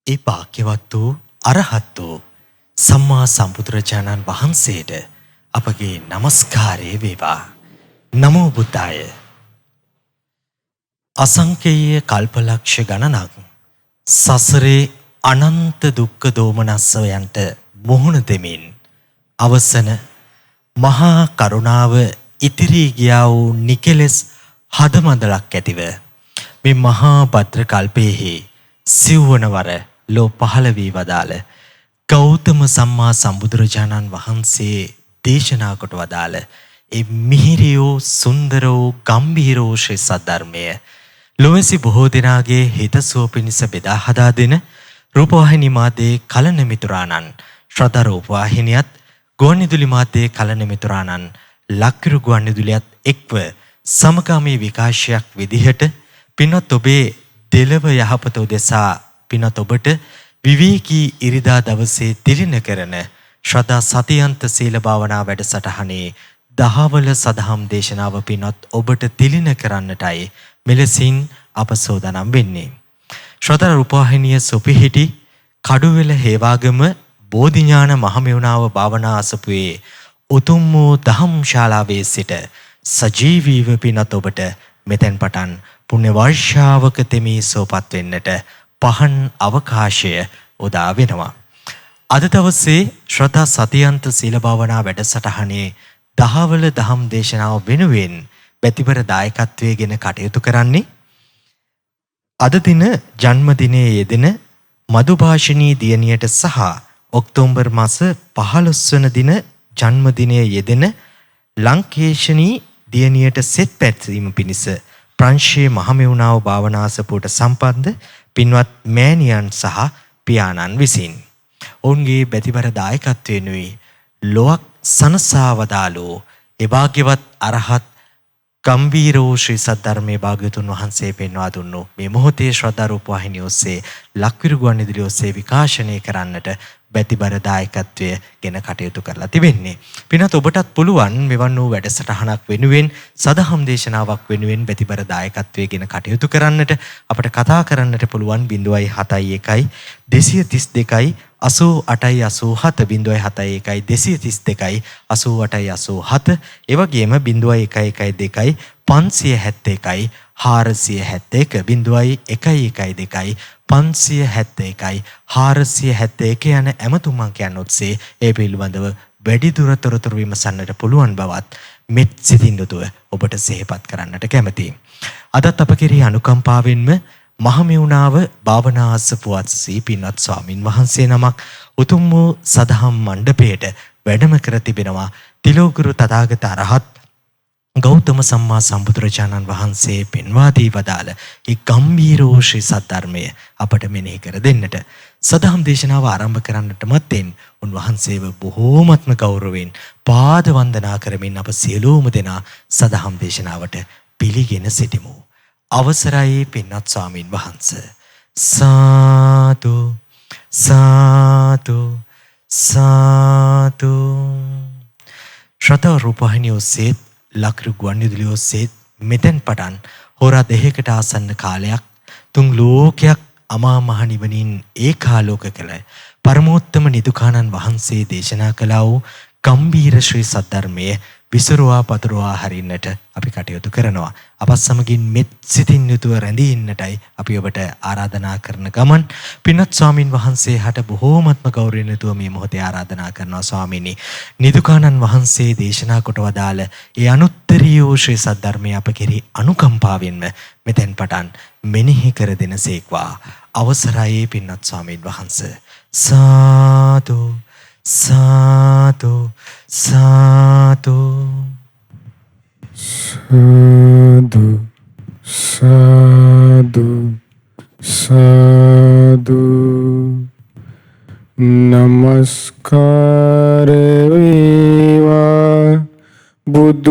ඒ භාග්‍යවත් වූ අරහත් වූ සම්මා සම්බුදුරජාණන් වහන්සේට අපගේ নমස්කාරය වේවා. නමෝ බුද්දාය. අසංකේය කල්පලක්ෂ ගණනක් සසරේ අනන්ත දුක්ඛ දෝමනස්සයන්ට මුහුණ දෙමින් අවසන මහා කරුණාව ඉතිරි ගියා වූ නිකලස් හදමඳලක් ඇතිව මේ මහා භද්‍ර කල්පයේහි සිව්වනවර ලෝ පහළ වී වදාළ ගෞතම සම්මා සම්බුදුරජාණන් වහන්සේ දේශනා කොට වදාළ ඒ මිහිරියෝ සුන්දරෝ ගම්භීරෝ ශ්‍රී සද්ධර්මය ලොවැසි බොහෝ දෙනාගේ හිතසුව පිණිස බෙදා හදා දෙන රූපවාහිනී මාධ්‍යයේ කලන මිතුරාණන් ශ්‍රද්ධා රූපවාහිනියත් ගුවන්විදුලි මාධ්‍යයේ කලන මිතුරාණන් ලක්කිරු ගුවන්විදුලියත් එක්ව සමගාමී විකාශයක් විදිහට පින්වත් ඔබේ දෙලව යහපත උදෙසා පින්වත් ඔබට විවේකී ඉරිදා දවසේ තිලින කරන ශ්‍රද්ධා සතියන්ත සීල භාවනා වැඩසටහනේ දහවල සදහම් දේශනාව පින්වත් ඔබට තිලින කරන්නටයි මෙලෙසින් අප සෝදානම් වෙන්නේ. ශ්‍රද්ධා රූපවාහිනිය සුපිහිටි කඩුවෙල හේවාගම බෝධිඥාන මහමෙවුනාව භාවනා අසපුවේ උතුම් වූ දහම් ශාලාවේ සිට සජීවීව පින්වත් ඔබට මෙතෙන් පටන් පුණ්‍ය වර්ෂාවක තෙමී සෝපත් වෙන්නට පහන් අවකාශය උදා වෙනවා. අද දවසේ ශ්‍රද්ධා සතියන්ත සීල භාවනා වැඩසටහනේ දහවල දහම් දේශනාව වෙනුවෙන් පැතිබර දායකත්වයේගෙන කටයුතු කරන්නේ අද දින ජන්මදිනයේ යෙදෙන මధుභාෂිනී දියණියට සහ ඔක්තෝබර් මාස 15 වන දින ජන්මදිනයේ යෙදෙන ලංකේෂණී දියණියට සෙත් පැතීම පිණිස ප්‍රංශයේ මහමෙවුනාව භාවනාසපුවට සම්බන්ධ පින්වත් මෑණියන් සහ පියාණන් විසින් ඔවුන්ගේ බැතිබර දායකත්වයෙනුයි ලොවක් සනසාවදාලෝ එභාග්‍යවත් අරහත් ගම්බීරෝ ශ්‍රී සද්ධර්මයේ භාග්‍යතුන් වහන්සේ පෙන්වා දුන්නු මේ මොහොතේ ශ්‍රද්ධා රූපවාහිනිය ඔස්සේ ලක්විරු ගුවන්විදුලිය ඔස්සේ විකාශනය කරන්නට බැතිබර දායකත්වය ගෙන කටයුතු කරලා තිබෙන්නේ. පින්වත් ඔබටත් පුළුවන් මෙවන් වූ වැඩසටහනක් වෙනුවෙන් සදහම් දේශනාවක් වෙනුවෙන් බැතිබර දායකත්වය ගෙන කටයුතු කරන්නට අපට කතා කරන්නට පුළුවන් 071 232 8887 071 232 ඒ වගේම 0112 571 471 0112 571 471 යන ඇමතුම් අංකයන් ඔස්සේ ඒ පිළිබඳව වැඩිදුර තොරතුරු විමසන්නට පුළුවන් බවත් මෙත් සිතින් යුතුව ඔබට සිහිපත් කරන්නට කැමැතියි. අදත් අප කෙරෙහි අනුකම්පාවෙන්ම මහමෙවුනාව භාවනා අසපුවත් සීපින්වත් ස්වාමින් වහන්සේ නමක් උතුම් වූ සදහම් මණ්ඩපයට වැඩම කර තිබෙනවා. තිලෝගුරු තථාගත අරහත් ගෞතම සම්මා සම්බුදුරජාණන් වහන්සේ පෙන්වා දී වදාළ ඒ ගම්භීරෝ ශ්‍රී සද්ධර්මය අපට මෙනෙහි කර දෙන්නට සදහම් දේශනාව ආරම්භ කරන්නට මත්තෙන් උන්වහන්සේව බොහෝමත්ම ගෞරවයෙන් පාද වන්දනා කරමින් අප සියලුම දෙනා සදහම් දේශනාවට පිළිගෙන සිටිමු. අවසරයි පින්වත් ස්වාමින් වහන්සේ. සාදු සාදු සාදු. ශ්‍රද්ධා රූපවාහිනිය ඔස්සේ ලක්රු ගුවන්විදුලිය ඔස්සේ මෙතෙන් පටන් හොරා දෙකකට ආසන්න කාලයක් තුන් ලෝකයක් අමා මහ නිවනින් ඒකාලෝක කළ පරමෝත්තම නිදුකානන් වහන්සේ දේශනා කළා වූ ගම්බීර ශ්‍රී සද්ධර්මයේ විසරුවා පතුරුවා හරින්නට අපි කටයුතු කරනවා. අපත් සමගින් මෙත් සිතින් යුතුව රැඳී ඉන්නටයි අපි ඔබට ආරාධනා කරන ගමන් පින්වත් ස්වාමින් වහන්සේ හට බොහෝමත්ම ගෞරවයෙන් යුතුව මේ මොහොතේ ආරාධනා කරනවා. ස්වාමීනි, නිදුකානන් වහන්සේ දේශනා කොට වදාළ ඒ අනුත්තරීය ශ්‍රී සද්ධර්මය අප කෙරෙහි අනුකම්පාවෙන්ම මෙතෙන් පටන් මෙනෙහි කර දෙනසේක්වා. අවසරයි පින්වත් ස්වාමින් වහන්සේ. සාදු සාදු සාදු සාදු සාදු සාදු. නමස්කාර වේවා බුදුරුවනට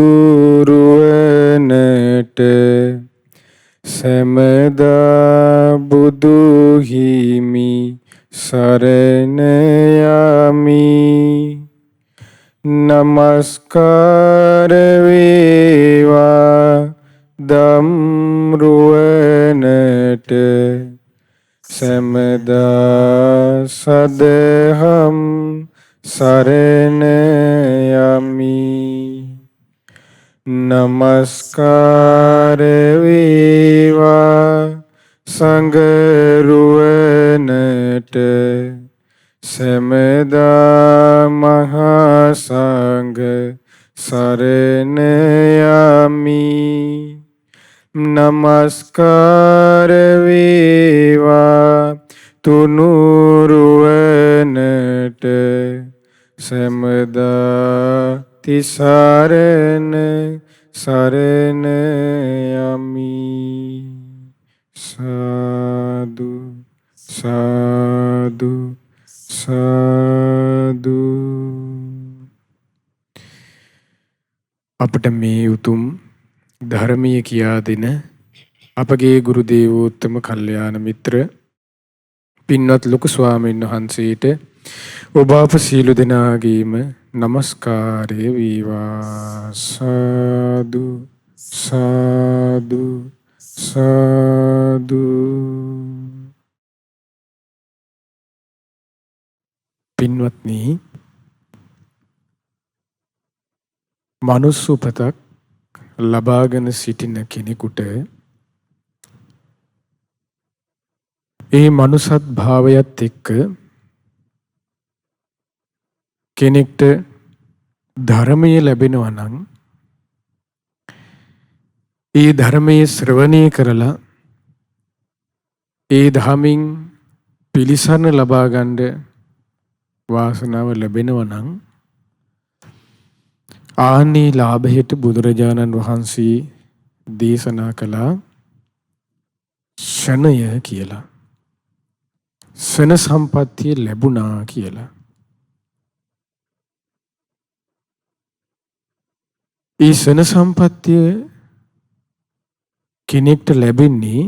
සමදා බුදු හිමි සරණ යමි. නමස්කාර වේවා ධම්රුවනට සැමදා සදහම් සරණ යමි. නමස්කාර වේවා සංඝරුවනට සැමදා මහා සංඝ සරණ යමි. නමස්කාර වේවා තුනුරුවනට සැමදා තිසරණ සරණ යමි. සාදු සාදු සාදු. අපට මේ උතුම් ධර්මීය කියා දෙන අපගේ ගුරු දේවෝත්තම කල්යාණ මිත්‍ර පින්වත් ලොකු ස්වාමීන් වහන්සේට ඔබ අප සීල දෙනාගේම නමස්කාරය වේවා. සාදු සාදු සාදු. පින්වත්නි, මනුස්ස උපතක් ලබාගෙන සිටින කෙනෙකුට ඒ මනුසත් භාවයත් එක්ක කෙනෙක්ට ධර්මය ලැබෙනවා නම් ඒ ධර්මයේ ශ්‍රවණය කරලා ඒ ධමින් පිළිසරණ ලබා ගන්න වාසනාව ලැබෙනවා නම් ආනී ලාභයට බුදුරජාණන් වහන්සේ දේශනා කළා ශනය කියලා. ශන සම්පත්තිය ලැබුණා කියලා. ඒ ශන සම්පත්තිය කෙනෙක්ට ලැබෙන්නේ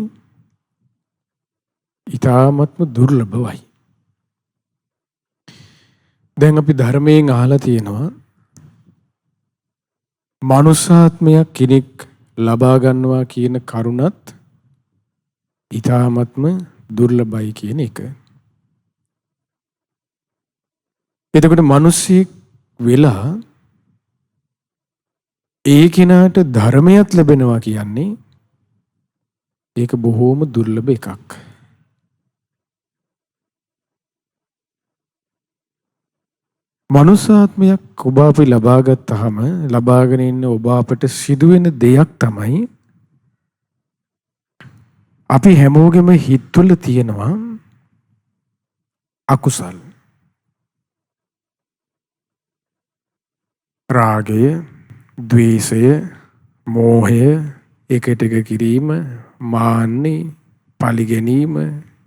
ඊ타ත්ම දුර්ලභවයි. දැන් අපි ධර්මයෙන් අහලා තියෙනවා මනුෂ්‍යාත්මයක් කෙනෙක් ලබා ගන්නවා කියන කරුණත් ඊ타ත්ම දුර්ලභයි කියන එක. එතකොට මිනිස්සෙක් වෙලා ඒ කෙනාට ධර්මයක් ලැබෙනවා කියන්නේ ඒක බොහෝම දුර්ලභ එකක්. මනුෂ්‍යාත්මයක් ඔබ අපි ලබා ගත්තාම ලබාගෙන ඉන්න ඔබ අපට සිදුවෙන දෙයක් තමයි අපි හැමෝගෙම හිතවල තියෙනවා අකුසල්. රාගය, ද්වේෂය, මෝහය, එකට එක කිරීම, මාන්නේ, පලි ගැනීම,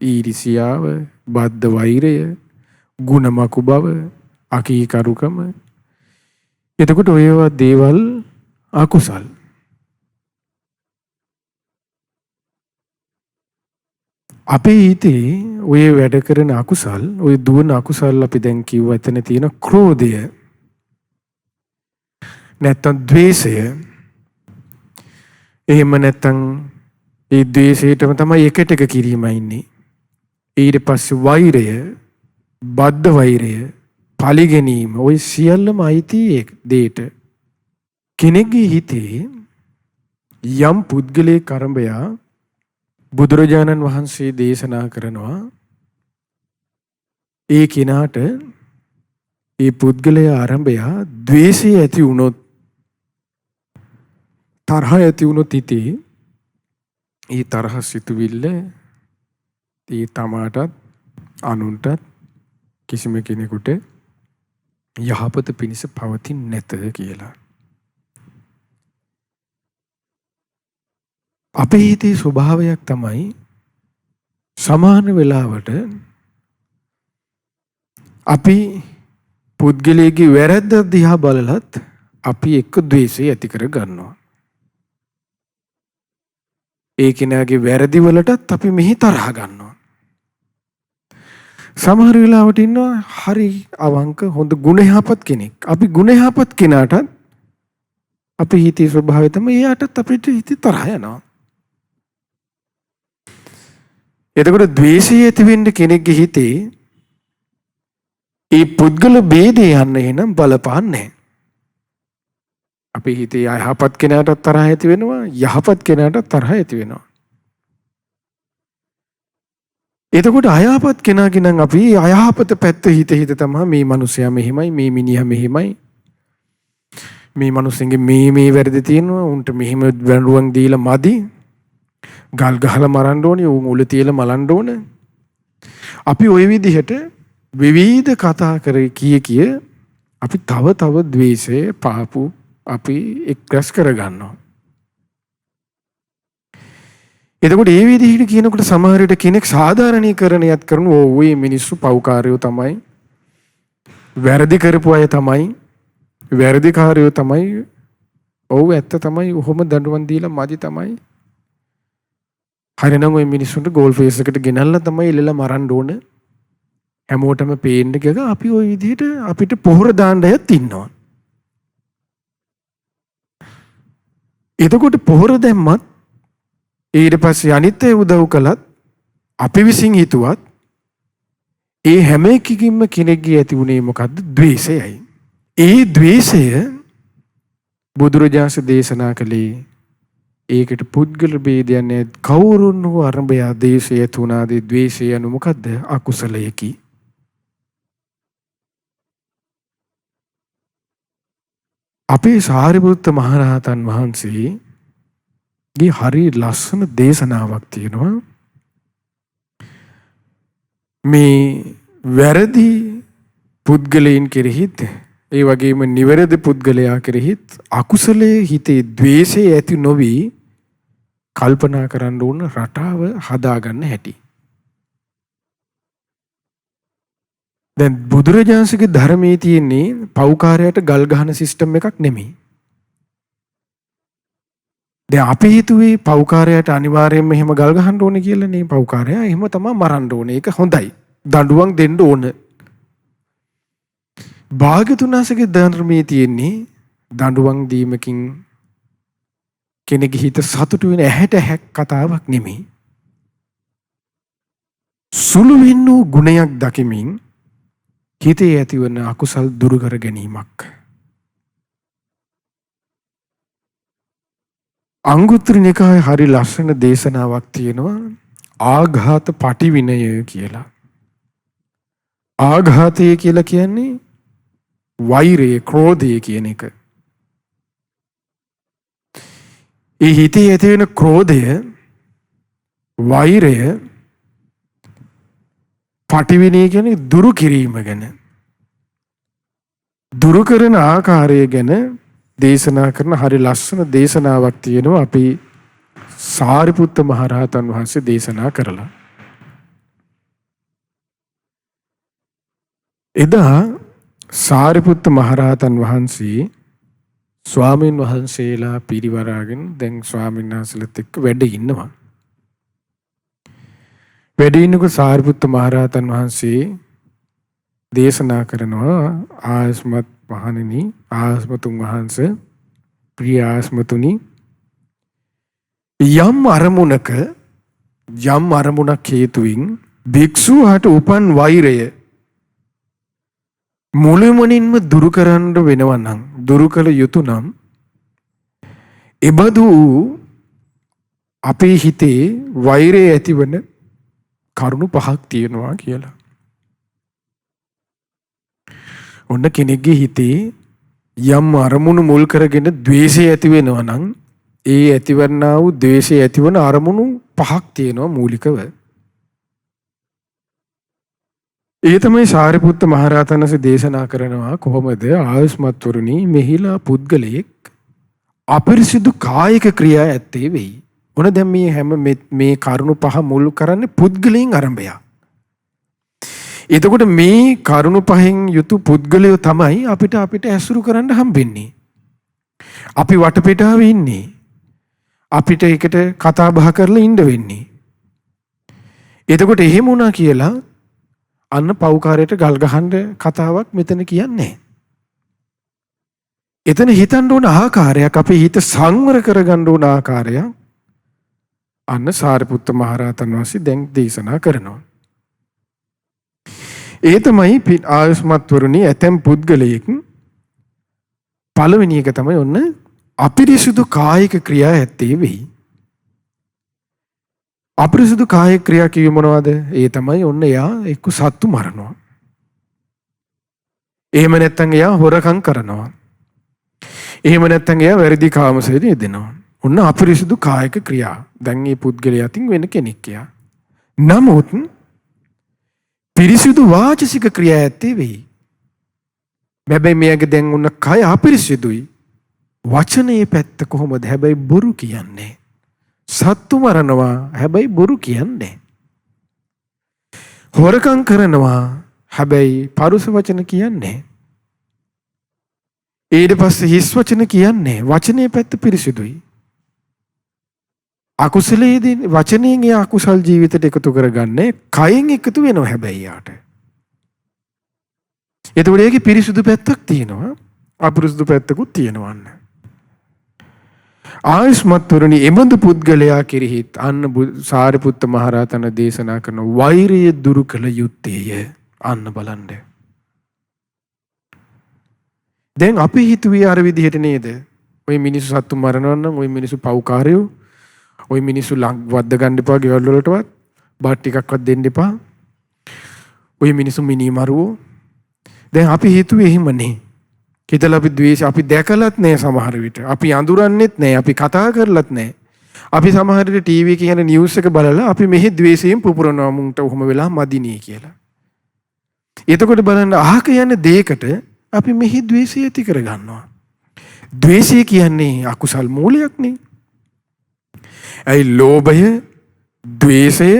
ඊර්ෂියාව, බද්ධ වෛරය, ගුණමකු බව, අකීකරුකම. එතකොට ඔයවා දේවල් අකුසල්. අපේ හිතේ ඔය වැඩ කරන අකුසල්, ඔය දුවන අකුසල් අපි දැන් කිව්ව එතන තියෙන ක්‍රෝධය, නැත්තම් ද්වේෂය, එහෙම නැත්තම් ඒ ද්වේෂයටම තමයි එකට එක කිරීම ඉන්නේ. ඊට පස්සේ වෛරය, බද්ධ වෛරය, පලි ගැනීම, ඔය සියල්ලම අයිති දෙයට. කෙනෙක්ගේ හිතේ යම් පුද්ගලයෙක් අරඹයා බුදුරජාණන් වහන්සේ දේශනා කරනවා ඒ කෙනාට ඒ පුද්ගලයා ආරම්භයා ද්වේෂය ඇති වුණොත්, තරහ ඇති වුණොත් හිතේ ඒ තරහ සිතුවිල්ල ඒ තමාටත් අනුන්ටත් කිසිම කෙනෙකුට යහපත පිණිස පවතින්නේ නැත කියලා. අපේ හිතේ ස්වභාවයක් තමයි සමාන වෙලාවට අපි පුද්ගලයාගේ වැරද්ද දිහා බලලත් අපි එක්ක ද්වේෂය ඇති කර ගන්නවා. ඒ කෙනාගේ වැරදි වලටත් අපි මෙහි තරහ ගන්නවා. සමහර වෙලාවට ඉන්නවා හරි අවංක හොඳ ගුණ යහපත් කෙනෙක්. අපි ගුණ යහපත් කෙනාටත් අපි හිතේ ස්වභාවය තමයි එයාටත් අපිට හිතේ තරහ යනවා. එතකොට ද්වේෂය ඇති වෙන්න කෙනෙක්ගේ හිතේ ඒ පුද්ගල ભેදේ යන්න එහෙනම් බලපාන්නේ නැහැ. අපේ හිතේ අයහපත් කෙනාටත් තරහ ඇති වෙනවා, යහපත් කෙනාටත් තරහ ඇති වෙනවා. එතකොට අයහපත් කෙනාගේ නම් අපි අයහපත පැත්ත හිත තමයි මේ මිනිසයා මෙහිමයි, මේ මිනිහා මෙහිමයි, මේ මිනිස්සුන්ගේ මේ වැරදි තියෙනවා, උන්ට මෙහිම වැඬුවක් දීලා මදි, ගල් ගහලා මරන්න ඕනේ, උන් උල තියලා මලන්න ඕනේ. අපි ওই විදිහට විවිධ කතා කරේ කිය අපි තව ද්වේෂය පාපු අපි එක්රැස් කරගන්නවා. එතකොට මේ විදිහට කියනකොට සමහර විට කෙනෙක් සාධාරණීකරණයක් කරනවා. ඔය මිනිස්සු පව්කාරයෝ තමයි, වැරදි කරපු අය තමයි, වැරදිකාරයෝ තමයි, ඔව් ඇත්ත තමයි, ඔහොම දඬුවම් දීලා මදි තමයි. හරිනම් ওই මිනිස්සුන්ට ගෝල් ෆේස් එකට ගෙනල්ලා තමයි එල්ලලා මරන්න ඕන. හැමෝටම පේන්න ගියා අපි ওই විදිහට අපිට පොහොර දාන්න අයත් ඉන්නවා. එතකොට පොහොර දැම්මත් ඊට පස්සේ අනිත් අය උදව් කළත් අපි විසින් හිතුවත් ඒ හැම එකකින්ම කෙනෙක්ගේ ඇති වුණේ මොකද්ද? ද්වේෂයයි. ඒ ද්වේෂය බුදුරජාණන් දේශනා කළේ ඒකට පුද්ගල ભેදයක් නැහැ. කවුරුන් හෝ අරඹය දේශය තුනාදී ද්වේෂය anu මොකද්ද? අකුසලයකි. අපේ සාරිපුත්ත මහරහතන් වහන්සේගේ හරි ලස්සන දේශනාවක් තියෙනවා. මේ වැරදි පුද්ගලයන් කෙරෙහිත් ඒ වගේම නිවැරදි පුද්ගලයා කෙරෙහිත් අකුසලයේ හිතේ ද්වේෂය ඇති නොවි කල්පනා කරන්න ඕන රටාව හදාගන්න හැටි. දැන් බුදුරජාණන්සේගේ ධර්මයේ තියෙන්නේ පව්කාරයට ගල් ගහන සිස්ටම් එකක් නෙමෙයි. දැන් අපි හිතුවේ පව්කාරයට අනිවාර්යයෙන්ම එහෙම ගල් ගහන්න ඕනේ කියලා නේ. පව්කාරයා එහෙම තමයි මරන්න ඕනේ. ඒක හොඳයි. දඬුවම් දෙන්න ඕන. භාග්‍යතුන් වහන්සේගේ ධර්මයේ තියෙන්නේ දඬුවම් දීමකින් කෙනෙකුගේ හිත සතුටු වෙන ඇහැට හැක් කතාවක් නෙමෙයි. සුළු වෙන්නු ගුණයක් දකිමින් හිතේ ඇතිවන අකුසල් දුරු කර ගැනීමක්. අංගුත්තර නිකායේ හරි ලස්සන දේශනාවක් තියෙනවා ආඝාත පටිවිනය කියලා. ආඝාතය කියලා කියන්නේ වෛරය, ක්‍රෝධය කියන එක. ඒ හිතේ ඇති වෙන ක්‍රෝධය, වෛරය, පටිවිනය කියන්නේ දුරු කිරීම ගැන. දුරු කරන ආකාරය ගැන දේශනා කරන හරි ලස්සන දේශනාවක් තියෙනවා අපි සාරිපුත්ත මහරහතන් වහන්සේ දේශනා කරලා. එදා සාරිපුත්ත මහරහතන් වහන්සේ ස්වාමීන් වහන්සේලා පිරිවරාගෙන දැන් ස්වාමීන් වහන්සේලාත් එක්ක වැඩ ඉන්නවා. වැඩ ඉන්නකොට සාරිපුත්ත මහරහතන් වහන්සේ දේශනා කරනවා ආස්මත් මහණෙනි, ආස්මතුන් වහන්සේ, ප්‍රිය ආස්මතුනි, යම් අරමුණක් හේතුවින් භික්ෂුවට උපන් වෛරය මුළුමනින්ම දුරු කරන්න වෙනවා නම්, දුරු කළ යුතු නම් එබඳු අපේ හිතේ වෛරය ඇතිවන කරුණු 5ක් තියෙනවා කියලා. ඔන්න කෙනෙක්ගේ හිතේ යම් අරමුණු මුල් කරගෙන ද්වේෂය ඇති වෙනවා නම් ඒ ඇතිවන්නා වූ ද්වේෂය ඇතිවන අරමුණු 5ක් තියෙනවා මූලිකව. ඒ තමයි සාරිපුත්ත මහරහතන් වහන්සේ දේශනා කරනවා කොහොමද ආයුෂ්මත්වරුනි මෙහිලා පුද්ගලයෙක් අපරිසිදු කායික ක්‍රියා ඇත්තේ වෙයි. මොන දැන් මේ හැම මේ කරුණු 5 මුල් කරන්නේ පුද්ගලයන් ආරම්භය. එතකොට මේ කරුණු 5න් යුතු පුද්ගලයෝ තමයි අපිට ඇසුරු කරන්න හම්බෙන්නේ. අපි වටපිටාවේ ඉන්නේ. අපිට එකට කතා බහ කරලා ඉන්න වෙන්නේ. එතකොට එහෙම වුණා කියලා අන්න පව්කාරයට ගල් ගහන්න කතාවක් මෙතන කියන්නේ. එතන හිතන්න ඕන ආකාරයක්, අපේ හිත සංවර කරගන්න ඕන ආකාරයක් අන්න සාරිපුත්ත මහරහතන් වහන්සේ දැන් දේශනා කරනවා. ඒ තමයි ආයුෂ්මත්වරුනි ඇතැම් පුද්ගලයෙක් පළවෙනි එක තමයි ඔන්න අපිරිසුදු කායික ක්‍රියා ඇත්තේ වෙයි. අපිරිසුදු කායික ක්‍රියා කිව්වේ මොනවද? ඒ තමයි ඔන්න එයා එක්ක සත්තු මරනවා. එහෙම නැත්නම් එයා හොරකම් කරනවා. එහෙම නැත්නම් එයා වැරදි කාමසේද යෙදෙනවා. ඔන්න අපිරිසුදු කායික ක්‍රියා. දැන් මේ පුද්ගලයා අතින් වෙන කෙනෙක් යා. නමුත් පිරිසුදු වාචසික ක්‍රියා ඇත්තේ වෙයි. හැබැයි මෙයාගේ දැන් උන්න කය අපිරිසුදුයි. වචනේ පැත්ත කොහොමද? හැබැයි බොරු කියන්නේ. සත්තු මරනවා හැබැයි බොරු කියන්නේ. හොරකම් කරනවා හැබැයි පරුස වචන කියන්නේ. ඊට පස්සේ හිස් වචන කියන්නේ. වචනේ පැත්ත පිරිසුදුයි. අකුසලයේදී වචනයෙන් එයා අකුසල් ජීවිතයට එකතු කරගන්නේ. කයෙන් එකතු වෙනවා හැබැයි යාට. එතකොට ඒකේ පිරිසුදු පැත්තක් තියෙනවා. අපිරිසුදු පැත්තකුත් තියෙනවා. ආයුෂ්මත්වරුනි එබඳු පුද්ගලයා කෙරෙහිත් අන්න සාරිපුත්ත මහරහතන් දේශනා කරන වෛරය දුරු කළ යුත්තේය. අන්න බලන්න. දැන් අපි හිතුවේ අර විදිහට නේද? ওই මිනිස්සු සත්තු මරනවා නම් ওই මිනිස්සු පව්කාරයෝ. ওই මිනිස්සු වද්ද ගන්න එපා ගෙවල් වලටවත්. බාට් ටිකක්වත් දෙන්න එපා. ওই මිනිස්සු මිනි මරුවෝ. දැන් අපි හිතුවේ එහෙමනේ. හිතලා අපි ද්වේෂ අපි දැකලත් නැහැ සමහර විට. අපි අඳුරන්නෙත් නැහැ. අපි කතා කරලත් නැහැ. අපි සමහර විට ටීවී එක කියන නිවුස් එක බලලා අපි මෙහි ද්වේෂයෙන් පුපුරනවා මුන්ට ඔහොම වෙලා මදිනේ කියලා. එතකොට බලන්න අහක යන දෙයකට අපි මෙහි ද්වේෂය ඇති කර ගන්නවා. ද්වේෂය කියන්නේ අකුසල් මූලයක්නේ. ඇයි ලෝභය, ද්වේෂය,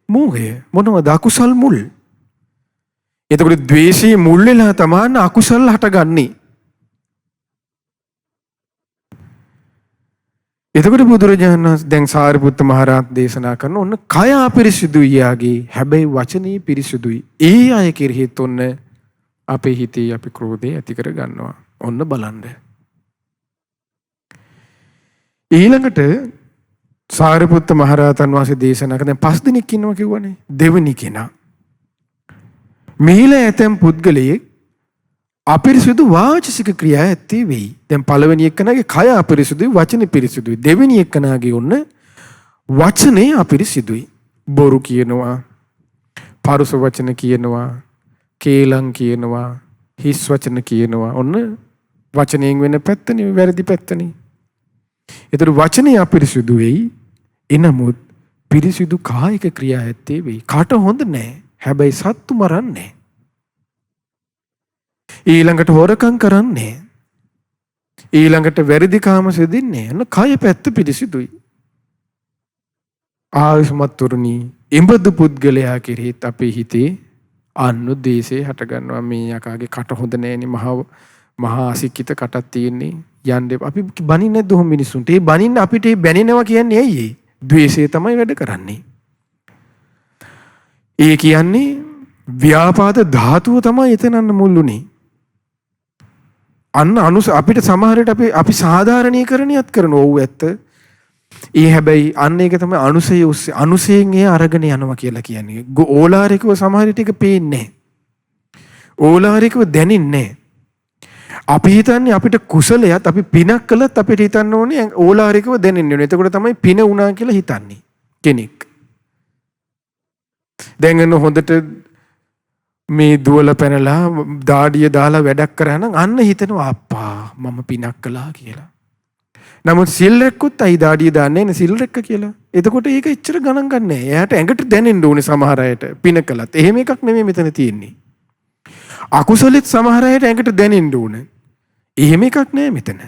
මෝහය මොනවද අකුසල් මුල්? එතකොට ද්වේෂයේ මුල් වෙලා තමයි අකුසල් හටගන්නේ. එතකොට බුදුරජාණන් වහන්සේ දැන් සාරිපුත්ත මහරහත් දේශනා කරන ඔන්න කය අපිරිසුදුයි යාගේ හැබැයි වචනේ පිරිසුදුයි. ඒ අය කෙරෙහිත් ඔන්න අපේ හිතේ අපි ක්‍රෝධය ඇති කර ගන්නවා. ඔන්න බලන්න. ඊළඟට සාරිපුත්ත මහරහතන් වහන්සේ දේශනා කරන 5 දෙනෙක් ඉන්නවා කිව්වනේ. දෙවෙනි කෙනා මිහිලා ඇතැම් පුද්ගලයෙක් අපිරිසුදු වාචසික ක්‍රියා ඇත්තේ වෙයි. දැන් පළවෙනි එක්කනාගේ කය අපිරිසුදුයි, වචනේ පිරිසුදුයි. දෙවෙනි එක්කනාගේ ඔන්න වචනේ අපිරිසුදුයි. බොරු කියනවා, පරුස වචන කියනවා, කේලම් කියනවා, හිස් වචන කියනවා. ඔන්න වචනයෙන් වෙන පැත්තනේ, වැරදි පැත්තනේ. ඒතර වචනේ අපිරිසුදු වෙයි. එනමුත් පිරිසුදු කායික ක්‍රියා ඇත්තේ වෙයි. කට හොඳ නැහැ. හැබැයි සත්තු මරන්නේ. ඊළඟට හොරකම් කරන්නේ. ඊළඟට වැරදි කාම සෙදින්නේ. අන්න කය පැත්ත පිරිසිදුයි. ආයුෂ්මත්තුරුනි එඹදු පුද්ගලයා කෙරෙහිත් අපේ හිතේ අන්න දේශේ හට ගන්නවා. මේ යකාගේ කට හොඳ නැහෙනි. මහා අසික්කිත කටක් තියෙන්නේ. යන්නේ අපි බනින්නේ නැද්ද ඔහොම මිනිස්සුන්ට? ඒ බනින්න අපිට ඒ බැනෙනවා කියන්නේ ඇයි? ද්වේෂය තමයි වැඩ කරන්නේ. ඒ කියන්නේ ව්‍යාපාද ධාතුව තමයි එතනන්න මුල්ුනේ. අන්න අපිට සමහරට අපි සාධාරණීකරණයත් කරනවා. ඔව් ඇත්ත. ඒ හැබැයි අන්න ඒක තමයි අනුසය ඔස්සේ අනුසයෙන් ඒ අරගෙන යනවා කියලා කියන්නේ. ඕලාරිකව සමහර ටික පේන්නේ නැහැ. ඕලාරිකව දැනෙන්නේ නැහැ. අපි හිතන්නේ අපිට කුසලයක් අපි පිනක් කළත් අපිට හිතන්න ඕනේ ඕලාරිකව දැනෙන්න ඕනේ. එතකොට තමයි පින වුණා කියලා හිතන්නේ කෙනෙක්. දැන් හොඳට මේ දුවල පැනලා දාඩිය දාලා වැඩක් කරා නම් අන්න හිතෙනවා අප්පා මම පිනක් කළා කියලා. නමුත් සිල් රැක්කුත් අයි දාඩිය දාන්නේ නැහැ සිල් රැක්ක කියලා. එතකොට ඒක එච්චර ගණන් ගන්නෑ. එයාට ඇඟට දැනෙන්න ඕනේ සමහර අයට පින කළත්. එහෙම එකක් නෙමෙයි මෙතන තියෙන්නේ. අකුසලෙත් සමහර අයට ඇඟට දැනෙන්න ඕනේ. එහෙම එකක් නෑ මෙතන.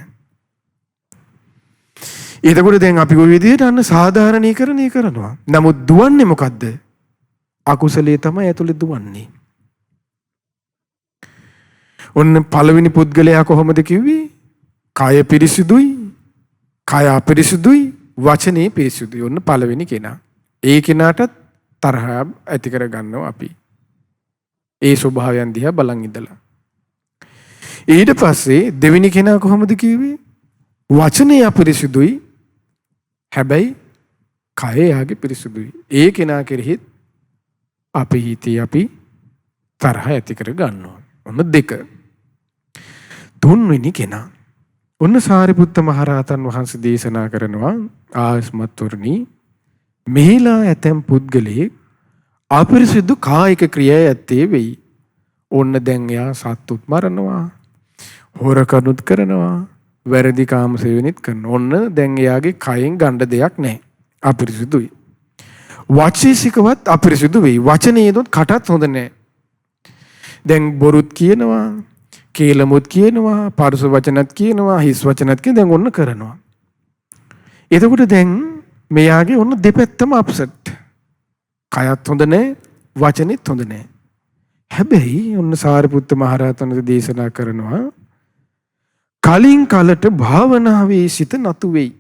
එතකොට දැන් අපි ওই විදිහට අන්න සාධාරණීකරණය කරනවා. නමුත් දුවන්නේ මොකද්ද? අකුසලයේ තමයි ඇතුලේ දුවන්නේ. ඔන්න පළවෙනි පුද්ගලයා කොහොමද කිව්වේ? කය පිරිසුදුයි, කය අපිරිසුදුයි, වචනේ පිරිසුදුයි. ඔන්න පළවෙනි කෙනා. ඒ කෙනාටත් තරහ ඇති කර ගන්නවා අපි. ඒ ස්වභාවයන් දිහා බලන් ඉඳලා. ඊට පස්සේ දෙවෙනි කෙනා කොහොමද කිව්වේ? වචනේ අපිරිසුදුයි. හැබැයි කය යාගේ පිරිසුදුයි. ඒ කෙනා කෙරෙහිත් අපේ හිතේ අපි තරහ ඇති කර ගන්නවා. ඔන්න 2. 3 වෙනි කෙනා. ඔන්න සාරිපුත්ත මහරහතන් වහන්සේ දේශනා කරනවා ආස්මත්වරණි මෙහිලා ඇතැම් පුද්ගලයෙක් අපිරිසිදු කායික ක්‍රියා ඇත්තේ වෙයි. ඔන්න දැන් එයා සත්තුත් මරනවා, හොරකනුත් කරනවා, වැරදි කාම සේවනත් කරනවා. ඔන්න දැන් එයාගේ කයෙන් ගන්න දෙයක් නැහැ. අපිරිසිදුයි. වාචිකවත් අපිරිසිදු වෙයි. වචනේදොත් කටත් හොඳ නැහැ. දැන් බොරුත් කියනවා, කේලමුත් කියනවා, පරුස වචනත් කියනවා, හිස් වචනත් කියන දැන් ඔන්න කරනවා. එතකොට දැන් මෙයාගේ ඔන්න දෙපැත්තම අප්සෙට්. කයත් හොඳ නැහැ, වචනෙත් හොඳ නැහැ. හැබැයි ඔන්න සාරිපුත්ත මහරහතන් දේශනා කරනවා කලින් කලට භාවනාවේ සිත නතු වෙයි.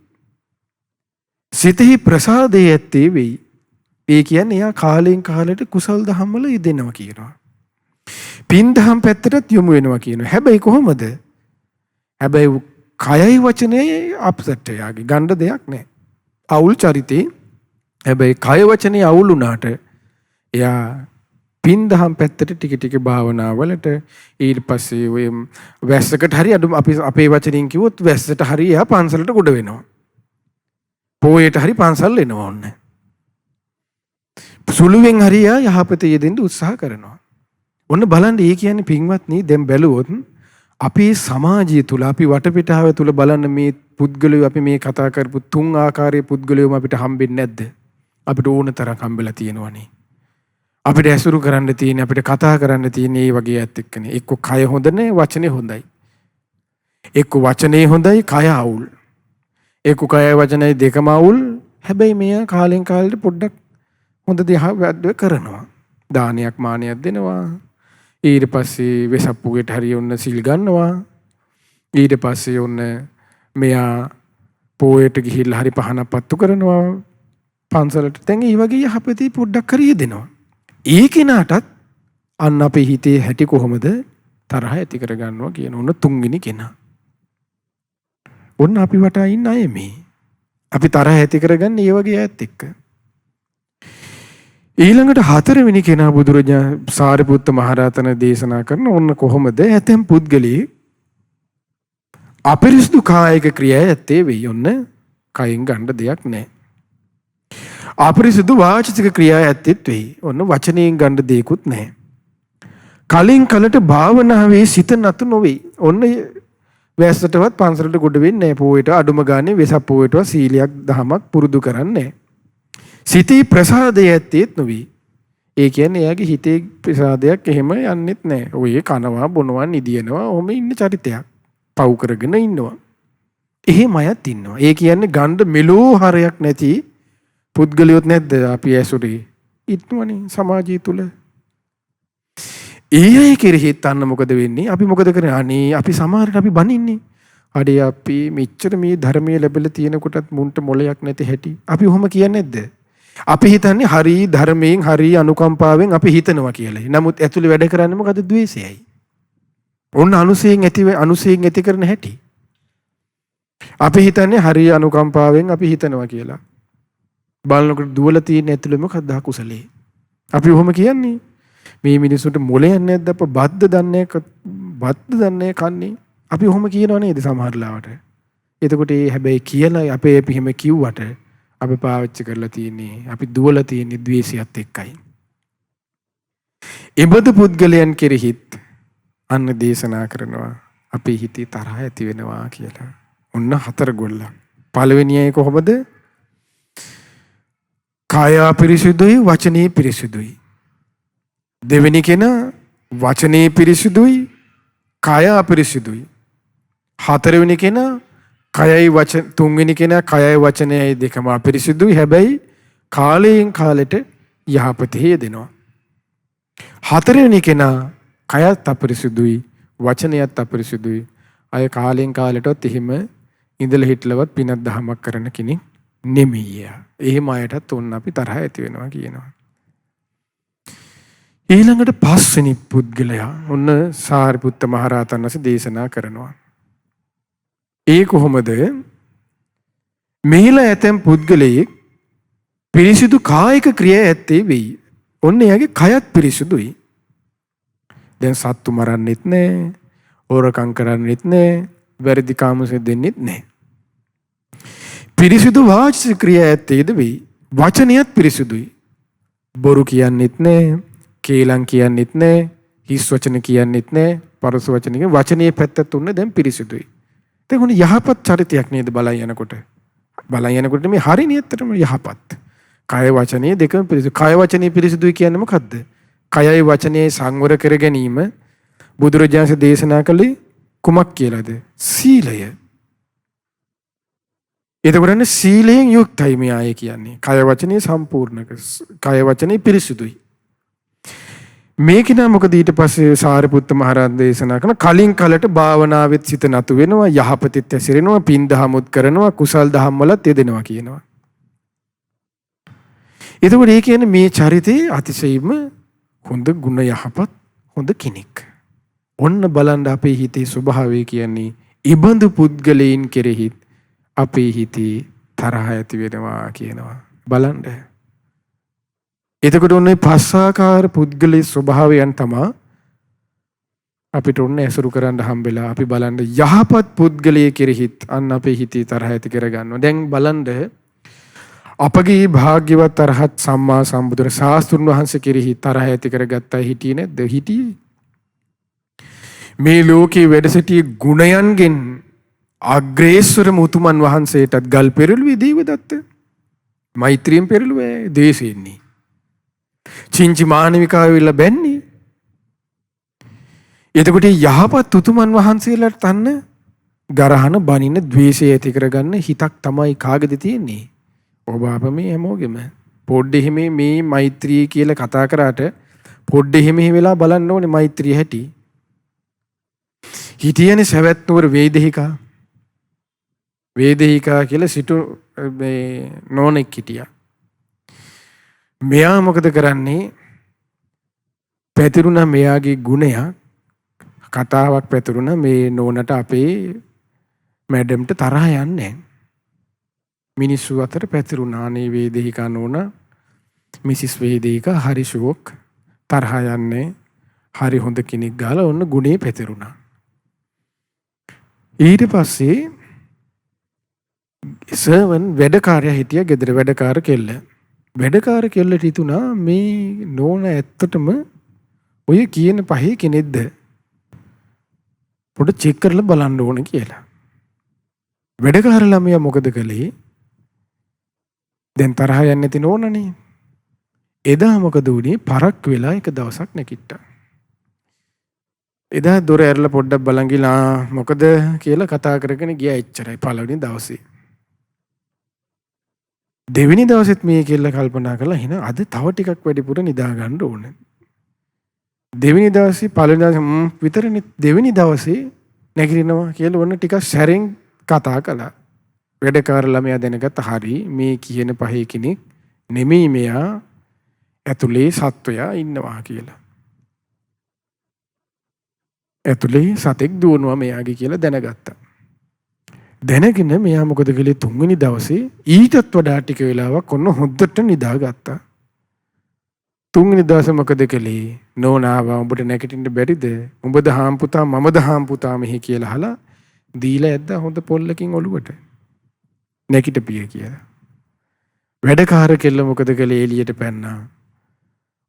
සිතෙහි ප්‍රසාදයේ ඇත්තේ වෙයි. ඒ කියන්නේ එයා කාලෙන් කාලට කුසල් දහම් වල යෙදෙනවා කියනවා. පින් දහම් පැත්තටත් යොමු වෙනවා කියනවා. හැබැයි කොහොමද? හැබැයි කයයි වචනේ අප්සෙට් එයාගේ ගන්න දෙයක් නැහැ. අවුල් චරිතේ. හැබැයි කය වචනේ අවුල් වුණාට එයා පින් දහම් පැත්තට ටික ටික භාවනාවලට ඊට පස්සේ ඔය වැස්සකට හරි අපි අපේ වචනින් කිව්වොත් වැස්සට හරි එයා පන්සලට ගොඩ වෙනවා. පොයට හරි පන්සල් එනවා ඔන්න. සුළුවෙන් හරි එයා යහපතේ යෙදෙන්න උත්සාහ කරනවා. ඔන්න බලන්න ඒ කියන්නේ පින්වත්නි දැන් බැලුවොත් අපේ සමාජය තුල අපි වටපිටාව තුල බලන්න මේ පුද්ගලයෝ අපි මේ කතා කරපු 3 ආකාරයේ පුද්ගලයෝම අපිට හම්බෙන්නේ නැද්ද? අපිට ඕන තරම් හම්බෙලා තියෙනවනේ. අපිට ඇසුරු කරන්න තියෙන අපිට කතා කරන්න තියෙන මේ වගේ ඇත් එක්කනේ. එක්ක කය හොඳ නැහැ, වචනේ හොඳයි. එක්ක වචනේ හොඳයි, කය අවුල්. එක්ක කය වචනේ දෙකම අවුල්. හැබැයි මෙයා කාලෙන් කාලෙට පොඩ්ඩක් හොඳ දේ කරනවා. දානයක් මානයක් දෙනවා. ඊට පස්සේ වෙසප්පුවේට හරි ඔන්න සිල් ගන්නවා. ඊට පස්සේ ඔන්න මෙයා පොයට ගිහිල්ලා හරි පහනක් පත්තු කරනවා පන්සලට. දැන් මේ වගේ යහපතේ පොඩ්ඩක් හරි දෙනවා. ඒ කෙනාටත් අන්න අපේ හිතේ හැටි කොහොමද තරහ ඇති කර ගන්නවා කියන ඔන්න 3 වෙනි කෙනා. ඔන්න අපි වටා ඉන්න අය මේ. අපි තරහ ඇති කරගන්නේ ඒ වගේ අයත් එක්ක. ඊළඟට 4 වෙනි කෙනා බුදුරජාණන් සාරිපුත්ත මහරහතන් දේශනා කරන ඔන්න කොහොමද ඇතැම් පුද්ගලී අපිරිසුදු කායික ක්‍රියා ඇත්තේ වෙයි. ඔන්න කයින් ගන්න දෙයක් නැහැ. අපිරිසුදු වාචික ක්‍රියා ඇත්තෙත් වෙයි. ඔන්න වචනයෙන් ගන්න දෙයක්වත් නැහැ. කලින් කලට භාවනාවේ සිත නතු නොවේ. ඔන්න වැස්සටවත් පන්සලට ගොඩ වෙන්නේ නැහැ. පොයට අඩුම ගානේ වෙසක් පොයටවත් සීලයක් දහමක් පුරුදු කරන්නේ නැහැ. සිතේ ප්‍රසාදය ඇත්තේත් නොවේ. ඒ කියන්නේ එයාගේ හිතේ ප්‍රසාදයක් එහෙම යන්නෙත් නැහැ. ඔය කනවා බොනවා නිදිනවා ඔහොම ඉන්න චරිතයක්. පව් කරගෙන ඉන්නවා. එහෙම අයත් ඉන්නවා. ඒ කියන්නේ ගණ්ඩ මෙලෝ හරයක් නැති පුද්ගලයොත් නැද්ද අපි ඇසුරේ ඉන්නවනේ සමාජය තුල. ඒ අය කෙරෙහිත් අන්න මොකද වෙන්නේ? අපි මොකද කරන්නේ? අනේ අපි සමහරට අපි බනින්නේ. අඩේ අපි මෙච්චර මේ ධර්මයේ ලැබෙලා තියෙන කොටත් මුන්ට මොලයක් නැති හැටි. අපි ඔහොම කියන්නේ නැද්ද? අපි හිතන්නේ හරි ධර්මයෙන් හරි අනුකම්පාවෙන් අපි හිතනවා කියලා. නමුත් ඇතුලේ වැඩ කරන්නේ මොකද? ද්වේෂයයි. ඔන්න අනුසයෙන් ඇති කරන හැටි. අපි හිතන්නේ හරි අනුකම්පාවෙන් අපි හිතනවා කියලා. බලනකොට දුවලා තියෙන ඇතුලේ මොකක්ද අකුසලේ? අපි ඔහොම කියන්නේ. මේ මිනිස්සුන්ට මොලයක් නැද්ද? අප බද්ද දන්නේ කන්නේ. අපි ඔහොම කියනව නේද සමහර ලාවට? එතකොට ඒ හැබැයි කියලා අපි එහෙම කිව්වට අපි පාවිච්චි කරලා තියෙන්නේ අපි දුවලා තියෙන්නේ ද්වේෂයත් එක්කයි. එබඳු පුද්ගලයන් කෙරෙහිත් අන්න දේශනා කරනවා අපේ හිතේ තරහ ඇති වෙනවා කියලා. ඔන්න 4 ගොල්ලක්. පළවෙනි අය කොහොමද? කාය පිරිසුදුයි, වචනේ පිරිසුදුයි. දෙවෙනි කෙනා වචනේ පිරිසුදුයි, කාය අපිරිසුදුයි. 4 වෙනි කෙනා කයයි වචන, 3 වෙනි කෙනා කයයි වචනයයි දෙකම අපිරිසුදුයි. හැබැයි කාලයෙන් කාලෙට යහපතේ යෙදෙනවා. 4 වෙනි කෙනා කයත් අපිරිසුදුයි, වචනයත් අපිරිසුදුයි. අය කාලයෙන් කාලෙටවත් එහෙම ඉඳලා හිටලවත් පිනක් දහමක් කරන කෙනෙක් නෙමෙයි. එහෙම අයටත් ඔන්න අපි තරහ ඇති වෙනවා කියනවා. ඊළඟට 5 වෙනි පුද්ගලයා ඔන්න සාරිපුත්ත මහරහතන් වහන්සේ දේශනා කරනවා. ඒ කොහොමද? මෙහිලා ඇතැම් පුද්ගලයෙක් පිරිසිදු කායික ක්‍රියා ඇත්තේ වෙයි. ඔන්න එයාගේ කයත් පිරිසිදුයි. දැන් සත්තු මරන්නෙත් නැහැ, හොරකම් කරන්නෙත් නැහැ, වැරදි කාමසෙ දෙන්නෙත් නැහැ. පිරිසිදු වාචික ක්‍රියා ඇත්තේද වෙයි. වචනයත් පිරිසිදුයි. බොරු කියන්නෙත් නැහැ, කේලම් කියන්නෙත් නැහැ, හිස් වචන කියන්නෙත් නැහැ, පරස වචන කියන වචනේ පැත්ත තුන දැන් පිරිසිදුයි. දැන් උන යහපත් චරිතයක් නේද බලන් යනකොට. බලන් යනකොට මේ හරි නියතරම යහපත්. කය වචනේ දෙකම පිරිසිදු. කය වචනේ පිරිසිදුයි කියන්නේ මොකද්ද? කයයි වචනේ සංවර කර ගැනීම බුදුරජාණන් දේශනා කළේ කුමක් කියලාද? සීලය. එතකොට සීලයෙන් යුක්තයි මේ ආයේ කියන්නේ. කය වචනේ සම්පූර්ණ. කය වචනේ පිරිසිදුයි. මේක නම් මොකද ඊට පස්සේ සාරිපුත්ත මහ රහතන් දේශනා කරන කලින් කලට භාවනාවෙත් සිත නතු වෙනවා, යහපතෙත් ඇසිරෙනවා, පින් දහමුත් කරනවා, කුසල් දහම් වලත් යෙදෙනවා කියනවා. එතකොට ඒ කියන්නේ මේ චරිතේ අතිශයින්ම හොඳ ගුණ යහපත් හොඳ කෙනෙක්. ඔන්න බලන්න අපේ හිතේ ස්වභාවය කියන්නේ ඉබඳු පුද්ගලයන් කෙරෙහි අපේ හිතේ තරහ ඇති වෙනවා කියනවා. බලන්න. එතකොට ඔන්නේ පස්සාකාර පුද්ගලයේ ස්වභාවයන් තමයි අපිට ඔන්න ඇසුරු කරන්න හම්බෙලා අපි බලන්න යහපත් පුද්ගලයේ කෙරෙහිත් අන්න අපේ හිතේ තරහ ඇති කරගන්නවා. දැන් බලන්න අපගේ භාග්‍යවත් අරහත් සම්මා සම්බුදුර ශාස්ත්‍රුන් වහන්සේ කෙරෙහි තරහ ඇති කරගත්තා හිටියේ නැද්ද? හිටියේ. මේ ලෝකේ වැඩ සිටි ගුණයන්ගෙන් අග්‍රේශ්වර මුතුමන් වහන්සේටත් ගල් පෙරළුවේ දේවදත්ත. මෛත්‍රියෙන් පෙරළුවේ දේශෙන්නේ. චින්චි මානවිකාව විල බැන්නේ. එතකොට යහපත් උතුමන් වහන්සේලාට තන්න ගරහන බනින ද්වේෂය ඇති කරගන්න හිතක් තමයි කාගේද තියෙන්නේ? ඔබ අප මේ හැමෝගෙම පොඩ්ඩේ හිමේ මේ මෛත්‍රිය කියලා කතා කරාට පොඩ්ඩේ හිමේ වෙලා බලන්න ඕනේ මෛත්‍රිය හැටි. හිටියනේ සවැත් නුවර වේදහිකා. වේදහිකා කියලා සිටු මේ නෝනෙක් හිටියා. මෙයා මොකද කරන්නේ? පැතිරුණා මෙයාගේ ගුණයක් කතාවක් පැතිරුණා මේ නෝනට අපේ මැඩම්ට තරහ යන්නේ නැහැ. මිනිස්සු අතර පැතිරුණා නේ වේදහිකා නෝන මිසිස් වේදහිකා හරි ෂෝක් තරහ යන්නේ හරි හොඳ කෙනෙක් ගාලා ඔන්න ගුණේ පැතිරුණා. ඊට පස්සේ සර්වන් වැඩකාරයා හිටියා ගෙදර වැඩකාර කෙල්ල. වැඩකාර කෙල්ලට හිතුණා මේ නෝන ඇත්තටම ඔය කියන පහේ කෙනෙක්ද පොඩ චෙක් කරලා බලන්න ඕන කියලා. වැඩකාර ළමයා මොකද කළේ? දැන් තරහ යන්නේ නැති නෝනනේ. එදා මොකද වුනේ? පරක් වෙලා එක දවසක් නැගිට්ටා. එදා දොර ඇරලා පොඩ්ඩක් බලන් ගිහලා මොකද කියලා කතා කරගෙන ගියා. එච්චරයි පළවෙනි දවසේ. දෙවෙනි දවසෙත් මේ කෙල්ල කල්පනා කළා එහෙනම් අද තව ටිකක් වැඩිපුර නිදා ගන්න ඕනේ. දෙවෙනි දවසේ පළවෙනි දවසේ විතරනේ දෙවෙනි දවසේ නැගිටිනවා කියලා ඔන්න ටිකක් සැරෙන් කතා කළා. වැඩකාර ළමයා දැනගත්ත හරි මේ කියන පහේ කෙනෙක් නෙමෙයි මෙයා ඇතුලේ සත්වයා ඉන්නවා කියලා. ඇතුලේ සතෙක් දුවනවා මෙයාගේ කියලා දැනගත්තා. දැනගෙන මෙයා මොකද කළේ? තුන්වෙනි දවසේ ඊටත් වඩා ටික වෙලාවක් ඔන්න හොද්දට නිදාගත්තා. තුන්වෙනි දවසේ මොකද කළේ? නෝනාවා උඹට නැගිටින්න බැරිද? උඹද හාම් පුතා මමද හාම් පුතා මෙහි කියලා අහලා දීලා ඇද්දා හොඳ පොල්ලකින් ඔළුවට. නැගිටපිය කියලා. වැඩකාර කෙල්ල මොකද කළේ? එළියට පැන්නා.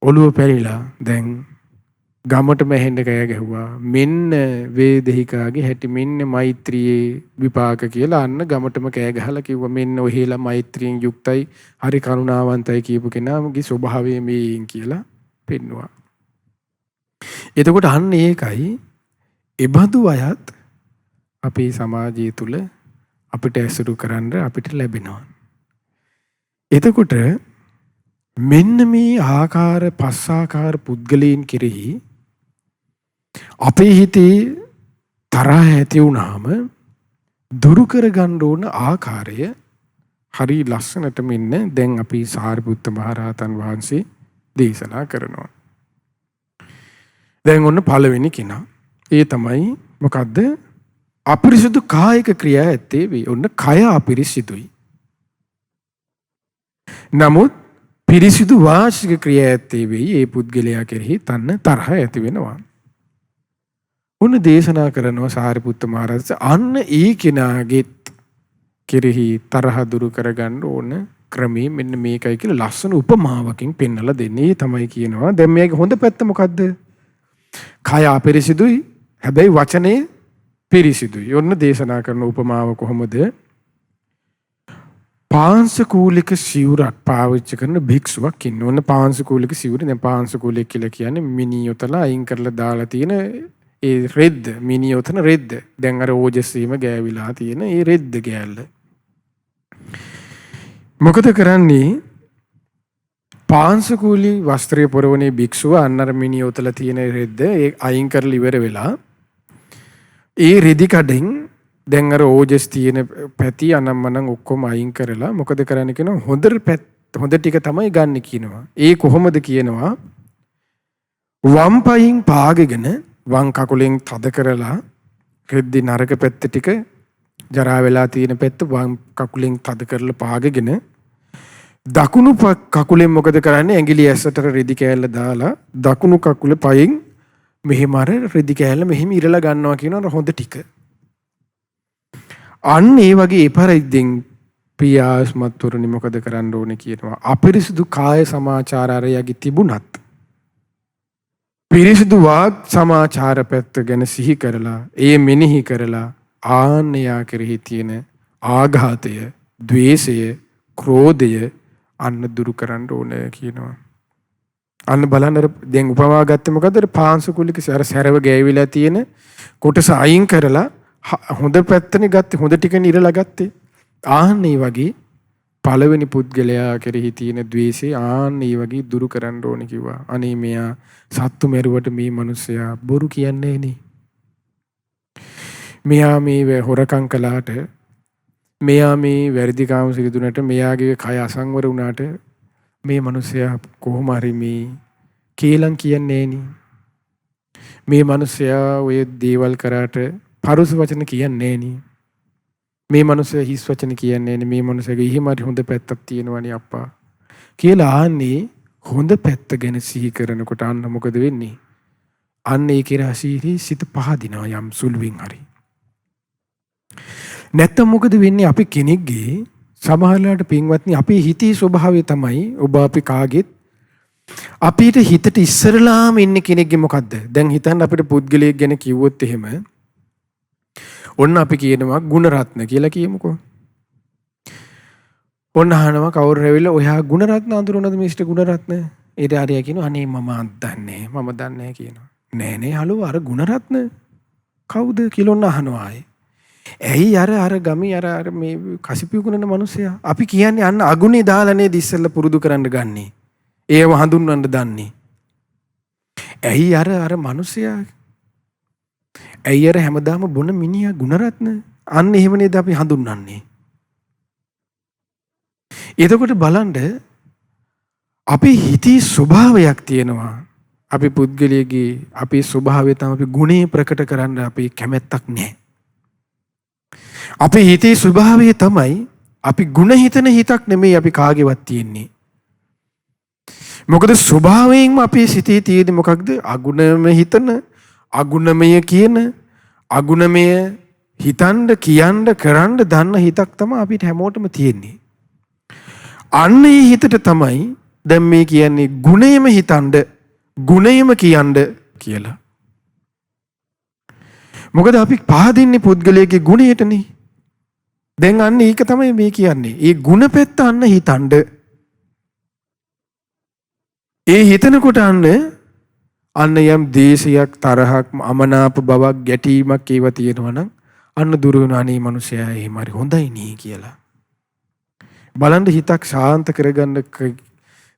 ඔළුව පැරිලා දැන් ගමටම ඇහෙන්න කෑ ගැහුවා. මෙන්න වේදහිකාගේ හැටි මෙන්න මෛත්‍රියේ විපාක කියලා අන්න ගමටම කෑ ගහලා කිව්වා මෙන්න ඔහෙලා මෛත්‍රියෙන් යුක්තයි හරි කරුණාවන්තයි කියපු කෙනාගේ ස්වභාවය මේන් කියලා පෙන්නවා. එතකොට අන්න ඒකයි එබඳු අයත් අපේ සමාජය තුල අපිට ඇසුරු කරන්න අපිට ලැබෙනවා. එතකොට මෙන්න මේ ආකාර පස්සාකාර පුද්ගලයන් කෙරෙහි අපේ හිතේ තරහ ඇති වුණාම දුරු කරගන්න ඕන ආකාරය හරි ලස්සනට මෙන්න දැන් අපි සාරිපුත්ත මහ රහතන් වහන්සේ දේශනා කරනවා. දැන් ඔන්න පළවෙනි කෙනා. ඒ තමයි මොකද්ද? අපිරිසුදු කායික ක්‍රියා ඇත්තේ වේ. ඔන්න කය අපිරිසිදුයි. නමුත් පිරිසිදු වාචික ක්‍රියා ඇත්තේ වෙයි ඒ පුද්ගලයා කෙරෙහි තන්න තරහ ඇති වෙනවා. උන් දේශනා කරනවා සාරිපුත්ත මහරජා අන්න ඒ කෙනාගෙත් කෙරෙහි තරහ දුරු කරගන්න ඕන ක්‍රමේ මෙන්න මේකයි කියලා ලස්සන උපමාවකින් පෙන්නලා දෙන්නේ. තමයි කියනවා දැන් මේකේ හොඳ පැත්ත මොකද්ද? කය අපිරිසිදුයි හැබැයි වචනේ පිරිසිදුයි. ඔන්න දේශනා කරන උපමාව කොහොමද? පාංශකූලික සිවුරක් පාවිච්චි කරන භික්ෂුවක් ඉන්න. ඔන්න පාංශකූලික සිවුර. දැන් පාංශකූලික කියලා කියන්නේ මිනියොතලා අයින් කරලා දාලා තියෙන ඒ රෙද්ද. මිනියොතන රෙද්ද. දැන් අර ඕජස්සීම ගෑවිලා තියෙන ඒ රෙද්ද ගෑල්ල. මොකද කරන්නේ? පාංශකූලී වස්ත්‍රය පොරවනේ භික්ෂුව අන්නර මිනියොතලා තියෙන රෙද්ද ඒ අයින් කරලා ඉවර වෙලා ඒ රෙදි කඩෙන් දැන් අර ඕජස් තියෙන පැති අනම්මනම් ඔක්කොම අයින් කරලා මොකද කරන්නේ කියනවා හොඳ ටික තමයි ගන්න කියනවා. ඒ කොහොමද කියනවා? වම් පයින් පාගගෙන වම් කකුලෙන් තද කරලා රෙද්දි නරක පැත්ත ටික ජරා වෙලා තියෙන පැත්ත වම් කකුලෙන් තද කරලා පාගගෙන දකුණු කකුලෙන් මොකද කරන්නේ? ඇඟිලි ඇසට රෙදි කෑල්ල දාලා දකුණු කකුල පයින් මෙහෙම අර රෙදි කෑල්ල මෙහෙම ඉරලා ගන්නවා කියනවා හොඳ ටික. අන්න ඒ වගේ එපරිද්දෙන් පියාස්මත්තුරුනි මොකද කරන්න ඕනේ කියනවා. අපිරිසුදු කාය සමාචාරය තිබුණත් පිරිසිදු වාග් සමාචාර පැත්ත ගැන සිහි කරලා ඒ මෙනෙහි කරලා ආන්නයා කෙරෙහි තියෙන ආඝාතය, ද්වේෂය, ක්‍රෝධය අන්න දුරු කරන්න ඕනේ කියනවා. අන්න බලන්න දැන් උපමා ගත්තේ මොකද? පාංශකූලික සැරව ගෑවිලා තියෙන කොටස අයින් කරලා හොඳ පැත්තනේ ගත්තේ. හොඳ ටිකනේ ඉරලා ගත්තේ. ආන්නේ වගේ පළවෙනි පුද්ගලයා කෙරෙහි තියෙන ද්වේෂය ආන්නේ වගේ දුරු කරන්න ඕනේ කිව්වා. අනේ මෙයා සත්තු මෙරුවට මේ මිනිස්සයා බොරු කියන්නේ නේ. මෙයා මේ හොරකම් කළාට, මෙයා මේ වැරදි කාම සිදුනට, මෙයාගේ කය අසංවර වුණාට මේ මිනිස්සයා කොහොම හරි මේ කේලම් කියන්නේ නේ. මේ මිනිස්සයා ඔය දේවල් කරාට පරුස වචන කියන්නේ නේ. මේ මිනිස්සයා හිස් වචන කියන්නේ නේ. මේ මිනිස්සගේ එහෙම හරි හොඳ පැත්තක් තියෙනවනේ අප්පා කියලා ආන්නේ හොඳ පැත්ත ගැන සිහි කරනකොට අන්න මොකද වෙන්නේ? අන්න ඒ කෙරෙහි සිත පහදිනවා යම් සුළුවින් හරි. නැත්තම් මොකද වෙන්නේ? අපි කෙනෙක්ගේ සමහරලාට පින්වත්නි අපේ හිතේ ස්වභාවය තමයි ඔබ අපි කාගෙත් අපිට හිතට ඉස්සරලාම ඉන්නේ කෙනෙක්ගේ මොකද්ද? දැන් හිතන්න අපිට පුද්ගලයෙක් ගැන කිව්වොත් එහෙම ඔන්න අපි කියනවා ගුණරත්න කියලා කියමුකෝ. ඔන්න අහනවා කවුරු රැවිලා ඔයා ගුණරත්න අඳුරනද මිස්ටර් ගුණරත්න? ඊට ආරියා කියනවා අනේ මම දන්නේ නැහැ කියනවා. නෑ හලෝ අර ගුණරත්න කවුද කියලා ඔන්න අහනවා ආයේ. ඇයි අර ගමේ අර මේ කසිපිය කරන මිනිස්සයා අපි කියන්නේ අන්න අගුණේ දාලා නේද ඉස්සෙල්ලා පුරුදු කරන්න ගන්නෙ. ඒව හඳුන්වන්න දන්නේ. ඇයි අර මිනිස්සයා ඇයි අර හැමදාම බොන මිනිහා ගුණරත්න අන්න එහෙම නේද අපි හඳුන්වන්නේ. එතකොට බලන්න අපේ හිතේ ස්වභාවයක් තියෙනවා. අපි පුද්ගලයේ අපේ ස්වභාවය තමයි අපි ගුණේ ප්‍රකට කරන්න අපේ කැමැත්තක් නැහැ. අපේ හිතේ ස්වභාවය තමයි අපි ගුණ හිතන හිතක් නෙමෙයි අපි කාගේවත් තියෙන්නේ. මොකද ස්වභාවයෙන්ම අපේ සිතේ තියෙන්නේ මොකක්ද? අගුණම හිතන, අගුණමය කියන, අගුණමය හිතන්න, කියන්න, කරන්න දන්න හිතක් තමයි අපිට හැමෝටම තියෙන්නේ. අන්න ඒ හිතට තමයි දැන් මේ කියන්නේ ගුණයම හිතන්න, ගුණයම කියන්න කියලා. මොකද අපි පහදින්නේ පුද්ගලයේ ගුණයටනේ. දැන් අන්න ඒක තමයි මේ කියන්නේ. ඒ ගුණ පැත්ත අන්න හිතන්න. ඒ හිතනකොට අන්න යම් දේශයක්, තරහක්, අමනාප බවක්, ගැටීමක් ඒව තියෙනවා නම් අන්න දුර වෙන අනේ මිනිසයා එහෙම හරි හොඳයි නේ කියලා. බලන්න හිතක් ශාන්ත කරගන්න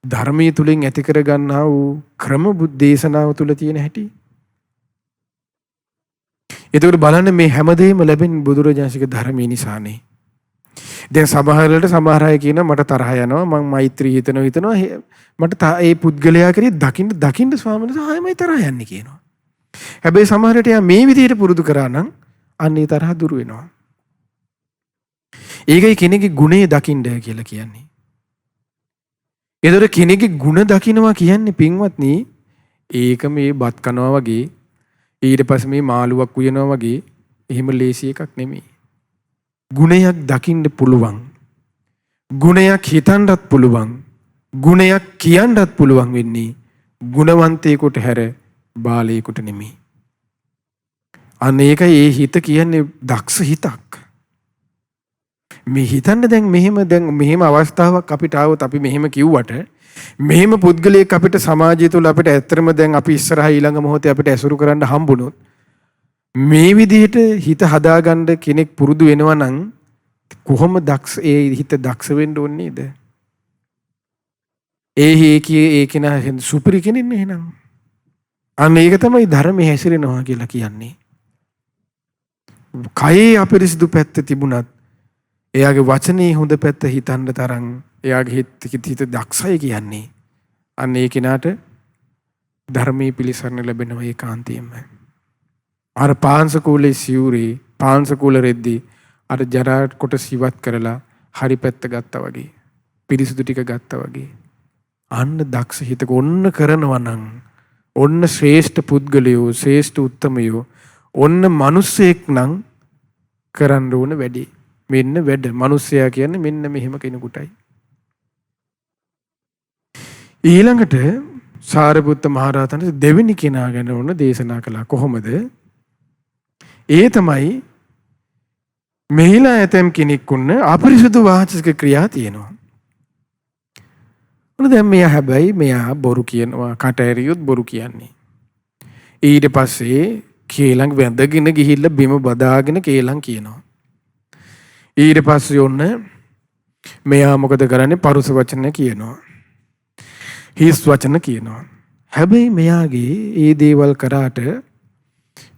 ධර්මයේ තුලින් ඇති කරගන්නා වූ ක්‍රම බුද්ධේශනාව තුල තියෙන හැටි. එතකොට බලන්න මේ හැමදේම ලැබෙන්නේ බුදුරජාණන්සේගේ ධර්මයේ නිසානේ. දැන් සමහර අය කියනවා මට තරහ යනවා මම මෛත්‍රී හිතනවා මට ඒ පුද්ගලයා කෙරේ දකින්න ස්වාමීන් වහන්සේ ආයෙමයි තරහ යන්නේ කියනවා. හැබැයි සමහරට යා මේ විදිහට පුරුදු කරා නම් අන්නේ තරහ දුර වෙනවා. ඒකයි කෙනෙක්ගේ ගුණය දකින්න කියලා කියන්නේ. ඒතර කෙනෙක්ගේ ಗುಣ දකින්නවා කියන්නේ පින්වත්නි ඒක මේ බත් කනවා වගේ ඊට පස්සේ මේ මාළුවක් උයනවා වගේ එහෙම ලේසි එකක් නෙමෙයි. ගුණයක් දකින්න පුළුවන්. ගුණයක් හිතන්නත් පුළුවන්. ගුණයක් කියන්නත් පුළුවන් වෙන්නේ ගුණවන්තයෙකුට හැර බාලයෙකුට නෙමෙයි. අනේකයි ඒ හිත කියන්නේ දක්ෂ හිතක්. මේ හිතන්න දැන් මෙහෙම අවස්ථාවක් අපිට ආවොත් අපි මෙහෙම කිව්වට මෙහෙම පුද්ගලයෙක් අපිට සමාජය තුළ අපිට ඇත්තටම දැන් අපි ඉස්සරහා ඊළඟ මොහොතේ අපිට ඇසුරු කරන්න හම්බුනොත් මේ විදිහට හිත හදාගන්න කෙනෙක් පුරුදු වෙනවා නම් කොහොම දක්ෂ ඒ හිත දක්ෂ වෙන්න ඕනේ නේද? ඒ කෙනා සුපිරි කෙනෙක් නේ එහෙනම්. අන්න ඒක තමයි ධර්මයේ හැසිරෙනවා කියලා කියන්නේ. කයේ අපිරිසිදු පැත්ත තිබුණත් එයාගේ වචනේ හොඳ පැත්ත හිතන්න තරම් එයාගේ හිත දක්ෂයි කියන්නේ. අන්න ඒ කෙනාට ධර්මයේ පිළිසරණ ලැබෙනවා ඒකාන්තයෙන්ම. අර පාංශකූලේ සිවුරේ පාංශකූල රෙද්දි අර ජරා කොට සිවත් කරලා හරි පැත්ත ගත්තා වගේ පිරිසුදු ටික ගත්තා වගේ අන්න දක්ෂ හිතක ඔන්න කරනවා නම් ඔන්න ශ්‍රේෂ්ඨ පුද්ගලයෝ ශ්‍රේෂ්ඨ උත්තමයෝ ඔන්න මිනිස්සෙක් නම් කරන්න ඕන වැඩි මෙන්න වැඩ මිනිස්සයා කියන්නේ මෙන්න මෙහෙම කෙනෙකුටයි. ඊළඟට සාරිපුත්ත මහරහතන් දෙවෙනි කෙනා ගැන ඕන දේශනා කළා. කොහොමද? ඒ තමයි මෙහිලා ඇතම් කෙනෙක් උන්න අපරිසුදු වාචික ක්‍රියා තියෙනවා. දැන් මෙයා හැබැයි මෙයා බොරු කියනවා කට ඇරියොත් බොරු කියන්නේ. ඊට පස්සේ කේලම් වැඳගෙන ගිහිල්ලා බිම බදාගෙන කේලම් කියනවා. ඊට පස්සේ ඔන්න මෙයා මොකද කරන්නේ? පරුස වචන කියනවා. හිස් වචන කියනවා. හැබැයි මෙයාගේ ඒ දේවල් කරාට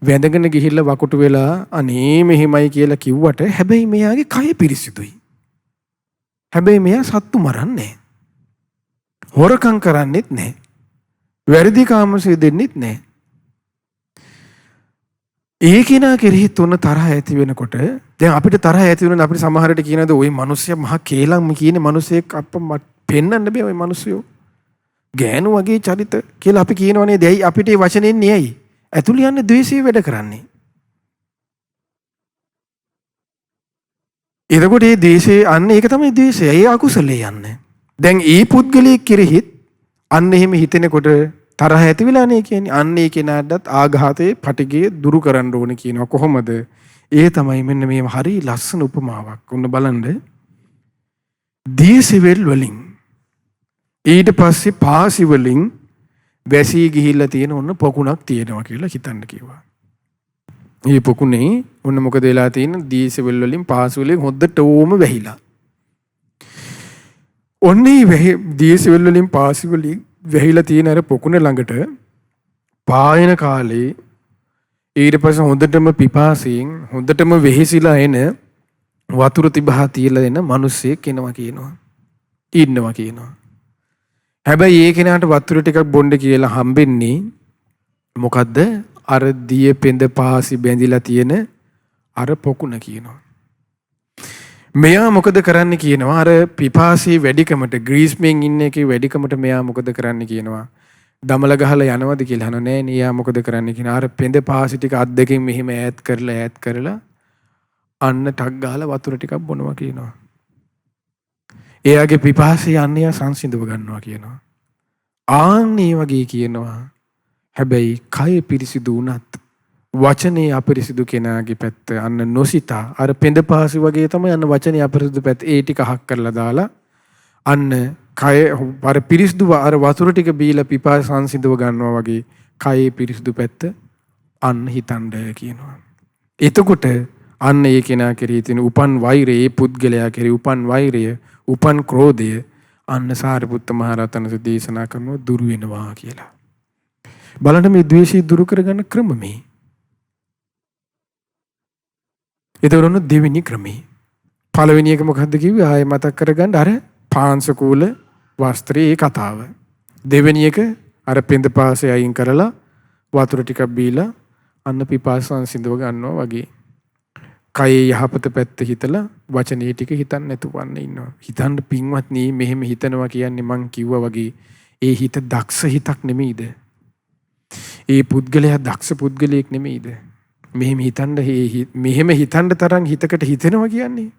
වැඳගෙන ගිහිල්ලා වකුටු වෙලා අනේ මෙහෙමයි කියලා කිව්වට හැබැයි මෙයාගේ කය පිරිසිදුයි. හැබැයි මෙයා සත්තු මරන්නේ නැහැ. හොරකම් කරන්නෙත් නැහැ. වැරදි කාමසේ දෙන්නෙත් නැහැ. ඒ කෙනා කෙරෙහි තුන තරහ ඇති වෙනකොට දැන් අපිට තරහ ඇති වෙනොත් අපිට සමහරට කියනද ওই මිනිස්සයා මහා කේලම් කියන මිනිසෙක් අප පෙන්වන්න බෑ ওই මිනිස්සයෝ. ගෑනු වගේ චරිත කියලා අපි කියනවනේ දැයි අපිට ඒ වචනේ එන්නේ ඇයි? ඇතුළේ යන්නේ ද්වේෂය වැඩ කරන්නේ. එතකොට මේ ද්වේෂය අන්න ඒක තමයි ද්වේෂය. ඒ අකුසලේ යන්නේ. දැන් ඒ පුද්ගලයෙක් කෙරෙහිත් අන්න එහෙම හිතෙනකොට තරහ ඇති වෙලානේ කියන්නේ. අන්න ඒ කෙනාටත් ආඝාතයේ පටිගය දුරු කරන්න ඕනේ කියනවා. කොහොමද? ඒ තමයි මෙන්න මේ හරි ලස්සන උපමාවක්. ඔන්න බලන්න. දීසෙවල් වලින් ඊට පස්සේ පාසි වලින් වැසී ගිහිල්ලා තියෙන ඔන්න පොකුණක් තියෙනවා කියලා හිතන්න කිව්වා. මේ පොකුණේ ඔන්න මොකද වෙලා තියෙන්නේ? දීසෙවල් වලින් පාසි වලින් හොද්දට ඕම වැහිලා. ඔන්නේ දීසෙවල් වලින් පාසි වලින් වැහිලා තියෙන අර පොකුණ ළඟට පායන කාලේ ඊට පස්සේ හොඳටම පිපාසයෙන් හොඳටම වෙහෙසිලා එන වතුර තිබහා තියලා එන මිනිස්සෙක් එනවා කියනවා. ඉන්නවා කියනවා. හැබැයි ඒ කෙනාට වතුර ටිකක් බොන්න කියලා හම්බෙන්නේ මොකද්ද? අර දිය පෙඳ පාසි බැඳිලා තියෙන අර පොකුණ කියනවා. මෙයා මොකද කරන්න කියනවා? අර පිපාසී වැඩිකමට ග්‍රීස්මෙන් ඉන්න එකේ වැඩිකමට මෙයා මොකද කරන්න කියනවා? දමල ගහලා යනවද කියලා අහනවා. නෑ නේ. යා මොකද කරන්න කියනවා? අර පෙඳ පාසි ටික අත් දෙකෙන් මෙහෙම ඈත් කරලා අන්න ටක් ගහලා වතුර ටිකක් බොනවා කියනවා. එයාගේ පිපාසය අන්නේ සංසිඳව ගන්නවා කියනවා. ආන්නේ වගේ කියනවා. හැබැයි කය පිරිසිදු වුණත් වචනේ අපිරිසිදු කෙනාගේ පැත්ත අන්න නොසිතා අර පෙඳපාසි වගේ තමයි අන්න වචනේ අපිරිසිදු පැත්ත ඒ ටික අහක් කරලා දාලා අන්න කය අර පිරිසිදු අර වතුර ටික බීලා පිපාස සංසිඳව ගන්නවා වගේ කයේ පිරිසිදු පැත්ත අන්න හිතන්න කියනවා. එතකොට අන්න ඒ කෙනා කෙරෙහි තියෙන උපන් වෛරය ඒ පුද්ගලයා කෙරෙහි උපන් වෛරය උපන් ක්‍රෝධය අන්න සාරිපුත්ත මහරහතන් වහන්සේ දේශනා කරනවා දුරු වෙනවා කියලා. බලන්න මේ ද්වේෂය දුරු කරගන්න ක්‍රම මේ. ඒතරොන්න දෙවෙනි ක්‍රමේ. පළවෙනි එක මොකද්ද කිව්වේ? ආයෙ මතක් කරගන්න අර පාංශකූල වස්ත්‍රයේ කතාව. දෙවෙනි එක අර පෙඳපාසය අයින් කරලා වතුර ටිකක් බීලා අන්න පිපාස සංසිඳව ගන්නවා වගේ. කයේ යහපත පැත්ත හිතලා වචනේ ටික හිතන්න නැතුව ඉන්නවා. හිතන්න පින්වත්නි මෙහෙම හිතනවා කියන්නේ මං කිව්වා වගේ ඒ හිත දක්ෂ හිතක් නෙමෙයිද? ඒ පුද්ගලයා දක්ෂ පුද්ගලයෙක් නෙමෙයිද? මෙහෙම හිතන්න තරම් හිතකට හිතෙනවා කියන්නේ.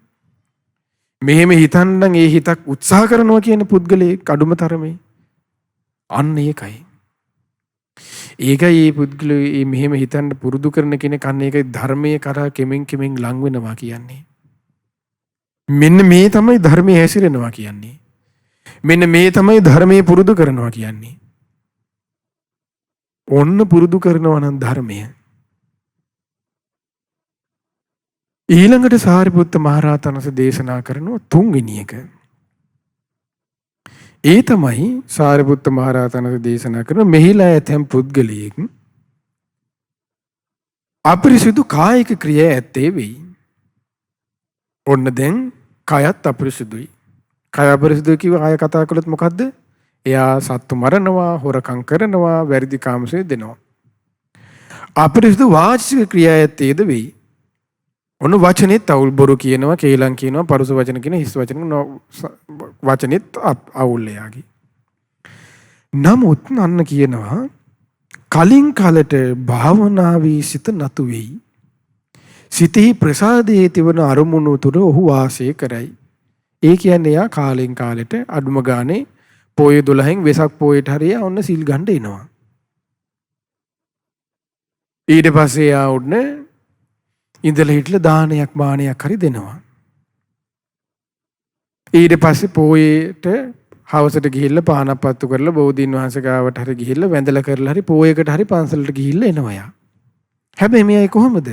මෙහෙම හිතන්නම් ඒ හිතක් උත්සාහ කරනවා කියන පුද්ගලයෙක් අඩුම තරමේ. අන්න ඒකයි. ඒකයි මේ පුද්ගලයා මෙහෙම හිතන්න පුරුදු කරන කෙනෙක් අන්න ඒකයි ධර්මයේ කරා කෙමෙන් කෙමෙන් ලං වෙනවා කියන්නේ. මෙන්න මේ තමයි ධර්මයේ හැසිරෙනවා කියන්නේ. මෙන්න මේ තමයි ධර්මයේ පුරුදු කරනවා කියන්නේ. ඔන්න පුරුදු කරනවා නම් ධර්මය. ඊළඟට සාරිපුත්ත මහරහතන් වහන්සේ දේශනා කරන තුන්වෙනි එක. ඒ තමයි සාරිපුත්ත මහරහතන් වහන්සේ දේශනා කරන මෙහිලා ඇතැම් පුද්ගලයෙක් අපරිසුදු කායික ක්‍රියා ඇත්තේ වෙයි. ඔන්න දැන් කයත් අපරිසුදුයි. කය අපරිසුදුයි කිව්ව අය කතා කළොත් මොකද්ද? එයා සත්තු මරනවා, හොරකම් කරනවා, වැරදි කාමසේ දෙනවා. අපරිසුදු වාචික ක්‍රියා ඇත්තේද වෙයි. ඔන්න වචනෙත් අවුල් බොරු කියනවා, කේලම් කියනවා, පරුස වචන කියන හිස් වචන වචනෙත් අවුල් එයාගේ. නමුත් අන්න කියනවා කලින් කාලට භාවනාවේ සිත නතු වෙයි. සිතෙහි ප්‍රසාදයේ තිබෙන අරමුණු තුර ඔහු වාසය කරයි. ඒ කියන්නේ යා කාලෙන් කාලෙට අඩුම ගානේ පොය 12න් වෙසක් පොයට හරිය ඔන්න සිල් ගන්න එනවා. ඊට පස්සේ යා උඩන ඉඳලා හිටලා දානයක් මානයක් හරි දෙනවා. ඊට පස්සේ පොයේට හවසට ගිහිල්ලා පානක් පත්තු කරලා බෝධීන් වහන්සේ ගාවට හරි ගිහිල්ලා වැඳලා කරලා හරි පොයකට හරි පන්සලට ගිහිල්ලා එනවා යා. හැබැයි මෙයයි කොහොමද?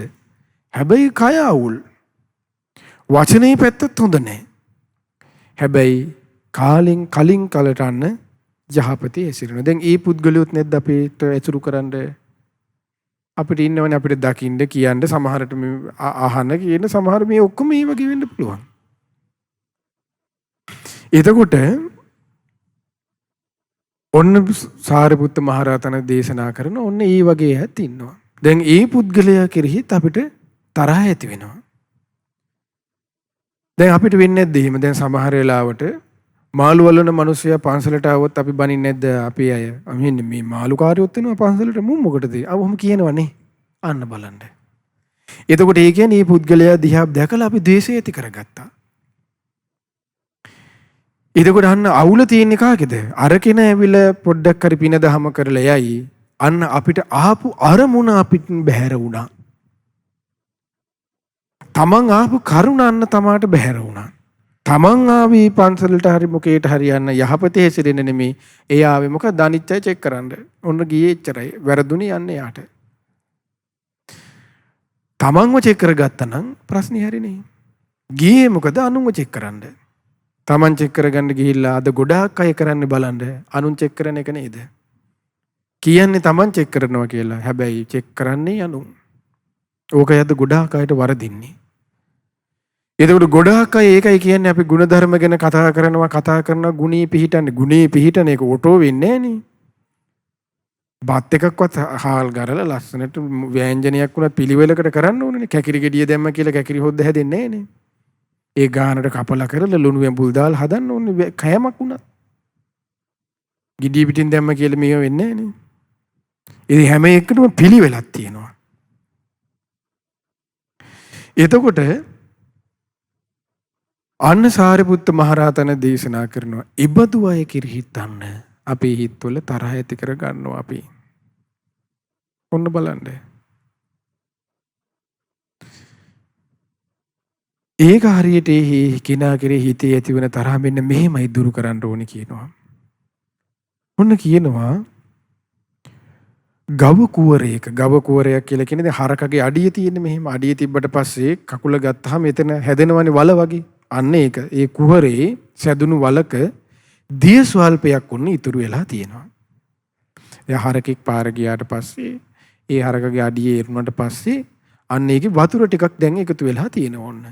හැබැයි කය අවුල්. වචනේ පැත්තත් හොඳ නැහැ. හැබැයි කලින් කලට අන්න යහපතේ ඇසිරෙනවා. දැන් ඒ පුද්ගලයොත් නැද්ද අපිට ඇසුරු කරන්න අපිට ඉන්නවනේ අපිට දකින්න කියන්න සමහරට අහන කියන සමහර මේ ඔක්කොම මේ වගේ වෙන්න පුළුවන්. එතකොට ඔන්න සාරිපුත්ත මහරහතන් දේශනා කරන ඔන්න ඒ වගේ ඇත් ඉන්නවා. දැන් ඒ පුද්ගලයා කෙරෙහිත් අපිට තරහ ඇති වෙනවා. දැන් අපිට වෙන්නේ නැද්ද එහෙම? දැන් සමහර වෙලාවට මාළු වලන මිනිස්සයා පන්සලට ආවොත් අපි බනින්නේ නැද්ද අපේ අය? මෙන්න මේ මාළු කාර්යොත් වෙනවා පන්සලට මුම් මොකටද? අවොම කියනවනේ. අන්න බලන්න. එතකොට ඒ කියන්නේ මේ පුද්ගලයා දිහා දැකලා අපි ද්වේෂය ඇති කරගත්තා. එතකොට අන්න අවුල තියෙන්නේ කාගේද? අර කෙනා ඇවිල්ලා පොඩ්ඩක් හරි පින දහම කරලා යයි. අන්න අපිට ආපු අරමුණ අපිට බැහැර වුණා. තමන් ආපු කරුණ අන්න තමාට බැහැර වුණා. තමන් ආවි පන්සලට හරි මොකේට හරි යන්න යහපතේ හැසිරෙන්න නෙමෙයි. ඒ ආවේ මොකද? අනිත්‍යය චෙක් කරන්න. ඔන්න ගියේ එච්චරයි. වැරදුනේ යන්නේ යාට. තමන්ව චෙක් කරගත්තා නම් ප්‍රශ්නේ හරිනේ. ගියේ මොකද? අනුන්ව චෙක් කරන්න. තමන් චෙක් කරගන්න ගිහිල්ලා අද ගොඩාක් අය කරන්නේ බලන්න අනුන් චෙක් කරන එක නේද? කියන්නේ තමන් චෙක් කරනවා කියලා. හැබැයි චෙක් කරන්නේ අනුන්. ඕකයි අද ගොඩාක් අයට වරදින්නේ. එතකොට ගොඩාක් අය ඒකයි කියන්නේ අපි ಗುಣධර්ම ගැන කතා කරනවා ගුණී පිහිටන්නේ. ගුණී පිහිටන එක ඔටෝ වෙන්නේ නෑනේ. බත් එකක්වත් හාල් ගරලා ලස්සනට ව්‍යංජනයක් වුණත් පිළිවෙලකට කරන්න ඕනනේ. කැකිරි ගෙඩිය දැම්ම කියලා කැකිරි හොද්ද හැදෙන්නේ නෑනේ. ඒ ගානට කපලා කරලා ලුණු ඇඹුල් දාලා හදන්න ඕනේ කෑමක් වුණත්. ගෙඩිය පිටින් දැම්ම කියලා මේව වෙන්නේ නෑනේ. ඒ හැම එකටම පිළිවෙලක් තියෙනවා. එතකොට අන්න සාරිපුත්ත මහරහතන් දේශනා කරනවා ඉබදු අය කිරිහිත් අන්න අපේ හිතවල තරහ ඇති කර ගන්නවා අපි. ඔන්න බලන්න. ඒක හරියට ඒ කෙනා කෙරේ හිතේ ඇති වෙන තරහ මෙන්න මෙහෙමයි දුරු කරන්න ඕනේ කියනවා. ඔන්න කියනවා ගව කුවරයක කියලා කියන්නේ හරකගේ අඩිය තියෙන්නේ මෙහෙම අඩිය තිබ්බට පස්සේ කකුල ගත්තාම එතන හැදෙනවනේ වල වගේ. අන්න ඒක ඒ කුහරේ සැදුණු වලක දිය ස්වල්පයක් උන්න ඉතුරු වෙලා තියෙනවා. එයා හරකෙක් පාර ගියාට පස්සේ ඒ හරකගේ අඩියේ ඉරුණාට පස්සේ අන්න ඒකේ වතුර ටිකක් දැන් එකතු වෙලා තියෙනවා ඔන්න.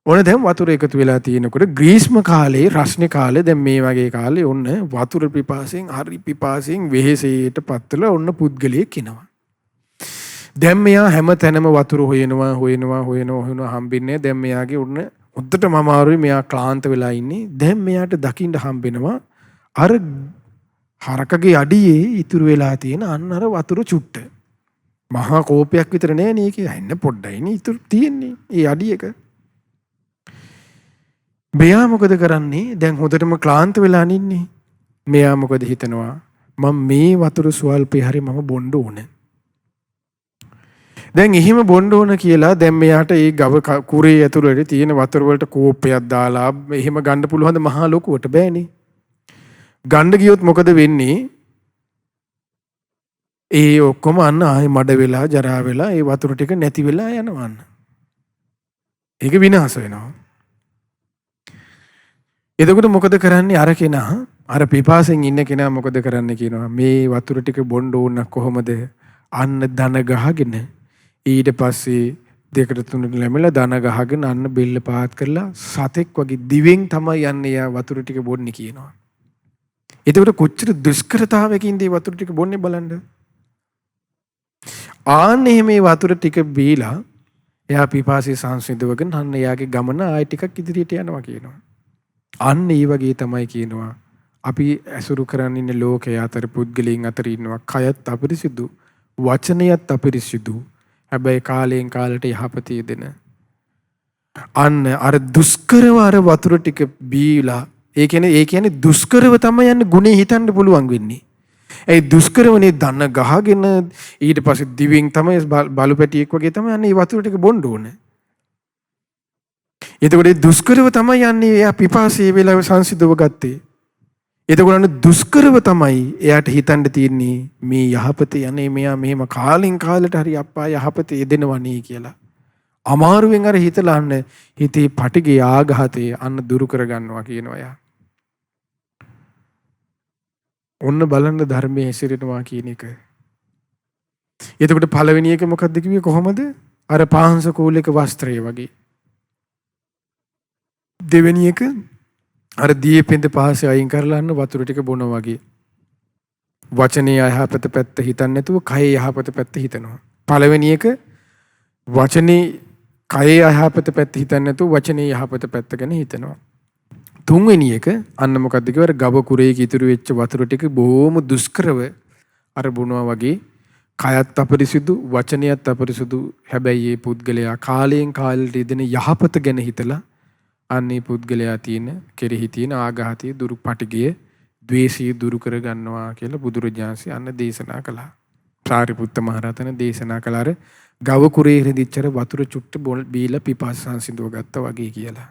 ඔන්න දැන් වතුර එකතු වෙලා තියෙනකොට ග්‍රීස්ම කාලේ රස්නේ කාලේ දැන් මේ වගේ කාලේ ඔන්න වතුර පිපාසයෙන් හරි පිපාසයෙන් වෙහෙසේට පත්වලා ඔන්න පුද්ගලයෙක් එනවා. දැන් මෙයා හැම තැනම වතුර හොයනවා හම්බෙන්නේ. දැන් මෙයාගේ උන්න හොද්දටම අමාරුයි. මෙයා ක්ලාන්ත වෙලා ඉන්නේ. දැන් මෙයාට දකින්න හම්බෙනවා අර හරකගේ අඩියේ ඉතුරු වෙලා තියෙන අන්න අර වතුර චුට්ට. මහා කෝපයක් විතර නෑ නේ කියලා. එන්න පොඩ්ඩයිනේ ඉතුරු තියෙන්නේ. ඒ අඩියක. මෙයා මොකද කරන්නේ? දැන් හොඳටම ක්ලාන්ත වෙලා ඉන්නේ. මෙයා මොකද හිතනවා? මම මේ වතුර ස්වල්පේ හරි මම බොන්න ඕනේ. දැන් එහෙම බොන්න ඕන කියලා දැන් මෙයාට ඒ ගව කුරේ ඇතුළේ තියෙන වතුර වලට කෝපයක් දාලා එහෙම ගන්න පුළුවන්ද? මහා ලොකුවට බෑනේ. ගන්න ගියොත් මොකද වෙන්නේ? ඒ ඔක්කොම අන්න ආයෙ මඩ වෙලා ජරා වෙලා ඒ වතුර ටික නැති වෙලා යනවා. ඒක විනාශ වෙනවා. එතකොට මොකද කරන්නේ? අර කෙනා අර පිපාසෙන් ඉන්න කෙනා මොකද කරන්නේ කියනවා? මේ වතුර ටික බොන්න ඕන කොහොමද? අන්න දන ගහගෙන ඊට පස්සේ දෙකට තුනට ලැබෙලා දන ගහගෙන අන්න බෙල්ල පාත් කරලා සතෙක් වගේ දිවෙන් තමයි යන්නේ යා වතුර ටික බොන්නේ කියනවා. එතකොට කොච්චර දුෂ්කරතාවයකින්ද මේ වතුර ටික බොන්නේ බලන්න. ආන්නේ මේ වතුර ටික බීලා එයා පිපාසය සංසිඳවගෙන අන්න එයාගේ ගමන ආයෙ ටිකක් ඉදිරියට යනවා කියනවා. අන්න ඒ වගේ තමයි කියනවා අපි ඇසුරු කරන් ඉන්න ලෝකයේ අතර පුද්ගලයන් අතර ඉන්නවා. කයත් අපිරිසිදු, වචනයත් අපිරිසිදු. හැබැයි කාලයෙන් කාලට යහපත යෙදෙන. අන්න අර දුෂ්කරව අර වතුර ටික බීලා ඒ කියන්නේ දුෂ්කරව තමයි යන්නේ ගුණේ හිතන්න පුළුවන් වෙන්නේ. ඒ දුෂ්කරවනේ දන ගහගෙන ඊට පස්සේ දිවෙන් තමයි බලු පැටියෙක් වගේ තමයි යන්නේ මේ වතුර ටික බොන්න ඕනේ. එතකොට ඒ දුෂ්කරව තමයි යන්නේ එයා පිපාසයේ වෙලාව සංසිඳව ගත්තේ. එතකොට අන්න දුෂ්කරව තමයි එයාට හිතන්න තියෙන්නේ මේ යහපත යන්නේ මෙයා මෙහෙම කාලෙන් කාලට හරි අප්පා යහපත යෙදෙනවනේ කියලා. අමාරුවෙන් අර හිතලා අන්න හිතේ පටිගේ ආඝාතය අන්න දුරු කර ගන්නවා කියනවා යා. ඔන්න බලන්න ධර්මයේ හැසිරෙනවා කියන එක. එතකොට පළවෙනි එක මොකක්ද කිව්වේ කොහොමද? අර පාංශ කූලයක වස්ත්‍රය වගේ. දෙවෙනි එක අර දීපෙන්ද පහසේ අයින් කරලා අන්න වතුර ටික බොනවා වගේ. වචනේ යහපත පැත්ත හිතන්නේ නැතුව කයේ යහපත පැත්ත හිතනවා. පළවෙනි එක වචනේ කයේ යහපත පැත්ත හිතන්නේ නැතුව වචනේ යහපත පැත්ත ගැන හිතනවා. තුන්වෙනි එක අන්න මොකද්ද කිව්වර ගව කුරේක ඉතුරු වෙච්ච වතුර ටික බොහොම දුෂ්කරව අර බොනවා වගේ. කයත් අපරිසුදු, වචනයත් අපරිසුදු. හැබැයි මේ පුද්ගලයා කාලයෙන් කාලයට ඉදෙන යහපත ගැන හිතලා අන්නේ පුද්ගලයා තියෙන කෙරෙහි තියෙන ආඝාතය දුරු පටිගය ද්වේෂය දුරු කර ගන්නවා කියලා බුදුරජාණන්සේ අන්න දේශනා කළා. සාරිපුත්ත මහ රහතන් දේශනා කළාර ගව කුරේ රෙදිච්චර වතුර චුට්ට බීලා පිපාස සංසිඳව ගත්තා වගේ කියලා.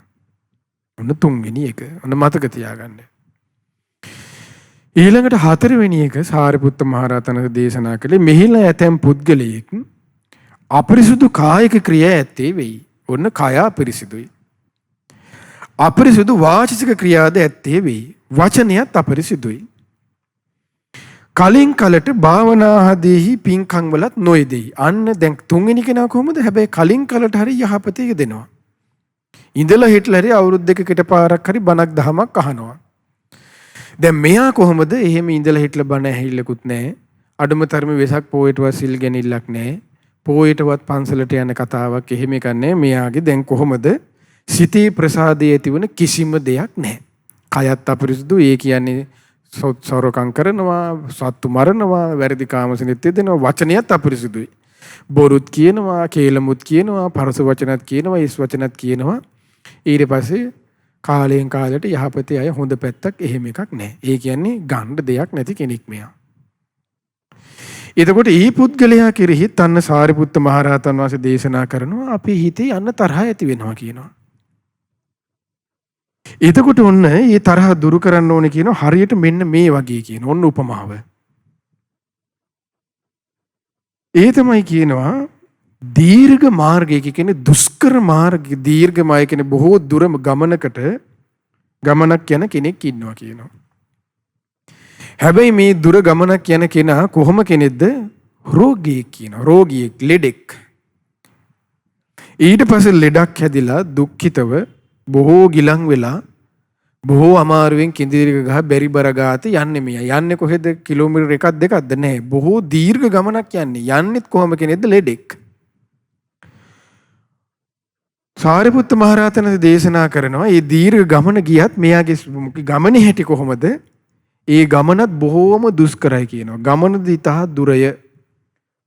ඔන්න තුන්වෙනි එක. ඔන්න මතක තියාගන්න. ඊළඟට හතරවෙනි එක සාරිපුත්ත මහ රහතන් දේශනා කළේ මෙහිලා ඇතැම් පුද්ගලයෙක් අපරිසුදු කායික ක්‍රියා ඇත්තේ වෙයි. ඔන්න කය අපරිසුදුයි. අපරිසුදු වාචික ක්‍රියාද ඇත්තේ වෙයි. වචනයත් අපරිසුදුයි. කලින් කලට භාවනාහදීහි පින්කම් වලත් නොයදෙයි. අන්න දැන් තුන්වෙනි කෙනා කොහොමද? හැබැයි කලින් කලට හරි යහපතේ යෙදෙනවා. ඉඳලා හිටලා හරි අවුරුදු දෙකකට පාරක් හරි බණක් දහමක් අහනවා. දැන් මෙයා කොහොමද? එහෙම ඉඳලා හිටලා බණ ඇහිල්ලකුත් නැහැ. අඩුම තරමේ වෙසක් පොයටවත් සිල් ගැනිල්ලක් නැහැ. පොයටවත් පන්සලට යන කතාවක් එහෙම එකක් නැහැ. මෙයාගේ දැන් කොහොමද? සිතේ ප්‍රසාදයේ ඇතිවන කිසිම දෙයක් නැහැ. කයත් අපරිසුදු. ඒ කියන්නේ සොරකම් කරනවා, සත්තු මරනවා, වැරදි කාමසෙනෙත් යෙදෙනවා. වචනයත් අපරිසුදුයි. බොරුත් කියනවා, කේලමුත් කියනවා, පරස වචනත් කියනවා, ඊස් වචනත් කියනවා. ඊට පස්සේ කාලයෙන් කාලයට යහපතේ අය හොඳ පැත්තක් එහෙම එකක් නැහැ. ඒ කියන්නේ ගන්න දෙයක් නැති කෙනෙක් මෙයා. එතකොට මේ පුද්ගලයා කෙරෙහිත් අන්න සාරිපුත්ත මහ රහතන් වහන්සේ දේශනා කරනවා අපේ හිතේ අන්න තරහ ඇති වෙනවා කියනවා. එතකොට ඔන්න මේ තරහ දුරු කරන්න ඕනේ කියනවා හරියට මෙන්න මේ වගේ කියන ඔන්න උපමාව. ඒ තමයි කියනවා දීර්ඝ මාර්ගයක කියන්නේ දුෂ්කර මාර්ග දීර්ඝමය කියන්නේ බොහෝ දුර ගමනක් යන කෙනෙක් ඉන්නවා කියනවා. හැබැයි මේ දුර ගමනක් යන කෙනා කොහොම කෙනෙක්ද? රෝගියෙක් කියනවා. රෝගියෙක්, ලෙඩෙක්. ඊට පස්සේ ලෙඩක් හැදිලා දුක්ඛිතව බොහෝ ගිලන් වෙලා බොහෝ අමාරුවෙන් කිඳිරික ගහ බැරි බර ගාත යන්නේ මෙයා. යන්නේ කොහෙද? කිලෝමීටර් එකක් දෙකක්ද නැහැ. බොහෝ දීර්ඝ ගමනක් යන්නේ. යන්නෙත් කොහොම කෙනෙක්ද? ලෙඩෙක්. සාරිපුත්ත මහරහතන් දේශනා කරනවා මේ දීර්ඝ ගමන ගියත් මෙයාගේ ගමනේ හැටි කොහොමද? ඒ ගමනත් බොහෝම දුෂ්කරයි කියනවා. ගමන දිතා දුරය.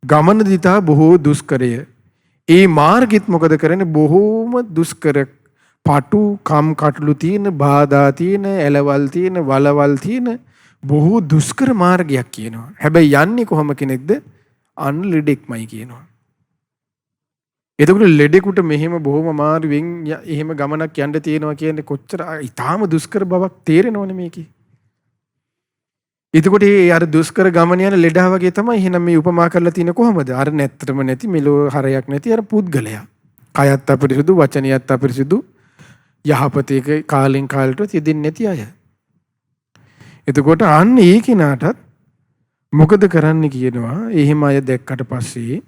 ගමන දිතා බොහෝ දුෂ්කරය. ඒ මාර්ගෙත් මොකද කරන්නේ? බොහෝම දුෂ්කර පටු කම් කටළු තියෙන, බාධා තියෙන, ඇලවල් තියෙන, වලවල් තියෙන බොහෝ දුෂ්කර මාර්ගයක් කියනවා. හැබැයි යන්නේ කොහොම කෙනෙක්ද? අන් ලෙඩෙක්මයි කියනවා. එතකොට ලෙඩෙකුට මෙහෙම බොහොම අමාරුවෙන් එහෙම ගමනක් යන්න තියෙනවා කියන්නේ කොච්චර ඊටාම දුෂ්කර බවක් තේරෙනවනේ මේකේ. එතකොට ඒ අර දුෂ්කර ගමන යන ලෙඩා වගේ තමයි එහෙනම් මේ උපමා කරලා තියෙන කොහමද? අර නැත්තරම නැති මෙලෝ හරයක් නැති අර පුද්ගලයා. කයත් අපිරිසුදු, වචනියත් අපිරිසුදු, යහපතේක කාලෙන් කාලට යෙදෙන්නේ නැති අය. එතකොට අන්න ඒ කෙනාටත් මොකද කරන්න කියනවා? එහෙම අය දැක්කට පස්සේ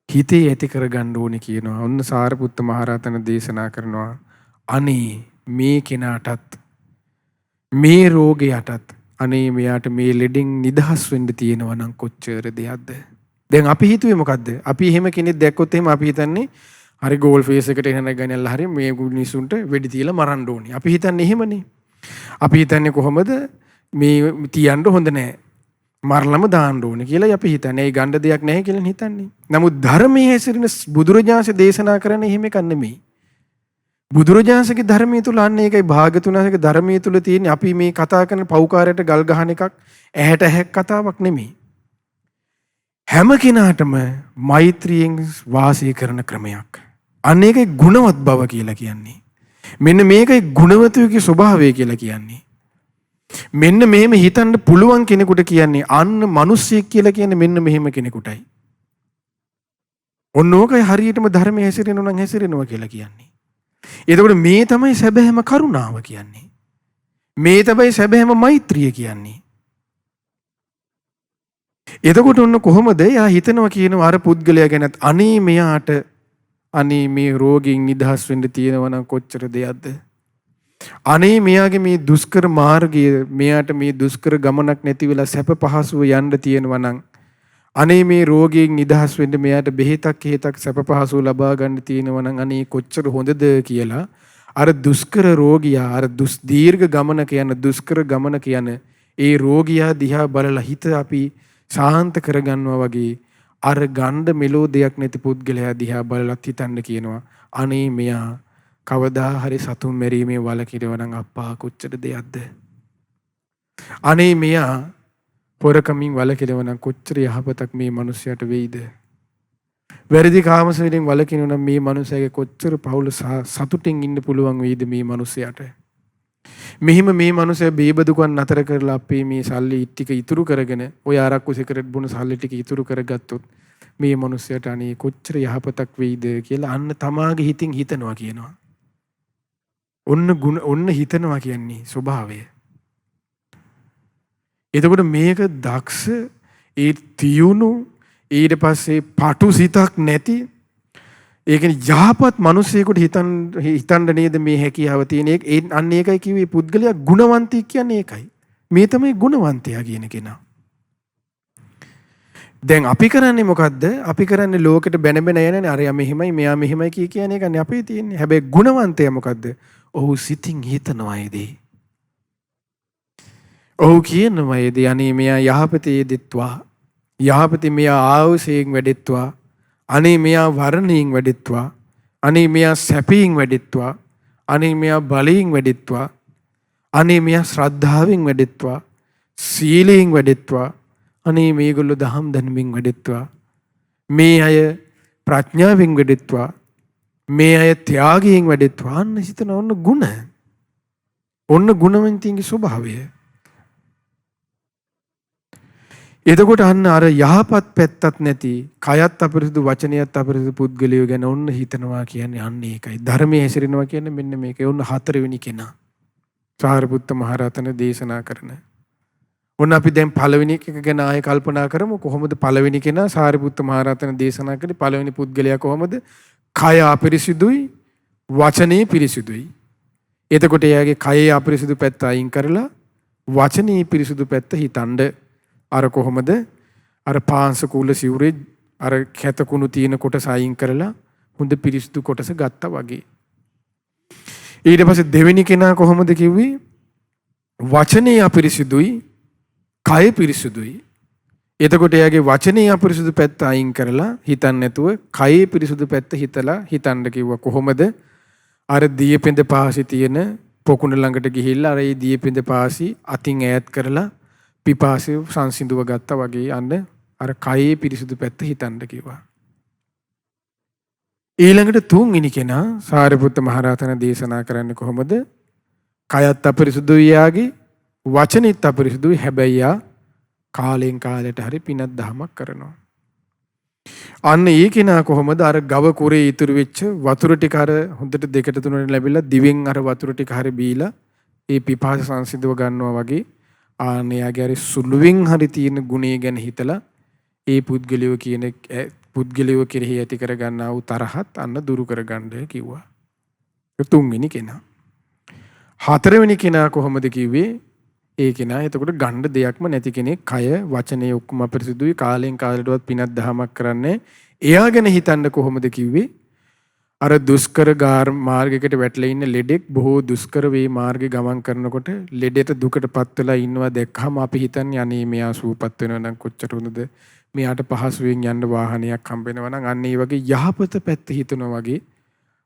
හිතේ ඇති කරගන්න ඕනේ කියනවා. ඔන්න සාරිපුත්ත මහරහතන් දේශනා කරනවා අනේ මේ කෙනාටත් මේ රෝගයටත් අනේ මෙයාට මේ ලෙඩෙන් නිදහස් වෙන්න තියෙනවා නම් කොච්චර දෙයක්ද? දැන් අපි හිතුවේ මොකද්ද? අපි එහෙම කෙනෙක් දැක්කොත් එහෙම අපි හිතන්නේ හරි ගෝල් ෆේස් එකට එන ගණන්ලා හරි මේ මිනිසුන්ට වෙඩි තියලා මරන්න ඕනේ. අපි හිතන්නේ එහෙමනේ. අපි හිතන්නේ කොහොමද මේ තියන්න හොඳ නැහැ. මරලම දාන්න ඕනේ කියලා අපි හිතන්නේ. ඒ ගණ්ඩ දෙයක් නැහැ කියලා හිතන්නේ. නමුත් ධර්මයේ හැසිරෙන බුදුරජාණන්සේ දේශනා කරන එහෙම එකක් නෙමෙයි. බුදුරජාණන්සේගේ ධර්මයේ තුල අන්න ඒකයි භාග්‍යතුන්සේගේ ධර්මයේ තුල තියෙන අපි මේ කතා කරන පව්කාරයට ගල් ගහන එකක් ඇහැට ඇහැක් කතාවක් නෙමෙයි. හැම කෙනාටම මෛත්‍රියෙන් වාසය කරන ක්‍රමයක්. අන්න ඒකයි ගුණවත් බව කියලා කියන්නේ. මෙන්න මේකයි ගුණවතුන්ගේ ස්වභාවය කියලා කියන්නේ. මෙන්න මෙහෙම හිතන්න පුළුවන් කෙනෙකුට කියන්නේ අන්න මිනිස්සෙක් කියලා කියන්නේ මෙන්න මෙහෙම කෙනෙකුටයි. ඔන්න ඕකයි හරියටම ධර්මයේ හැසිරෙනවා නම් හැසිරෙනවා කියලා කියන්නේ. එතකොට මේ තමයි සැබෑම කරුණාව කියන්නේ. මේ තමයි සැබෑම මෛත්‍රිය කියන්නේ. එතකොට ඔන්න කොහොමද යා හිතනවා කියනවා අර පුද්ගලයා ගැනත් අනේ මෙයාට අනේ මේ රෝගයෙන් නිදහස් වෙන්න තියෙනවා නම් කොච්චර දෙයක්ද? අනේ මෙයාගේ මේ දුෂ්කර මාර්ගය මෙයාට මේ දුෂ්කර ගමනක් නැති වෙලා සැප පහසුව යන්න තියෙනවා නම් අනේ මේ රෝගයෙන් නිදහස් වෙන්න මෙයාට බෙහෙතක් හේතක් සැප පහසුව ලබා ගන්න තියෙනවා නම් අනේ කොච්චර හොඳද කියලා අර දුෂ්කර රෝගියා අර දීර්ඝ ගමනක යන දුෂ්කර ගමනක යන ඒ රෝගියා දිහා බලලා හිත අපි ශාන්ත කරගන්නවා වගේ අර ගණ්ඩ මෙලෝ දෙයක් නැති පුද්ගලයා දිහා බලලත් හිතන්න කියනවා අනේ මෙයා කවදා හරි සතුන් මැරීමේ වළකිනවා නම් අප්පා කොච්චර දෙයක්ද? අනේ මෙයා පොරකමින් වළකිනවා නම් කොච්චර යහපතක් මේ මිනිසයාට වෙයිද? වැරදි කාමසේවයෙන් වළකිනවා නම් මේ මිනිසයාගේ කොච්චර පවුල සතුටින් ඉන්න පුළුවන් වෙයිද මේ මිනිසයාට? මෙහිම මේ මිනිසයා බේබදුකන් නතර කරලා අපේ මේ සල්ලි ටික ඉතුරු කරගෙන ඔය අරක්කු සිගරට් බොන සල්ලි ටික ඉතුරු කරගත්තොත් මේ මිනිසයාට අනේ කොච්චර යහපතක් වෙයිද කියලා අන්න තමාගේ හිතින් හිතනවා කියනවා. ඔන්න හිතනවා කියන්නේ ස්වභාවය. එතකොට මේක දක්ෂ ඒ තියුණු ඊට පස්සේ පටු සිතක් නැති ඒ කියන්නේ යහපත් මිනිසෙකුට හිතන්න නේද මේ හැකියාව තියෙන එක අන්න ඒකයි කිව්වේ පුද්ගලයා ගුණවන්තයෙක් කියන්නේ ඒකයි. මේ තමයි ගුණවන්තයා කියන කෙනා. දැන් අපි කරන්නේ මොකද්ද? අපි කරන්නේ ලෝකෙට බැන බැන යනනේ අරයා මෙහෙමයි මෙයා මෙහෙමයි කියන එකනේ අපේ තියෙන්නේ. හැබැයි ගුණවන්තයා මොකද්ද? ඔහු සිතින් හිතනවා ඒදී. ඔහු කියනවා ඒදී අනේ මෙයා යහපතේ දෙත්වා. යහපතේ මෙයා ආවසයෙන් වැඩෙත්වා. අනේ මෙයා වර්ණයෙන් වැඩෙත්වා. අනේ මෙයා සැපයෙන් වැඩෙත්වා. අනේ මෙයා බලයෙන් වැඩෙත්වා. අනේ මෙයා ශ්‍රද්ධාවෙන් වැඩෙත්වා. සීලයෙන් වැඩෙත්වා. අනේ මේගොල්ලෝ දහම් දැනුමින් වැඩෙත්වා. මේ අය ප්‍රඥාවෙන් වැඩෙත්වා. මේ අය ත්‍යාගයෙන් වැඩෙත්වා. අන්න හිතන ඔන්න ගුණ. ඔන්න ගුණවන්තයින්ගේ ස්වභාවය. එතකොට අන්න අර යහපත් පැත්තක් නැති කයත් අපිරිසුදු වචනයත් අපිරිසුදු පුද්ගලයෝ ගැන ඔන්න හිතනවා කියන්නේ අන්න ඒකයි. ධර්මයේ හැසිරෙනවා කියන්නේ මෙන්න මේකයි. ඔන්න හතරවෙනි කෙනා. සාරිපුත්ත මහරහතන් දේශනා කරන. ඔන්න අපි දැන් පළවෙනි එක ගැන ආයෙ කල්පනා කරමු. කොහොමද පළවෙනි කෙනා සාරිපුත්ත මහරහතන් දේශනා කළේ? පළවෙනි පුද්ගලයා කොහොමද? කය අපිරිසුදුයි, වචනේ පිරිසුදුයි. එතකොට එයාගේ කයේ අපිරිසුදු පැත්ත අයින් කරලා වචනේ පිරිසුදු පැත්ත හිතන්න. අර කොහොමද? අර පාංශ කුල සිවුරේ අර කැතකුණු තියෙන කොටස අයින් කරලා හොඳ පිරිසුදු කොටස ගත්තා වගේ. ඊට පස්සේ දෙවෙනි කෙනා කොහොමද කිව්වේ? වචනේ අපිරිසුදුයි, කය පිරිසුදුයි. එතකොට එයාගේ වචනේ අපිරිසුදු පැත්ත අයින් කරලා හිතන්න නැතුව කයේ පිරිසුදු පැත්ත හිතලා හිතන්න කිව්වා. කොහොමද? අර දියපෙඳ පාසි තියෙන පොකුණ ළඟට ගිහිල්ලා අර ඒ දියපෙඳ පාසි අතින් ඈත් කරලා පිපාසය සංසිඳුව ගත්තා වගේ අන්න අර කයේ පිරිසුදු පැත්ත හිතන්න කිව්වා. ඊළඟට තුන්වෙනි කෙනා සාරිපුත්ත මහරහතන් දේශනා කරන්නේ කොහොමද? කයත් අපිරිසුදුයි යාගේ, වචනෙත් අපිරිසුදුයි. හැබැයි යා කාලෙන් කාලයට හරි පිනක් දහමක් කරනවා. අන්න ඒ කෙනා කොහොමද? අර ගව කුරේ ඉතුරු වෙච්ච වතුර ටික අර හොඳට දෙකට තුනට ලැබිලා දිවෙන් අර වතුර ටික හරි බීලා ඒ පිපාස සංසිඳව ගන්නවා වගේ ආන්න යාගේ හරි සුළුවෙන් හරි තියෙන ගුණය ගැන හිතලා ඒ පුද්ගලයෝ කෙරෙහි ඇති කර ගන්නා වූ තරහත් අන්න දුරු කර ගන්න කිව්වා. තුන්වෙනි කෙනා. හතරවෙනි කෙනා කොහොමද කිව්වේ? ඒ කෙනා එතකොට ගණ්ඩ දෙයක්ම නැති කෙනෙක්. කය වචනේ ඔක්කොම අපිරිසුදුයි, කාලෙන් කාලයටවත් පිනක් දහමක් කරන්නේ. එයා ගැන හිතන්න කොහොමද කිව්වේ? අර දුෂ්කර මාර්ගයකට වැටලා ඉන්න ලෙඩෙක් බොහෝ දුෂ්කර වේ මාර්ගේ ගමන් කරනකොට ලෙඩට දුකටපත් වෙලා ඉන්නවා දැක්කම අපි හිතන්නේ අනේ මෙයා සූපත් වෙනවා නම් කොච්චර හොඳද, මෙයාට පහසුවෙන් යන්න වාහනයක් හම්බ වෙනවා නම් අන්න ඒ වගේ යහපත පැත්ත හිතනවා වගේ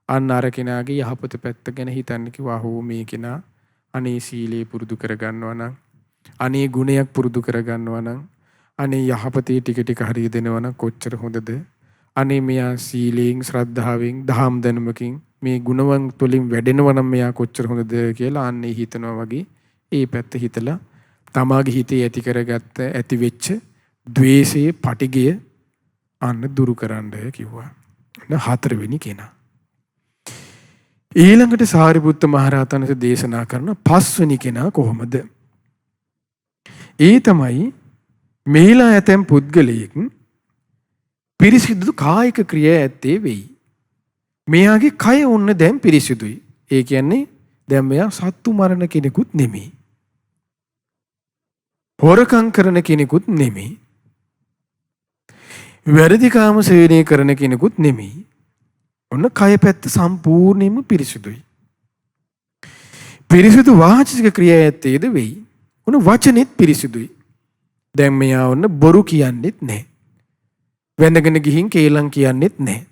අන්න අර කෙනාගේ යහපත පැත්ත ගැන හිතන්න කිව්වා. හෝ මේ කෙනා අනේ සීලේ පුරුදු කරගන්නවා නම්, අනේ ගුණයක් පුරුදු කරගන්නවා නම්, අනේ යහපතේ ටික ටික හරිය දෙනවා නම් කොච්චර හොඳද, අනේ මෙයා සීලයෙන්, ශ්‍රද්ධාවෙන්, දහම් දැනුමකින් මේ ගුණවන් තුලින් වැඩෙනවා නම් මෙයා කොච්චර හොඳද කියලා අන්නේ හිතනවා වගේ ඒ පැත්ත හිතලා තමාගේ හිතේ ඇති කරගත්ත ඇති වෙච්ච ද්වේෂයේ පටිගය අන්න දුරු කරන්න කිව්වා. හතරවෙනි කෙනා. ඊළඟට සාරිපුත්ත මහරහතන් වහන්සේ දේශනා කරන පස්වෙනි කෙනා කොහොමද? ඒ තමයි මෙහිලා ඇතැම් පුද්ගලයෙක් පිරිසිදු කායික ක්‍රියා ඇත්තේ වෙයි. මෙයාගේ කය ඔන්න දැන් පිරිසිදුයි. ඒ කියන්නේ දැන් මෙයා සත්තු මරණ කෙනෙකුත් නෙමෙයි. හොරකම් කරන කෙනෙකුත් නෙමෙයි. වැරදි කාම සේවනය කරන කෙනෙකුත් නෙමෙයි. ඔන්න කය පැත්ත සම්පූර්ණයෙන්ම පිරිසිදුයි. පිරිසිදු වාචික ක්‍රියා ඇත්තේද වෙයි. ඔන්න වචනෙත් පිරිසිදුයි. දැන් මෙයා ඔන්න බොරු කියන්නෙත් නැහැ. වැඳගෙන ගිහින් කේලම් කියන්නෙත් නැහැ.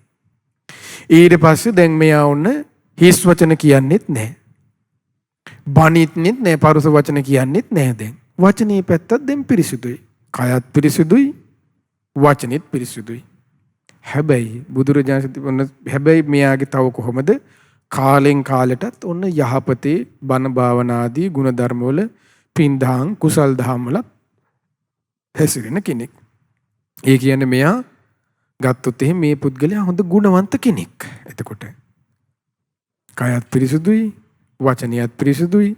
ඊට පස්සේ දැන් මෙයා ඔන්න හිස් වචන කියන්නෙත් නැහැ. බනින්නෙත් නැහැ, පරුස වචන කියන්නෙත් නැහැ. දැන් වචනේ පැත්තත් දැන් පිරිසිදුයි. කයත් පිරිසිදුයි, වචනෙත් පිරිසිදුයි. හැබැයි බුදුරජාණන් හැබැයි මෙයාගේ තව කොහොමද? කාලෙන් කාලයටත් ඔන්න යහපතේ බණ භාවනාදී ගුණ ධර්ම වල පින්දහම් කුසල් දහම් වල හැසිරෙන කෙනෙක්. ඒ කියන්නේ මෙයා ගත්තොත් එහෙම මේ පුද්ගලයා හොඳ ගුණවන්ත කෙනෙක්. එතකොට කයත් පිරිසුදුයි, වචනයත් පිරිසුදුයි,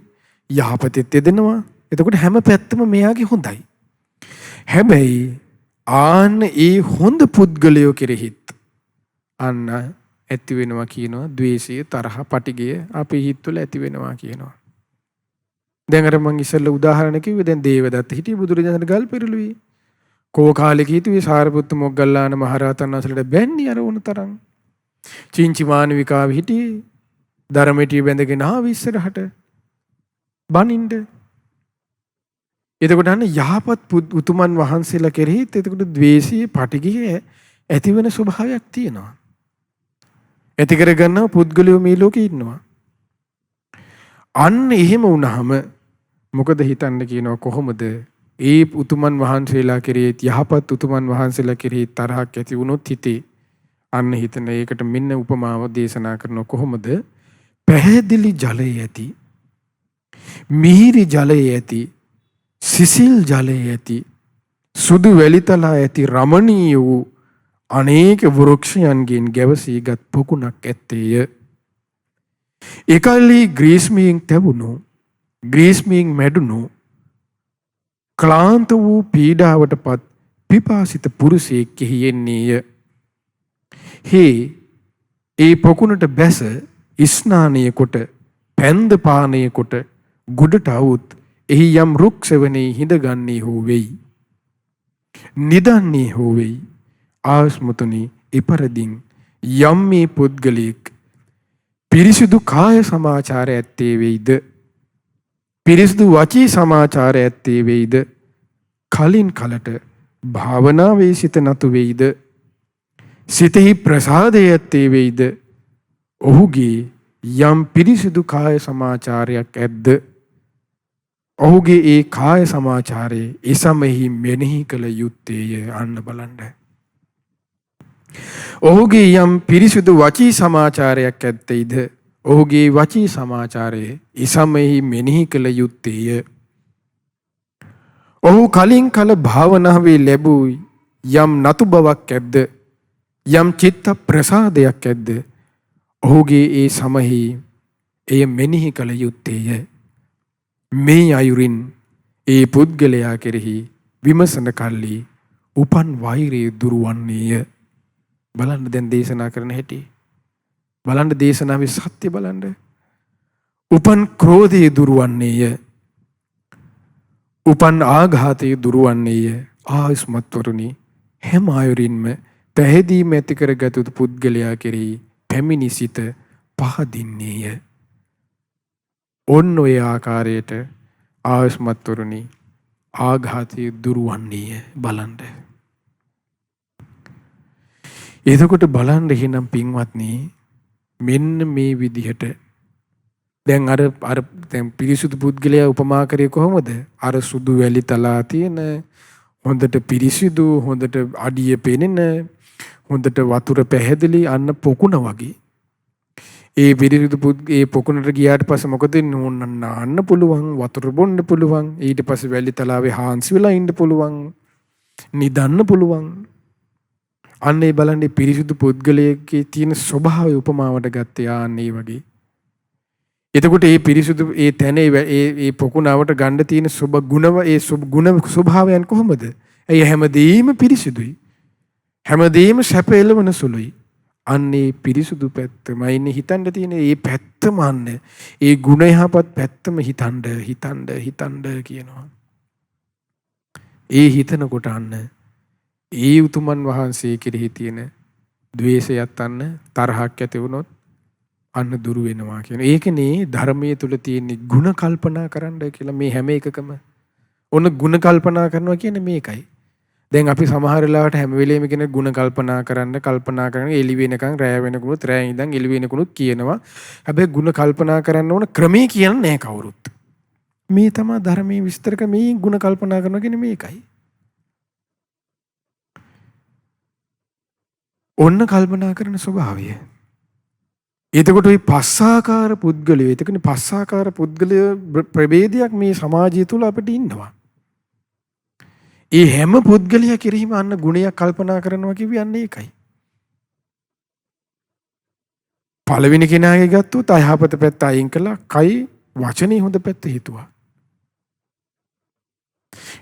යහපතෙත් යෙදෙනවා. එතකොට හැම පැත්තම මෙයාගේ හොඳයි. හැබැයි ආන්න ඒ හොඳ පුද්ගලයෝ කෙරෙහිත් අන්න ඇති වෙනවා කියනවා ද්වේෂය, තරහ, පටිගය අපේ හිතවල ඇති වෙනවා කියනවා. දැන් අර මං ඉස්සෙල්ලා උදාහරණ කිව්වේ දැන් දේවදත්ත හිටියේ බුදුරජාණන් ගල් පෙරළුවේ. කෝ කාලේ කීතුවේ සාරිපුත්ත මොග්ගල්ලාන මහරහතන් වහන්සේලාට බැන්නේ අර වුණ තරම්. චින්චි මානවිකාව හිටියේ ධර්මෙටි බැඳගෙන ආව ඉස්සරහට බනින්න. එතකොට අන්න යහපත් උතුමන් වහන්සේලා කෙරෙහිත් එතකොට ද්වේෂී පටිගය ඇති වෙන ස්වභාවයක් තියෙනවා. ඇති කරගන්න පුද්ගලයෝ මේ ලෝකේ ඉන්නවා. අන්න එහෙම වුණාම මොකද හිතන්න කියනවා කොහොමද ඒ උතුමන් වහන්සේලා කෙරෙහිත් යහපත් උතුමන් වහන්සේලා කෙරෙහි තරහක් ඇති වුණොත් හිතේ අන්න හිතන ඒකට මෙන්න උපමාව දේශනා කරනවා කොහොමද? පැහැදිලි ජලයේ ඇති, මිහිරි ජලයේ ඇති, සිසිල් ජලයේ ඇති, සුදු වැලිතලා ඇති රමණීය වූ අනේක වෘක්ෂයන්ගෙන් ගැවසීගත් පොකුණක් ඇත්තේය. එකල්හි ග්‍රීස්මයෙන් තැබුණු, ග්‍රීස්මයෙන් මැඩුණු, ක්ලාන්ත වූ පීඩාවටපත් පිපාසිත පුරුෂයෙක් එහි එන්නේය. ඒ පොකුණට බැස ස්නානය කොට පැන්ද පානය කොට ගොඩට આવුත් එහි යම් රුක් සෙවණේ හිඳගන්නේ හෝ වෙයි. නිදන්නේ හෝ වෙයි. ආස්මතුනි ඉපරදින් යම් මේ පුද්ගලයෙක් පිරිසිදු කාය සමාචාරය ඇත්තේ වෙයිද? පිරිසිදු වචී සමාචාරය ඇත්තේ වෙයිද? කලින් කලට භාවනාවේ සිත නතු වෙයිද? සිතෙහි ප්‍රසාදය ඇත්තේ වෙයිද? ඔහුගේ යම් පිරිසිදු කාය සමාචාරයක් ඇද්ද? ඔහුගේ ඒ කාය සමාචාරයේ එසමෙහි මෙනෙහි කළ යුත්තේය. අන්න බලන්න. ඔහුගේ යම් පිරිසිදු වචී සමාචාරයක් ඇත්තේද? ඔහුගේ වචී සමාචාරයේ එසමෙහි මෙනෙහි කළ යුත්තේය. ඔහු කලින් කල භාවනාවේ ලැබූ යම් නතු බවක් ඇද්ද? යම් චිත්ත ප්‍රසාදයක් ඇද්ද? ඔහුගේ ඒ සමෙහි එය මෙනෙහි කළ යුත්තේය. මේ අයුරින් ඒ පුද්ගලයා කෙරෙහි විමසන කල්ලි උපන් වෛරය දුරවන්නේය. බලන්න දැන් දේශනා කරන හැටි. බලන්න දේශනාවේ සත්‍ය බලන්න. උපන් ක්‍රෝධය දුරවන්නේය. උපන් ආඝාතය දුරවන්නේය. ආයස්මත්වරුනි හැම අයුරින්ම පැහැදීම ඇති කරගත් පුද්ගලයා කෙරෙහි පැමිණි සිත පහදින්නේය. ඔන්න ඔය ආකාරයට ආයස්මත්වරුනි ආඝාතය දුරවන්නේය. බලන්න. එතකොට බලන්න එහෙනම් පින්වත්නි මෙන්න මේ විදිහට දැන් අර දැන් පිරිසුදු පුද්ගලයා උපමා කරේ කොහොමද? අර සුදු වැලි තලා තියෙන හොඳට පිරිසිදු හොඳට අඩිය පෙනෙන හොඳට වතුර පැහැදිලි අන්න පොකුණ වගේ. ඒ පිරිසිදු ඒ පොකුණට ගියාට පස්සේ මොකද නාන්න පුළුවන්, වතුර බොන්න පුළුවන්, ඊට පස්සේ වැලි තලාවේ හාන්සි වෙලා ඉන්න පුළුවන්, නිදන්න පුළුවන්. අන්න ඒ බලන්නේ පිරිසිදු පුද්ගලයෙක්ගේ තියෙන ස්වභාවය උපමාවට ගත්තේ ආන්න ඒ වගේ. එතකොට මේ පිරිසිදු ඒ තැනේ ඒ පොකුණාවට ගන්න තියෙන ගුණ ස්වභාවයන් කොහොමද? ඇයි හැමදේම පිරිසිදුයි. හැමදේම සැප එළවන සුළුයි. අන්නේ පිරිසිදු පැත්තම ඉන්නේ හිතන්න තියෙන ඒ පැත්තම අන්න ඒ ගුණ යහපත් පැත්තම හිතන්න කියනවා. ඒ හිතනකොට අන්න ඒ උතුමන් වහන්සේ කෙරෙහි තියෙන ද්වේෂයත් අන්න තරහක් ඇති වුණොත් අන්න දුරු වෙනවා කියන. ඒකනේ ධර්මයේ තුල තියෙන ಗುಣ කල්පනා කරන්න කියලා මේ හැම එකකම. ඔන්න ಗುಣ කල්පනා කරනවා කියන්නේ මේකයි. දැන් අපි සමහර වෙලාවට හැම වෙලෙම කියන ಗುಣ කල්පනා කරන එළි වෙනකන් රැය වෙනකුත් රැය ඉඳන් එළි වෙනකුත් කියනවා. හැබැයි ಗುಣ කල්පනා කරන්න ඕන ක්‍රමේ කියන්නේ නැහැ කවුරුත්. මේ තමයි ධර්මයේ විස්තර මේ ಗುಣ කල්පනා කරනවා කියන්නේ මේකයි. ඔන්න කල්පනා කරන ස්වභාවය. එතකොට ওই පස්සාකාර පුද්ගලයෝ එතකනේ පස්සාකාර පුද්ගලය ප්‍රභේදයක් මේ සමාජය තුල අපිට ඉන්නවා. ඒ හැම පුද්ගලයා කෙරෙහිම අන්න ගුණයක් කල්පනා කරනවා කියන්නේ ඒකයි. පළවෙනි කෙනාගේ ගත්තොත් අයහපත පැත්ත අයින් කළා, කයි වචනේ හොඳ පැත්ත හිතුවා.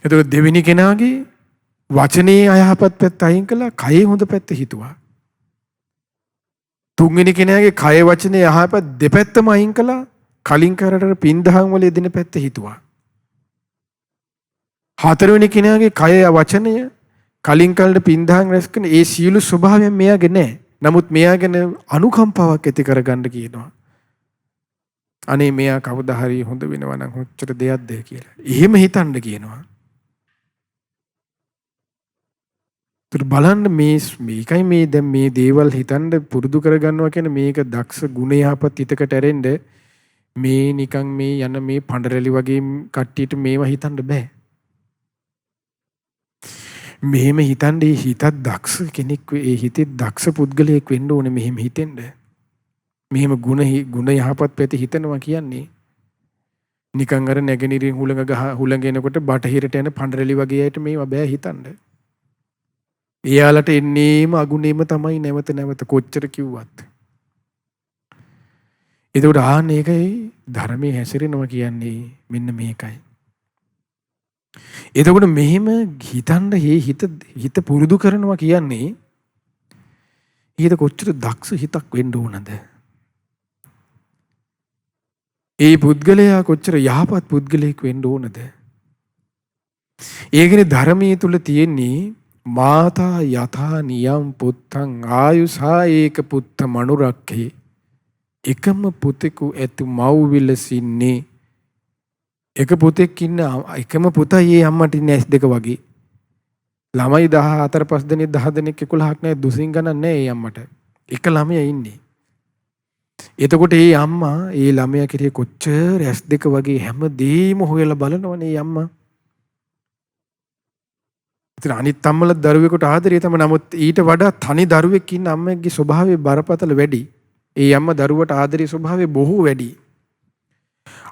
එතකොට දෙවෙනි කෙනාගේ වචනේ අයහපත් පැත්ත අයින් කළා, කයේ හොඳ පැත්ත හිතුවා. තුන්වෙනි කෙනාගේ කය වචනේ යහපත් දෙපැත්තම අයින් කළා, කලින් කරට පින්දහම් වල යෙදෙන පැත්ත හිතුවා. හතරවෙනි කෙනාගේ කය වචනය කලින් කලට පින්දහම් රැස් කරන ඒ සියලු ස්වභාවයන් මෙයාගේ නැහැ. නමුත් මෙයා ගැන අනුකම්පාවක් ඇති කරගන්න කියනවා. අනේ මෙයා කවදා හරි හොඳ වෙනවා නම් කොච්චර දෙයක්ද කියලා. එහෙම හිතන්න කියනවා. බලන්න මේකයි මේ දැන් මේ දේවල් හිතන්න පුරුදු කරගන්නවා කියන්නේ මේක දක්ෂ ගුණ යහපත් හිතකට ඇරෙන්න මේ නිකන් මේ යන මේ පඬරලි වගේ කට්ටියට මේවා හිතන්න බෑ. මෙහෙම හිතන්නේ හිතත් දක්ෂ කෙනෙක් ඒ හිතේ දක්ෂ පුද්ගලයෙක් වෙන්න ඕනේ මෙහෙම හිතෙන්න. මෙහෙම ගුණ යහපත් පැති හිතනවා කියන්නේ නිකන් අර නැගෙනහිරින් හුළඟ එනකොට බටහිරට යන පඬරලි වගේ අයට මේවා බෑ හිතන්න. එයාලට එන්නේම අගුණේම තමයි නැවත කොච්චර කිව්වත්. ඒකට ආන්න ඒකයි ධර්මයේ හැසිරෙනවා කියන්නේ මෙන්න මේකයි. එතකොට මෙහෙම හිතන්න හිත පුරුදු කරනවා කියන්නේ ඊට කොච්චර දක්ෂ හිතක් වෙන්න ඕනද? ඒ පුද්ගලයා කොච්චර යහපත් පුද්ගලයෙක් වෙන්න ඕනද? ඒකනේ ධර්මයේ තුල තියෙන්නේ මාතා යථා නියම් පුත්තං ආයුසා ඒක පුත්ත මනුරක්ඛේ. එකම පුතෙකු ඇතු මව් විලසින්නේ. එක පුතෙක් ඉන්න එකම පුතයි ඒ අම්මට ඉන්නේ S2 වගේ. ළමයි 14 5 දෙනෙක් 10 දෙනෙක් 11ක් නැහැ දුසින් ගණන් නැහැ ඒ අම්මට. එක ළමයා ඉන්නේ. එතකොට ඒ අම්මා ඒ ළමයා කෙරේ කොච්චර S2 වගේ හැමදේම හොයලා බලනවනේ ඒ අම්මා. ඉතින් අනිත් අම්මලා දරුවෙකුට ආදරේ තමයි. නමුත් ඊට වඩා තනි දරුවෙක් ඉන්න අම්මගේ ස්වභාවය බරපතල වැඩි. ඒ අම්මා දරුවට ආදරේ ස්වභාවය බොහෝ වැඩි.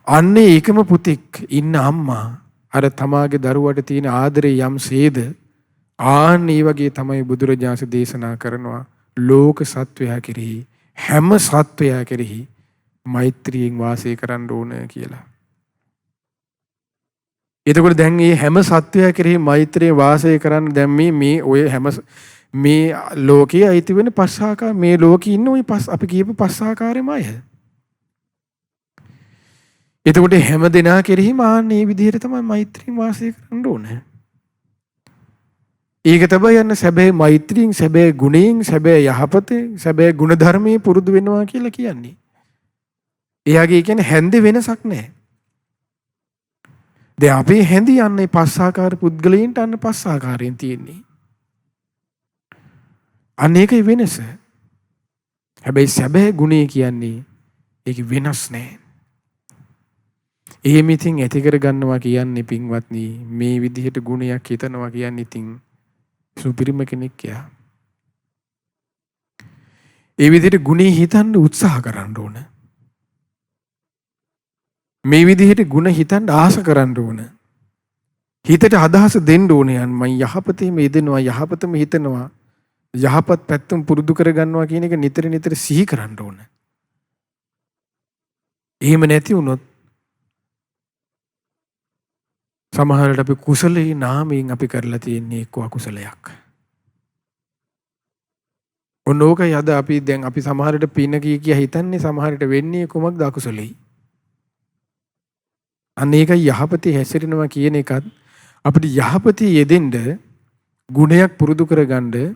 අන්නේ ඒකම පුතෙක් ඉන්න අම්මා අර තමාගේ දරුවට තියෙන ආදරේ යම්සේද ආන් ඒ වගේ තමයි බුදුරජාණන් දේශනා කරනවා ලෝක සත්වයා කෙරෙහි හැම සත්වයා කෙරෙහි මෛත්‍රියෙන් වාසය කරන්න ඕන කියලා. එතකොට දැන් මේ හැම සත්වයා කෙරෙහි මෛත්‍රියෙන් වාසය කරන්න දැන් මේ ඔය හැම මේ ලෝකයේ අයිති වෙන පස් ආකාර මේ ලෝකේ ඉන්න ওই පස් අපි කියපු පස් ආකාරෙම අය. එතකොට හැම දෙනා කෙරෙහිම ආන් මේ විදිහට තමයි මෛත්‍රියෙන් වාසය කරන්න ඕනේ. ඒක තමයි යන සැබෑ මෛත්‍රියෙන් සැබෑ ගුණයෙන් සැබෑ යහපතේ සැබෑ ගුණ ධර්මයේ පුරුදු වෙනවා කියලා කියන්නේ. එයාගේ කියන්නේ හැන්දේ වෙනසක් නැහැ. දැන් අපේ හැඳි යන්නේ පස් ආකාර පුද්ගලයන්ට අන්න පස් ආකාරයෙන් තියෙන්නේ. අනේකයි වෙනස. හැබැයි සැබෑ ගුණය කියන්නේ ඒක වෙනස් නැහැ. එහෙම ඉතින් ඇති කර ගන්නවා කියන්නේ පින්වත්නි මේ විදිහට ගුණයක් හිතනවා කියන්නේ ඉතින් සුපිරිම කෙනෙක් යා. ඒ විදිහට ගුණේ හිතන්න උත්සාහ කරන්න ඕන. මේ විදිහට ගුණ හිතන්න ආස කරන්න ඕන. හිතට අදහස දෙන්න ඕනේ මම යහපතේම යෙදෙනවා යහපතම හිතනවා යහපත් පැත්තම පුරුදු කර ගන්නවා කියන එක නිතර නිතර සිහි කරන්න ඕන. එහෙම නැති වුණොත් සමහරවිට අපි කුසලයේ නාමයෙන් අපි කරලා තියෙන්නේ එක්ක අකුසලයක්. ඔන්නෝකයි අද අපි දැන් අපි සමහරවිට පින කිය හිතන්නේ සමහරවිට වෙන්නේ කොමක්ද අකුසලෙයි. අනේකයි යහපතේ හැසිරෙනවා කියන එකත් අපිට යහපතේ යෙදෙන්න ගුණයක් පුරුදු කරගන්න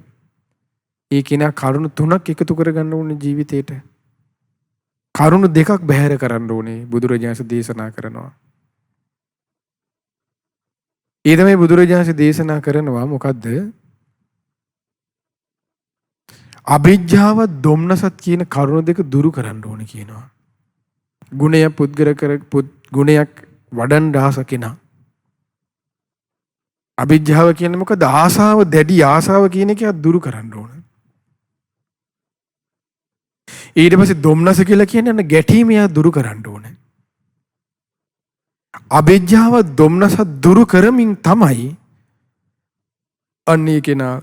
ඒ කෙනා කරුණු තුනක් එකතු කරගන්න ඕනේ ජීවිතේට. කරුණු දෙකක් බැහැර කරන්න ඕනේ බුදුරජාණන් දේශනා කරනවා. ඒ තමයි බුදුරජාණන් දේශනා කරනවා මොකද්ද? අවිජ්ජාව දොම්නසත් කියන කරුණු දෙක දුරු කරන්න ඕනේ කියනවා. ගුණය ගුණයක් වඩන්න ආස කෙනා. අවිජ්ජාව කියන්නේ මොකද? ආසාව දැඩි ආසාව කියන එක දුරු කරන්න ඕන. ඊට පස්සේ දොම්නස කියලා කියන්නේ ගැටීම දුරු කරන්න ඕන. අවිජ්ජාව දොම්නස දුරු කරමින් තමයි අන්නේ කෙනා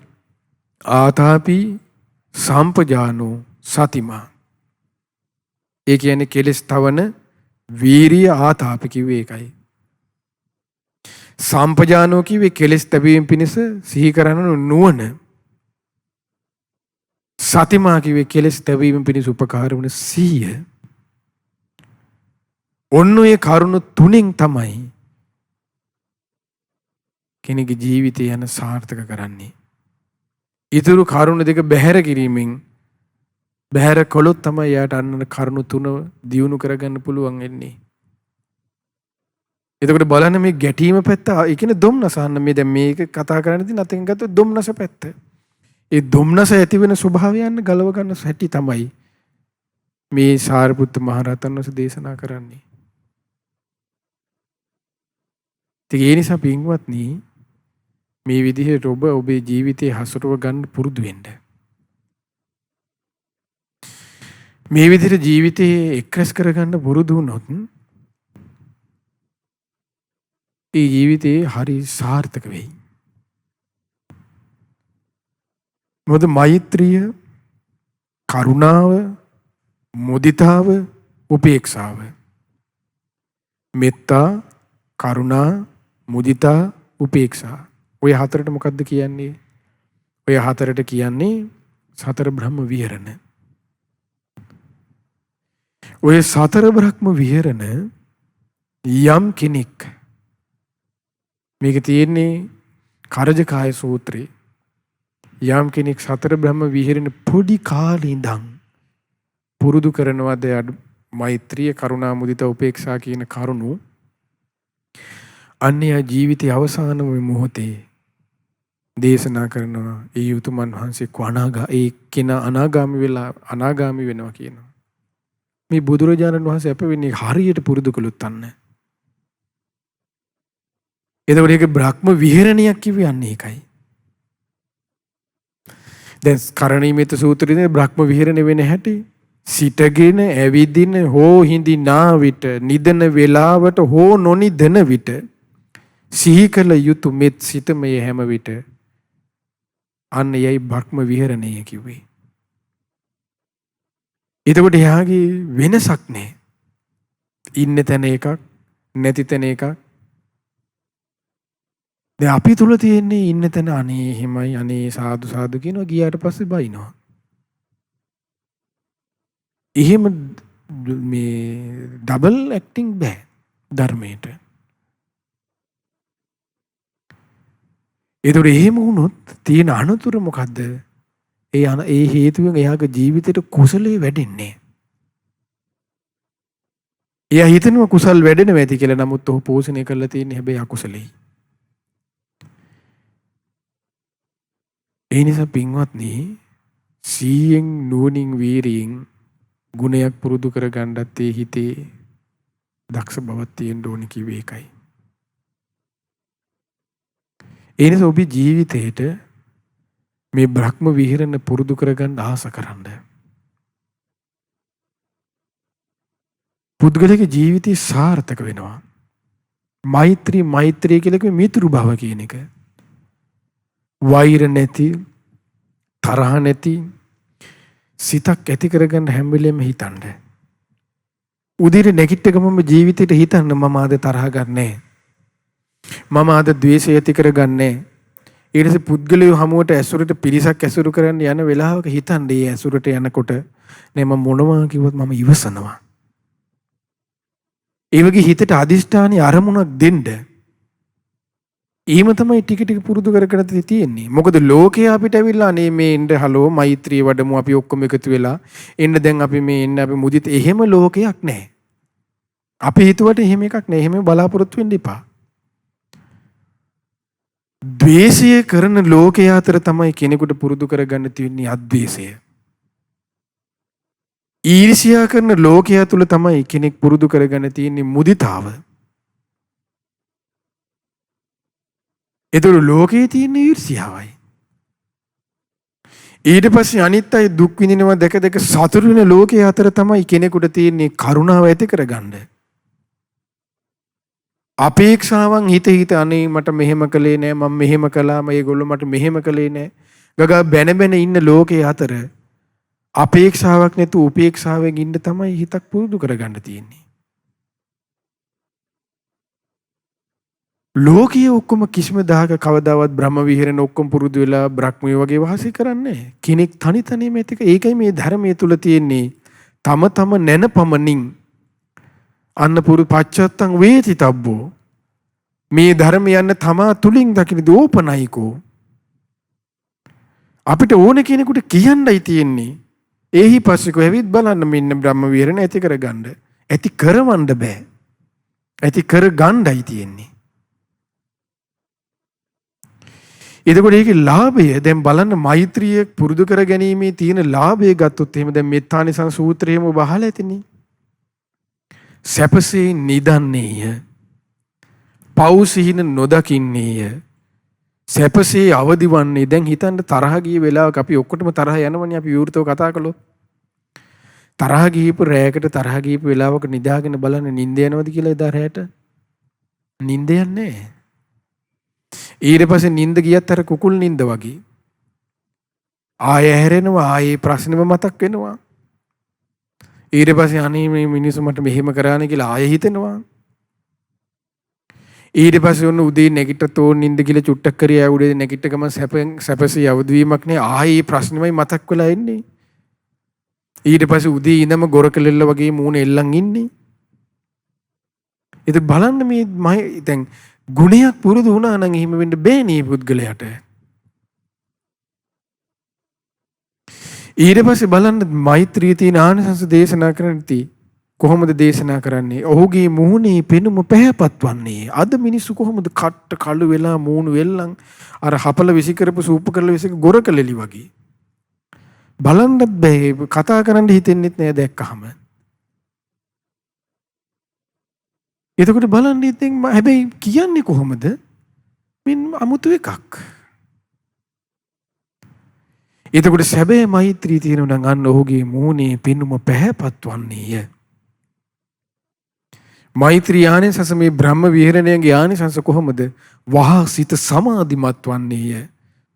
ආතාපි සම්පජානෝ සතිමා. ඒ කියන්නේ කෙලස් තවන වීරිය ආතාප කිව්වේ ඒකයි. සම්පජානෝ කිව්වේ කෙලස් තැබීම පිණිස සිහි කරන නුවණ. සතිමා කිව්වේ කෙලස් තැබීම පිණිස උපකාර වන සිහිය. ඔන්න ඔය කරුණු තුනෙන් තමයි කෙනෙකුගේ ජීවිතය යන සාර්ථක කරන්නේ. ඊතුරු කරුණු දෙක බැහැර කිරීමෙන් බැහැර කළොත් තමයි යාට අන්න කරුණු තුන දියුණු කරගන්න පුළුවන් වෙන්නේ. එතකොට බලන්න මේ ගැටීම පැත්ත ඒ කියන්නේ දොම්නසන්න මේ දැන් මේක කතා කරන්න තියෙන අතෙන් ගත්තොත් දොම්නස පැත්ත. ඒ දොම්නස ඇති වෙන ස්වභාවයන් ගලව ගන්න හැටි තමයි මේ සාරිපුත්ත මහ රහතන් වහන්සේ දේශනා කරන්නේ. ඒ නිසා පින්වත්නි මේ විදිහට ඔබ ඔබේ ජීවිතේ හසුරව ගන්න පුරුදු වෙන්න. මේ විදිහට ජීවිතේ එක්රැස් කරගන්න පුරුදු වුණොත් ඒ ජීවිතේ හරි සාර්ථක වෙයි. මොකද මෛත්‍රිය, කරුණාව, මුදිතාව, උපේක්ෂාව. මෙත්තා, කරුණා, මුදිතා, උපේක්ෂා. ඔය හතරට මොකද්ද කියන්නේ? ඔය හතරට කියන්නේ සතර බ්‍රහ්ම විහරණ. ඔය සතර බ්‍රහ්ම විහරණ යම් කෙනෙක් මේක තියෙන්නේ කරජකාය සූත්‍රයේ යම් කෙනෙක් සතර බ්‍රහ්ම විහරණ පොඩි කාලේ ඉඳන් පුරුදු කරනවාද මෛත්‍රිය කරුණා මුදිතා උපේක්ෂා කියන කරුණු අන්‍ය ජීවිතයේ අවසාන මොහොතේ දේශනා කරනවා ඒ උතුමන් වහන්සේ ඒ කෙනා අනාගාමී වෙනවා කියනවා. මේ බුදුරජාණන් වහන්සේ අප වෙන්නේ හරියට පුරුදු කළොත් අන්න. එතකොට ඒක බ්‍රහ්ම විහරණයක් කියන්නේ ඒකයි. දැන් කරණීයමෙත සූත්‍රයේ බ්‍රහ්ම විහරණ වෙන හැටි සිටගෙන ඇවිදින හෝ හිඳිනා විට නිදන වේලාවට හෝ නොනිදන විට සිහි කළ යුතු මෙත් සිතමය හැම විට අන්න යයි බ්‍රහ්ම විහරණය කිව්වේ. එතකොට එයාගේ වෙනසක් නැහැ. ඉන්න තැන එකක් නැති තැන එකක්. දැන් අපි තුල තියෙන්නේ ඉන්න තැන අනේ එහෙමයි අනේ සාදු සාදු කියනවා ගියාට පස්සේ බයිනවා. එහෙම මේ ඩබල් ඇක්ටිං බෑ ධර්මයට. ඒතර එහෙම වුණොත් තියෙන අනතුර මොකද්ද? ඒ හේතුවෙන් එයාගේ ජීවිතේට කුසලයේ වැඩෙන්නේ. එයා හිතනවා කුසල් වැඩෙනවා ඇති කියලා. නමුත් ඔහු පෝෂණය කරලා තියෙන්නේ හැබැයි අකුසලෙයි. ඒ නිසා පින්වත්නි සීයෙන් නුවණින් වීරියෙන් ගුණයක් පුරුදු කරගන්නත් ඒ හිතේ දක්ෂ බවක් තියෙන්න ඕනි කිව්වේ ඒකයි. ඒ නිසා ඔබේ ජීවිතේට මේ බ්‍රහ්ම විහරණ පුරුදු කරගන්න ආස කරන්න. පුද්ගලික ජීවිතය සාර්ථක වෙනවා. මෛත්‍රී කියලා කිව්වේ මිතුරු භව කියන එක. වෛර නැති, තරහ නැති සිතක් ඇති කරගන්න හැම වෙලෙම හිතන්න. උදේට නැගිට ගමම ජීවිතේට හිතන්න මම අද තරහ ගන්නෑ. මම අද ද්වේෂය ඇති කරගන්නේ. ඊට පස්සේ පුද්ගලයෝ හමුවට ඇසුරට පිරිසක් ඇසුරු කරන්න යන වෙලාවක හිතන්නේ ඒ ඇසුරට යනකොට නේ මම මොනවා කිව්වත් මම ඉවසනවා. ඒ වගේ හිතට අදිෂ්ඨානී අරමුණක් දෙන්න. ඊම තමයි ටික ටික පුරුදු කරගෙන තියෙන්නේ. මොකද ලෝකයේ අපිට ඇවිල්ලා අනේ මේ එන්න හලෝ මෛත්‍රී වඩමු අපි ඔක්කොම එකතු වෙලා එන්න දැන් අපි මේ එන්න අපි මුදිත එහෙම ලෝකයක් නැහැ. අපි හිතුවට එහෙම එකක් නැහැ. එහෙම බලාපොරොත්තු වෙන්න එපා. ද්වේෂය කරන ලෝකයා අතර තමයි කෙනෙකුට පුරුදු කරගන්න තියෙන්නේ අද්වේෂය. ඊර්ෂ්‍යා කරන ලෝකයා තුල තමයි කෙනෙක් පුරුදු කරගන්න තියෙන්නේ මුදිතාව. ඒතර ලෝකයේ තියෙන ඊර්ෂ්‍යාවයි. ඊට පස්සේ අනිත් අය දුක් විඳිනවා දැක දැක සතුටු වෙන ලෝකයේ අතර තමයි කෙනෙකුට තියෙන්නේ කරුණාව ඇති කරගන්න. අපේක්ෂාවන් හිත අනේ මට මෙහෙම කළේ නෑ මම මෙහෙම කළා මේගොල්ලෝ මට මෙහෙම කළේ නෑ ගගා බැන බැන ඉන්න ලෝකයේ අතර අපේක්ෂාවක් නැතු උපේක්ෂාවෙන් ඉන්න තමයි හිතක් පුරුදු කරගන්න තියෙන්නේ. ලෝකයේ ඔක්කොම කිසිම දායක කවදාවත් බ්‍රහ්ම විහරණ ඔක්කොම පුරුදු වෙලා බ්‍රහ්මිය වගේ වාසය කරන්නේ කෙනෙක් තනි තනියම ඒක ඒකයි මේ ධර්මයේ තුල තියෙන්නේ තම තම නැනපමණින් අන්න පුරු පච්චත්තං වේති තබ්බෝ මේ ධර්ම යන්න තමා තුලින් දකින දෝපනයිකෝ අපිට ඕන කෙනෙකුට කියන්නයි තියෙන්නේ ඒහි පස්සෙකෝ ඇවිත් බලන්න මෙන්න බ්‍රහ්ම විහරණ ඇති කරගන්න ඇති කරවන්න බෑ ඇති කර ගන්නයි තියෙන්නේ. එතකොට ඒකේ ලාභය දැන් බලන්න මෛත්‍රිය පුරුදු කර ගැනීමේ තියෙන ලාභය ගත්තොත් එහෙම දැන් මෙත්තානිසං සූත්‍රයේම වහලා ඇතිනේ. සැපසේ නිදන්නේය. පව් සිහින නොදකින්නේය. සැපසේ අවදිවන්නේ. දැන් හිතන්න තරහ ගිය වෙලාවක අපි ඔක්කොටම තරහ යනවනේ අපි විවෘතව කතා කළොත්. තරහ ගියපු රැයකට තරහ ගියපු වෙලාවක නිදාගෙන බලන්න නිින්ද යනවද කියලා එදා රැයට? නිින්ද යන්නේ නැහැ. ඊට පස්සේ නිින්ද ගියත් අර කුකුල් නිින්ද වගේ. ආයෙ හැරෙනවා ආයෙ ප්‍රශ්නෙම මතක් වෙනවා. ඊට පස්සේ අනේ මේ මිනිස්සු මට මෙහෙම කරානේ කියලා ආයෙ හිතෙනවා. ඊට පස්සේ ඔන්න උදේ නැගිට තෝන් නිින්ද කියලා චුට්ටක් කරේ ආවුඩේ නැගිට ගම සැපසේ අවදි වීමක් නේ ආයෙ ප්‍රශ්නෙමයි මතක් වෙලා එන්නේ. ඊට පස්සේ උදේ ඉඳම ගොරකලෙල්ල වගේ මූණ එල්ලන් ඉන්නේ. ඒක බලන්න මේ දැන් ගුණයක් පුරුදු වුණා නම් එහෙම වෙන්න බෑ නේ පුද්ගලයාට. ඊට පස්සේ බලන්න මෛත්‍රිය තියෙන ආනිසංස දේශනා කරන්නේ කොහොමද දේශනා කරන්නේ? ඔහුගේ මූණේ පෙනුම පැහැපත් වන්නේ. අද මිනිස්සු කොහොමද කට්ට කළු වෙලා මූණු වෙල්ලන් අර හපල විසි කරපු සූප කරලා විසි ගොරකලෙලි වගේ. බලන්නත් බෑ කතා කරන්න හිතෙන්නෙත් නෑ දැක්කහම. එතකොට බලන්න ඉතින් හැබැයි කියන්නේ කොහොමද? මින් අමුතු එකක්. එතකොට සැබෑ මෛත්‍රී තියෙනවා නම් අන්න ඔහුගේ මූණේ පෙනුම පැහැපත් වන්නේය. මෛත්‍රී ආනිසංස මේ බ්‍රහ්ම විහරණයගේ ආනිසංස කොහොමද? වහා සිත සමාධිමත් වන්නේය.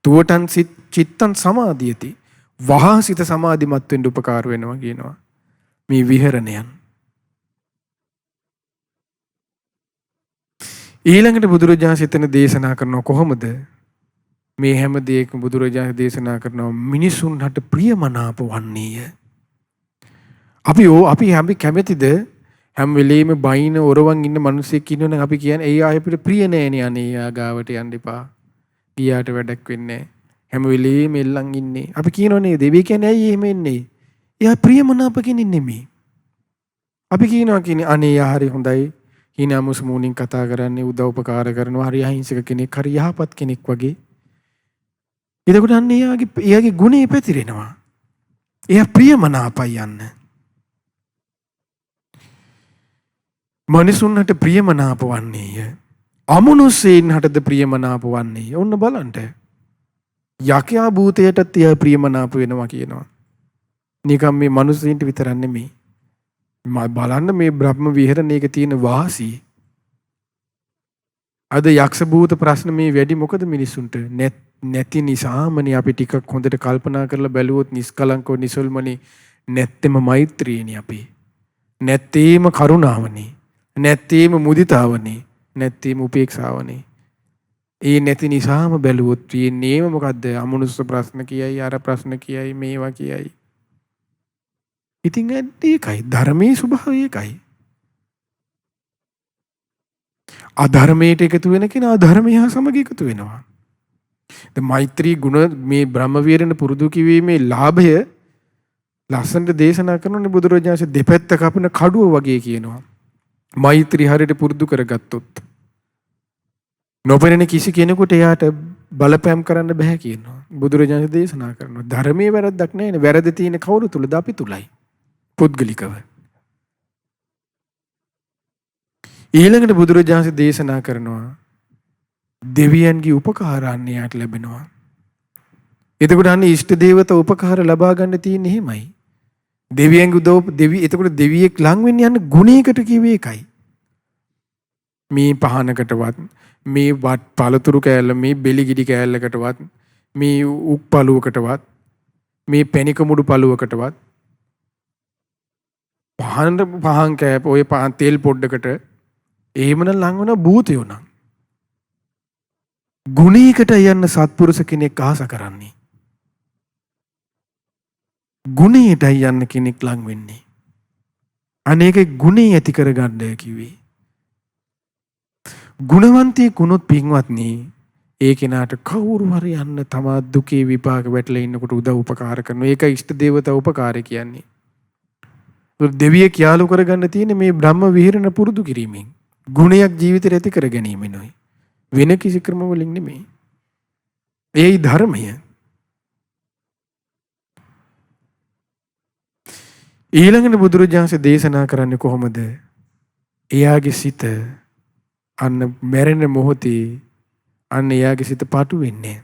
තුවටන් චිත්තං සමාධියති. වහා සිත සමාධිමත් වෙන්න උපකාර වෙනවා කියනවා මේ විහරණයන්. ඊළඟට බුදුරජාණන් සිතන දේශනා කරනවා කොහොමද? මේ හැම දෙයකම බුදුරජාණන් දේශනා කරනවා මිනිසුන්ට ප්‍රියමනාප වන්නේය. අපි කැමතිද හැම වෙලේම බයින ඔරවන් ඉන්න මිනිස්සෙක් ඉන්නවනම් අපි කියන්නේ ඒ ආයෙ අපිට ප්‍රිය නෑනේ අනේ යා ගාවට යන්න එපා. ගියාට වැඩක් වෙන්නේ නෑ. හැම වෙලේම එල්ලන් ඉන්නේ. අපි කියනවනේ දෙවිය කියන්නේ ඇයි එහෙම ඉන්නේ? එයා ප්‍රියමනාප කෙනෙක් නෙමෙයි. අපි කියන්නේ අනේ යා හරි හොඳයි. හිනාමුස් මූණින් කතා කරන්නේ උදව් උපකාර කරනවා හරි අහිංසක කෙනෙක් හරි යහපත් කෙනෙක් වගේ. එතකොට අන්න එයාගේ ගුණේ පැතිරෙනවා. එයා ප්‍රියමනාපයි යන්න. මනුසුන්ට ප්‍රියමනාප වන්නේය. අමනුෂ්‍යයන් හටද ප්‍රියමනාප වන්නේය. ඔන්න බලන්න. යකයා භූතයටත් එයා ප්‍රියමනාප වෙනවා කියනවා. නිකම් මේ මනුස්සයින්ට විතරක් නෙමෙයි. බලන්න මේ බ්‍රහ්ම විහරණයක තියෙන වාසිය. අද යක්ෂ භූත ප්‍රශ්න මේ වැඩි මොකද මිනිසුන්ට නැති නිසාමනේ අපි ටිකක් හොඳට කල්පනා කරලා බැලුවොත් නිස්කලංකව නිසල්මනේ නැත්තෙම මෛත්‍රියනේ අපි. නැත්තේම කරුණාවනේ. නැත්තේම මුදිතාවනේ. නැත්තේම උපේක්ෂාවනේ. ඒ නැති නිසාම බැලුවොත් තියෙන්නේම මොකද්ද? අමනුෂ්‍ය ප්‍රශ්න කියයි අර ප්‍රශ්න කියයි මේවා කියයි. ඉතින් ඒකයි ධර්මයේ ස්වභාවය ඒකයි. අධර්මයට එකතු වෙන කෙනා අධර්මය හා සමග එකතු වෙනවා. දැන් මෛත්‍රී ගුණ මේ බ්‍රහ්ම විහරණ පුරුදු කිරීමේ ලාභය ලස්සනට දේශනා කරනනේ බුදුරජාණන් දෙපැත්ත කපන කඩුව වගේ කියනවා. මෛත්‍රී හරියට පුරුදු කරගත්තොත් නොපෙනෙන කිසි කෙනෙකුට එයාට බලපෑම් කරන්න බෑ කියනවා. බුදුරජාණන් දේශනා කරනවා. ධර්මයේ වැරද්දක් නැහැ. වැරදි තියෙන කවුරු තුලද? අපි තුලයි. පුද්ගලිකව. ඊළඟට බුදුරජාණන් දේශනා කරනවා දෙවියන්ගේ උපකාරාන්නයට ලැබෙනවා. එතකොට අන්නේ ඉෂ්ට දේවතා උපකාර ලබා ගන්න තියෙන්නේ එහෙමයි. දෙවියන්ගේ උදව් එතකොට දෙවියෙක් ලං වෙන්නේ යන ගුණයකට කිව්වේ එකයි. මේ පහනකටවත් මේ පළතුරු කෑල්ල මේ බෙලිගිඩි කෑල්ලකටවත් මේ උක් පළුවකටවත් මේ පෙනික මුඩු පළුවකටවත් පහන් කෑප ඔය පහන් තෙල් පොඩ්ඩකට එහෙමනම් ලං වෙන භූතයෝ නම් ගුණයකට යන්න සත්පුරුෂ කෙනෙක් ආස කරන්නේ. ගුණයට යන්න කෙනෙක් ලං වෙන්නේ. අනේක ගුණේ ඇති කරගන්න කිව්වේ. ගුණවන්තයෙක් වුණොත් පින්වත්නි ඒ කෙනාට කවුරු හරි යන්න තමා දුකේ විපාක වැටලා ඉන්නකොට උදව් උපකාර කරනවා. ඒක ඉෂ්ට දේවතා උපකාරය කියන්නේ. දෙවියෙක් යාළු කරගන්න තියෙන්නේ මේ බ්‍රහ්ම විහරණ පුරුදු කිරීමෙන්. ගුණයක් ජීවිතේ ඇති කර ගැනීමෙනුයි. වෙන කිසි ක්‍රම වලින් නෙමෙයි. ඒයි ධර්මය. ඊළඟට බුදුරජාණන් දේශනා කරන්නේ කොහොමද? එයාගේ සිත අන්න මැරෙන මොහොතේ අන්න එයාගේ සිත පාටු වෙන්නේ.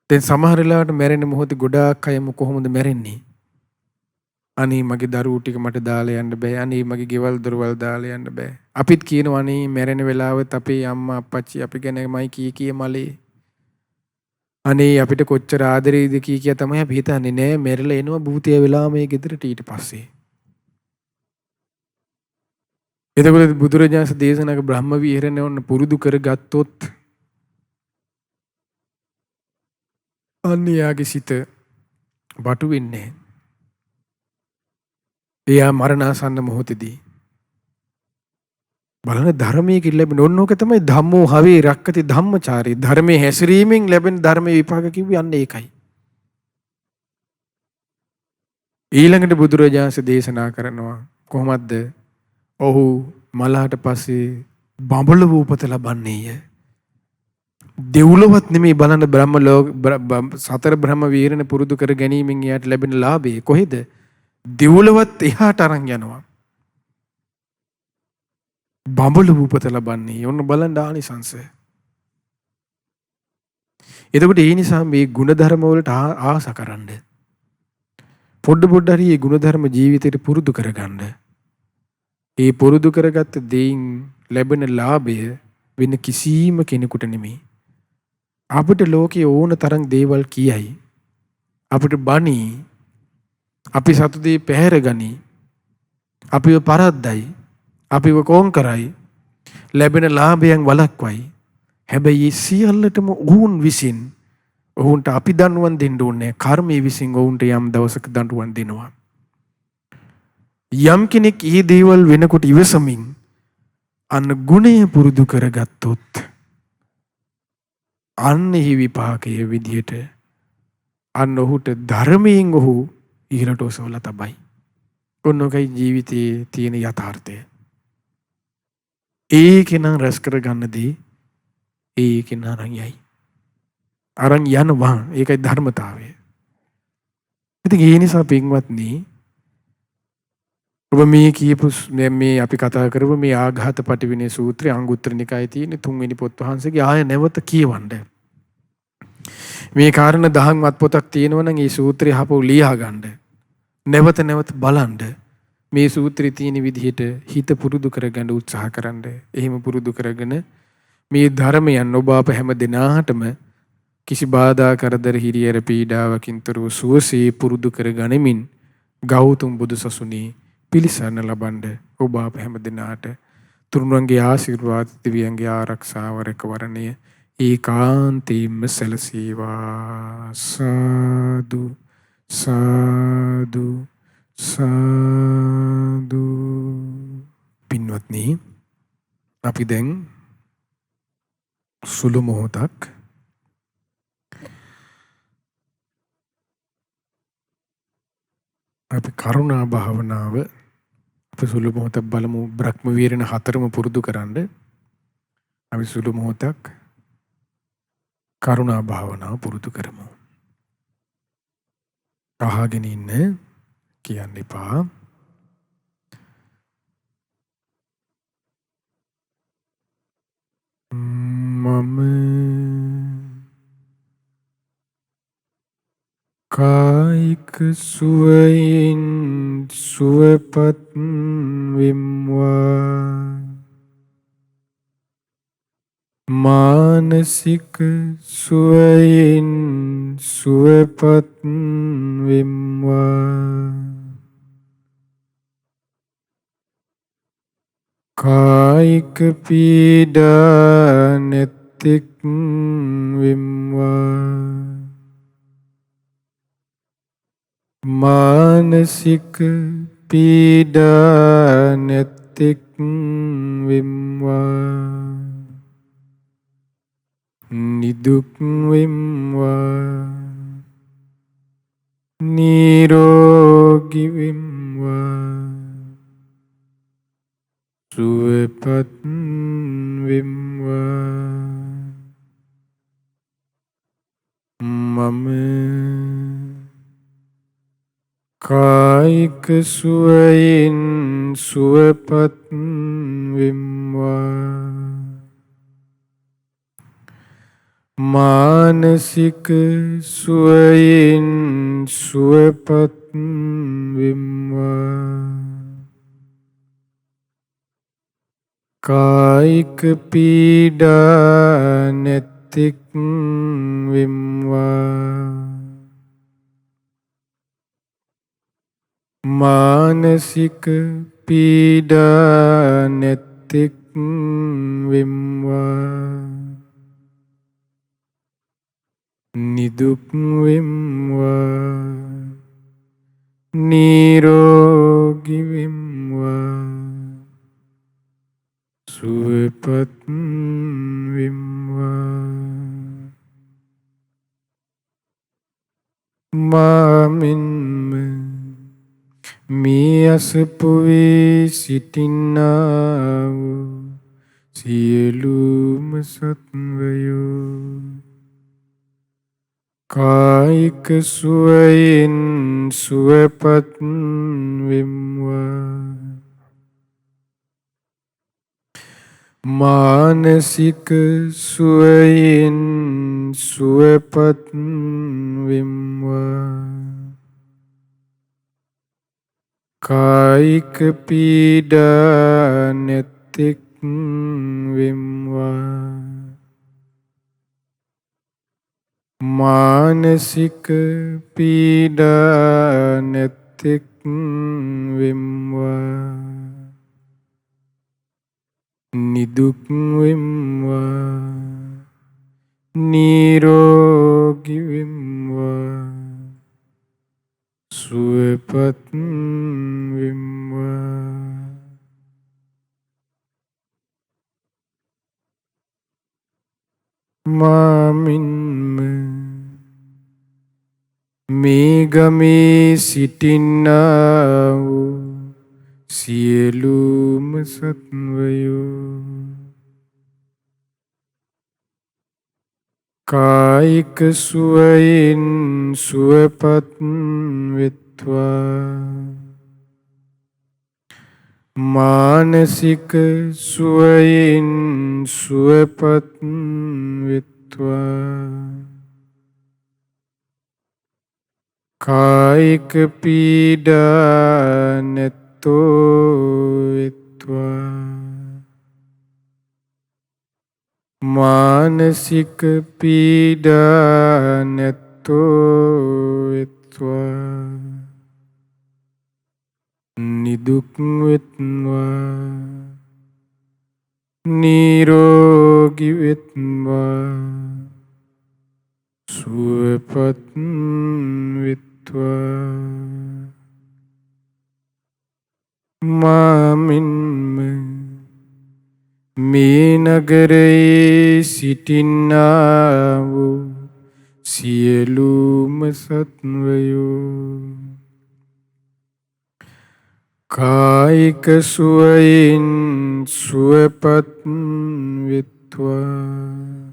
දැන් සමහර වෙලාවට මැරෙන මොහොතේ ගොඩාක් අයම කොහොමද මැරෙන්නේ? අනේ මගේ දරුවෝ ටික මට දාලා යන්න බෑ. අනේ මගේ ගෙවල් දොරවල් දාලා යන්න බෑ. අපිත් කියනවා අනේ මැරෙන වෙලාවෙත් අපේ අම්මා අප්පච්චි අපි ගැනමයි කී මලේ. අනේ අපිට කොච්චර ආදරේද කී තමයි අපි හිතන්නේ නෑ මැරිලා එනවා භූතය වෙලා මේ ගෙදරට ඊට පස්සේ. එතකොට බුදුරජාණන් දේශනාක බ්‍රහ්ම විහරණය වන්න පුරුදු කරගත්තොත් අන්න යාගේ සිත බටු වෙන්නේ. එයා මරණාසන්න මොහොතේදී බලන ධර්මයේ ලැබෙන ඕනෝක තමයි ධම්මෝ හවේ රක්කති ධම්මචාරී. ධර්මයේ හැසිරීමෙන් ලැබෙන ධර්මයේ විපාක කිව්වේ අන්න ඒකයි. ඊළඟට බුදුරජාණන් දේශනා කරනවා කොහොමද? ඔහු මලහට පස්සේ බඹලව උපත ලබන්නේය. දෙව්ලොවත් නෙමෙයි බලන්න බ්‍රහ්ම ලෝක සතර බ්‍රහ්ම වීරණ පුරුදු කර ගැනීමෙන් එයාට ලැබෙන ලාභය කොහෙද? දෙව්ලොවත් එහාට අරන් යනවා. බඹලව උපත ලබන්නේ. ඔන්න බලන්න ආනිසංශ. එතකොට ඒ නිසා මේ ಗುಣධර්ම වලට ආස කරන්න. පොඩ හරි මේ ಗುಣධර්ම ජීවිතේට පුරුදු කරගන්න. ඒ පුරුදු කරගත්ත දෙයින් ලැබෙන ලාභය වෙන කිසිම කෙනෙකුට නෙමෙයි. අපිට ලෝකේ ඕන තරම් දේවල් කියයි. අපිට බණි. අපි සතුටේ පැහැරගනි. අපිව පරද්දයි. අපිව කෝන් කරයි. ලැබෙන ලාභයන් වළක්වයි. හැබැයි සියල්ලටම ඔවුන් විසින් ඔවුන්ට අපි දඬුවම් දෙන්න ඕනේ. කර්මයේ විසින් ඔවුන්ට යම් දවසක දඬුවම් දෙනවා. යම් කෙනෙක් මේ දේවල් වෙනකොට ඉවසමින් අන්න ගුණය පුරුදු කරගත්තොත් අන්න එහි විපාකයේ විදියට අන්න ඔහුට ධර්මයෙන් ඔහු ඊළට ඔසවලා තබයි. ඔන්නෝකයි ජීවිතයේ තියෙන යථාර්ථය. ඒකෙනම් රැස් කරගන්නදී ඒකෙන් අරන් යයි. අරන් යනවා. ඒකයි ධර්මතාවය. ඉතින් ඒ නිසා පින්වත්නි ඔබ මේ කියපු මේ අපි කතා කරපු මේ ආඝාත පටිවිණේ සූත්‍රය අංගුත්තර නිකායේ තියෙන 3 වෙනි පොත් වහන්සේගේ ආය නැවත කියවන්න. මේ කාරණා 10ක් පොතක් තියෙනවා නම් ඒ සූත්‍රය හපු ලියා ගන්න. නැවත නැවත බලන්න. මේ සූත්‍රයේ තියෙන විදිහට හිත පුරුදු කරගන්න උත්සාහ කරන්න. එහෙම පුරුදු කරගෙන මේ ධර්මයන් ඔබ අප හැම දිනාටම කිසි බාධා කරදර හිරියර පීඩාවකින් තොරව සුවසේ පුරුදු කරගනිමින් ගෞතම බුදුසසුනේ පිළිසරණ ලබන්න ඔබ අප හැම දිනාට තුරුණන්ගේ ආශිර්වාද දිව්‍යංගේ ආරක්ෂාව රැකවරණය ඒකාන්තයෙන්ම සැලසේවා. සාදු සාදු සාදු. පින්වත්නි අපි දැන් සුළු මොහොතක් අපි කරුණා භාවනාව අපි සුළු මොහොතක් බලමු. බ්‍රහ්ම වීරණ 4ම පුරුදු කරන්න අපි සුළු මොහොතක් කරුණා භාවනාව පුරුදු කරමු. අහගෙන ඉන්න කියන්න එපා. මම කායික සුවයෙන් සුවපත් වෙම්වා. මානසික සුවයෙන් සුවපත් වෙම්වා. කායික පීඩා නැතෙක් වෙම්වා. මානසික පීඩා නැතෙක් වෙම්වා. නිදුක් වෙම්වා. නිරෝගී වෙම්වා. සුවපත් වෙම්වා. මම කායික සුවයෙන් සුවපත් වෙම්වා. මානසික සුවයෙන් සුවපත් වෙම්වා. කායික පීඩා නැතෙක් වෙම්වා. මානසික පීඩා නැතෙක් වෙම්වා. නිදුක් වෙම්වා. නිරෝගී වෙම්වා සුවපත් වෙම්වා මාමින්ම මේ අසපුවේ සිටින්නා වූ සියලුම සත්වයෝ කායික සුවයෙන් සුවපත් වෙම්වා මානසික සුවයෙන් සුවපත් වෙම්වා කායික පීඩා නැතෙක් වෙම්වා මානසික පීඩා නැතෙක් වෙම්වා නිදුක් වෙම්වා නිරෝගී වෙම්වා සුවපත් වෙම්වා මාමින්ම මේ ගමේ සිටින්නා වූ සියලුම සත්වයෝ කායික සුවයෙන් සුවපත් වෙත්වා මානසික සුවයෙන් සුවපත් වෙත්වා කායික පීඩා නැත්තෝ වෙත්වා මානසික පීඩා නැත්තෝ වෙත්වා නිදුක් වෙත්වා නිරෝගී වෙත්වා සුවපත් වෙත්වා මාමින්ම මේ නගරයේ සිටින්නා වූ සියලුම සත්වයෝ කායික සුවයෙන් සුවපත් වෙත්වා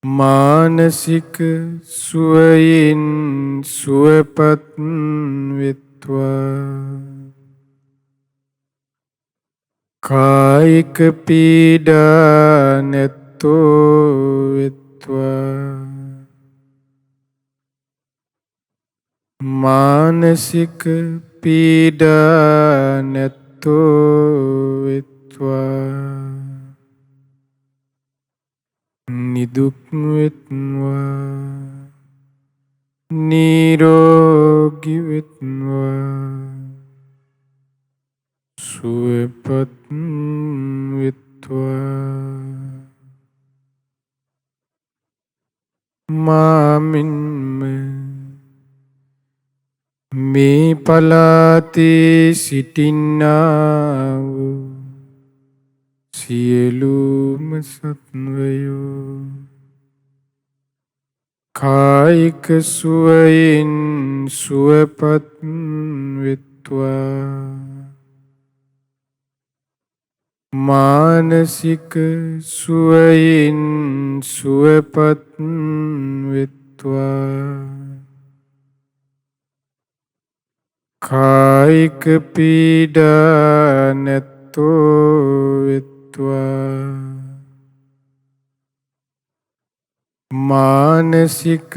මානසික සුවයෙන් සුවපත් වෙත්වා කායික පීඩා නැත්තෝ වෙත්වා මානසික පීඩා නැත්තෝ වෙත්වා නිදුක් වෙත්වා නිරෝගී වෙත්වා සුවපත් වෙත්වා මාමින්ම මේ පලාතේ සිටින්නා වූ සියලුම සත්වයෝ කායික සුවයෙන් සුවපත් වෙත්වා මානසික සුවයෙන් සුවපත් වෙත්වා කායික පීඩා නැත්තෝ වෙත්වා මානසික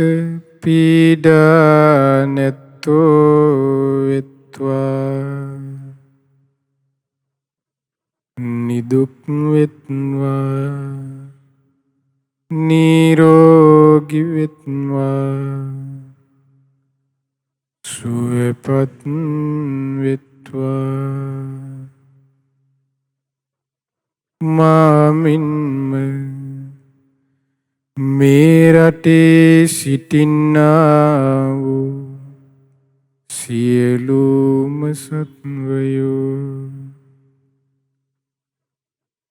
පීඩා නැත්තෝ වෙත්වා නිදුක් වෙත්වා නිරෝගී වෙත්වා සුවපත් වෙත්වා මාමින්ම මේ රටේ සිටින්නා වූ සියලුම සත්වයෝ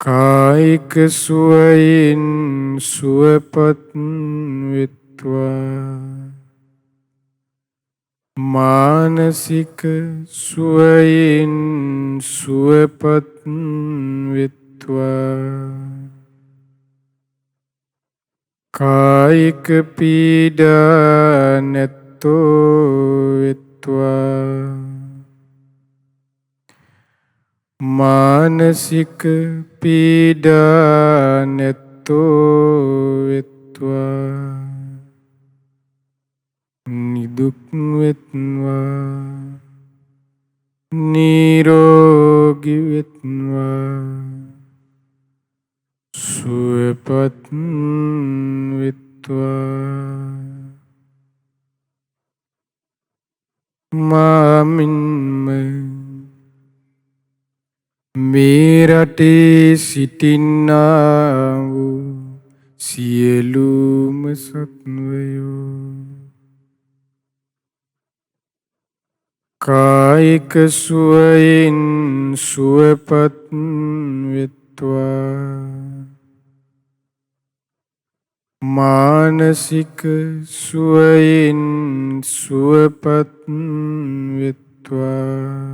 කායික සුවයෙන් සුවපත් වෙත්වා මානසික සුවයෙන් සුවපත් වෙත්වා කායික පීඩා නැත්තෝ වෙත්වා මානසික පීඩා නැත්තෝ වෙත්වා නිදුක් වෙත්වා නිරෝගී වෙත්වා සුවපත් වෙත්වා මාමින්ම මේ රටේ සිටින්නා වූ සියලුම සත්වයෝ කායික සුවයෙන් සුවපත් වෙත්වා මානසික සුවයෙන් සුවපත් වෙත්වා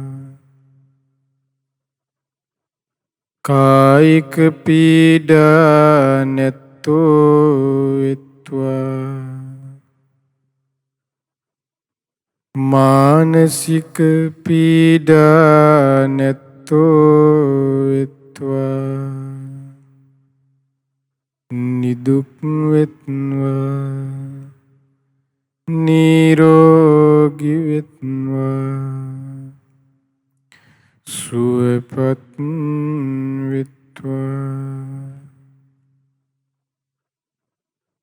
කායික පීඩා නැත්තෝ වෙත්වා මානසික පීඩා නැත්තෝ වෙත්වා නිදුක් වෙත්වා නිරෝගී වෙත්වා සුවපත් වෙත්වා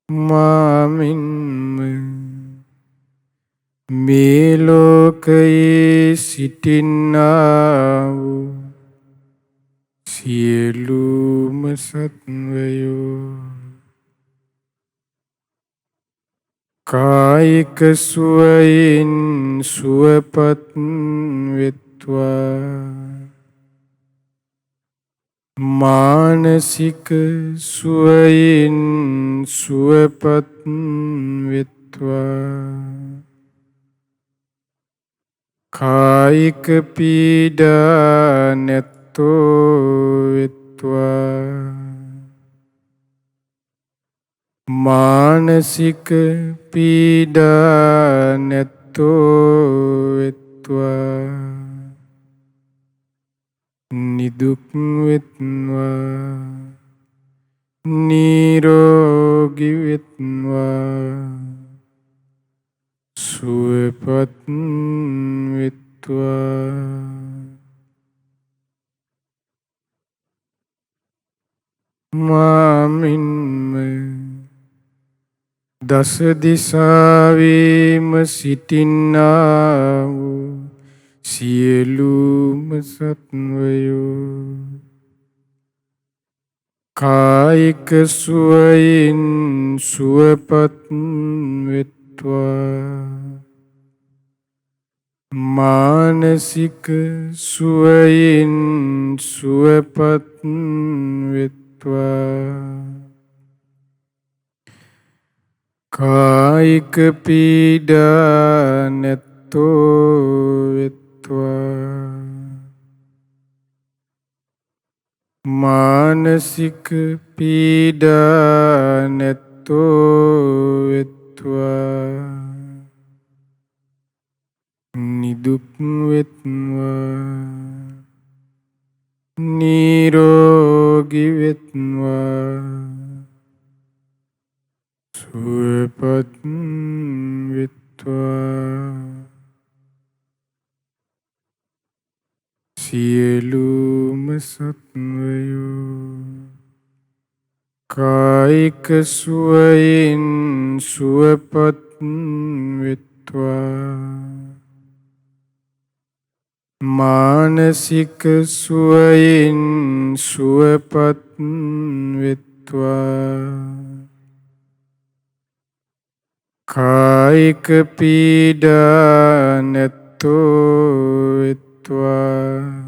මාමින්ම මේ ලෝකයේ සිටින්නා වූ සියලුම සත්වයෝ කායික සුවයෙන් සුවපත් වෙත්වා මානසික සුවයෙන් සුවපත් වෙත්වා කායික පීඩා නැත්තෝ වෙත්වා මානසික පීඩා නැත්තෝ වෙත්වා නිදුක් වෙත්වා නිරෝගී වෙත්වා සුවපත් වෙත්වා මාමින්ම දස දිසාවෙම සිටින්නා වූ සියලුම සත්වයෝ කායික සුවයෙන් සුවපත් වෙත්වා මානසික සුවයෙන් සුවපත් වෙත්වා කායික පීඩා නැත්තෝ වෙත්වා මානසික පීඩා නැත්තෝ වෙත්වා නිදුක් වෙත්වා නිරෝගී වෙත්වා සුවපත් වෙත්වා සියලුම සත්වයෝ කායික සුවයෙන් සුවපත් වෙත්වා මානසික සුවයෙන් සුවපත් වෙත්වා කායික පීඩා නැත්තෝ වෙත්වා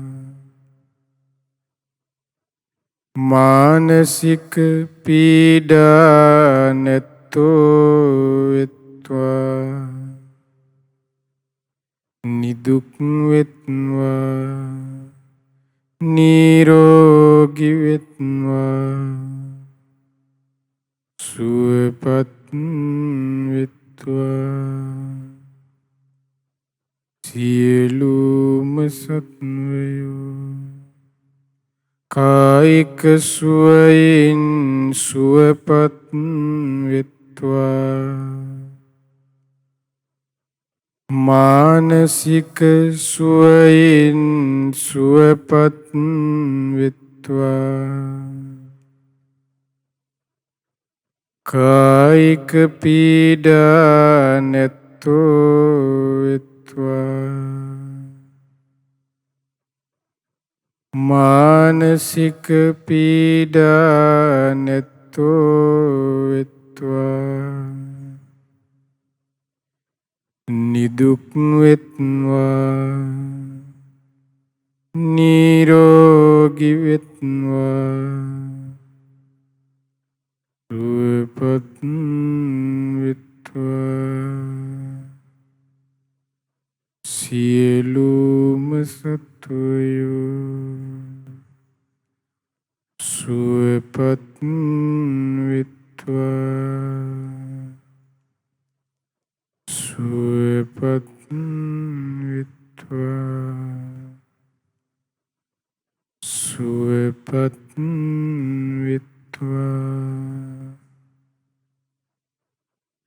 මානසික පීඩා නැත්තෝ වෙත්වා නිදුක් වෙත්වා නිරෝගී වෙත්වා සුවපත් වෙත්වා සියලුම සත්වයෝ කායික සුවයෙන් සුවපත් වෙත්වා මානසික සුවයෙන් සුවපත් වෙත්වා කායික පීඩා නැත්තෝ වෙත්වා මානසික පීඩා නැත්තෝ වෙත්වා නිදුක් වෙත්වා නිරෝගී වෙත්වා සුවපත් වෙත්වා සියලුම සත්වයෝ සුවපත් වෙත්වා සුවපත් වෙත්වා සුවපත් වෙත්වා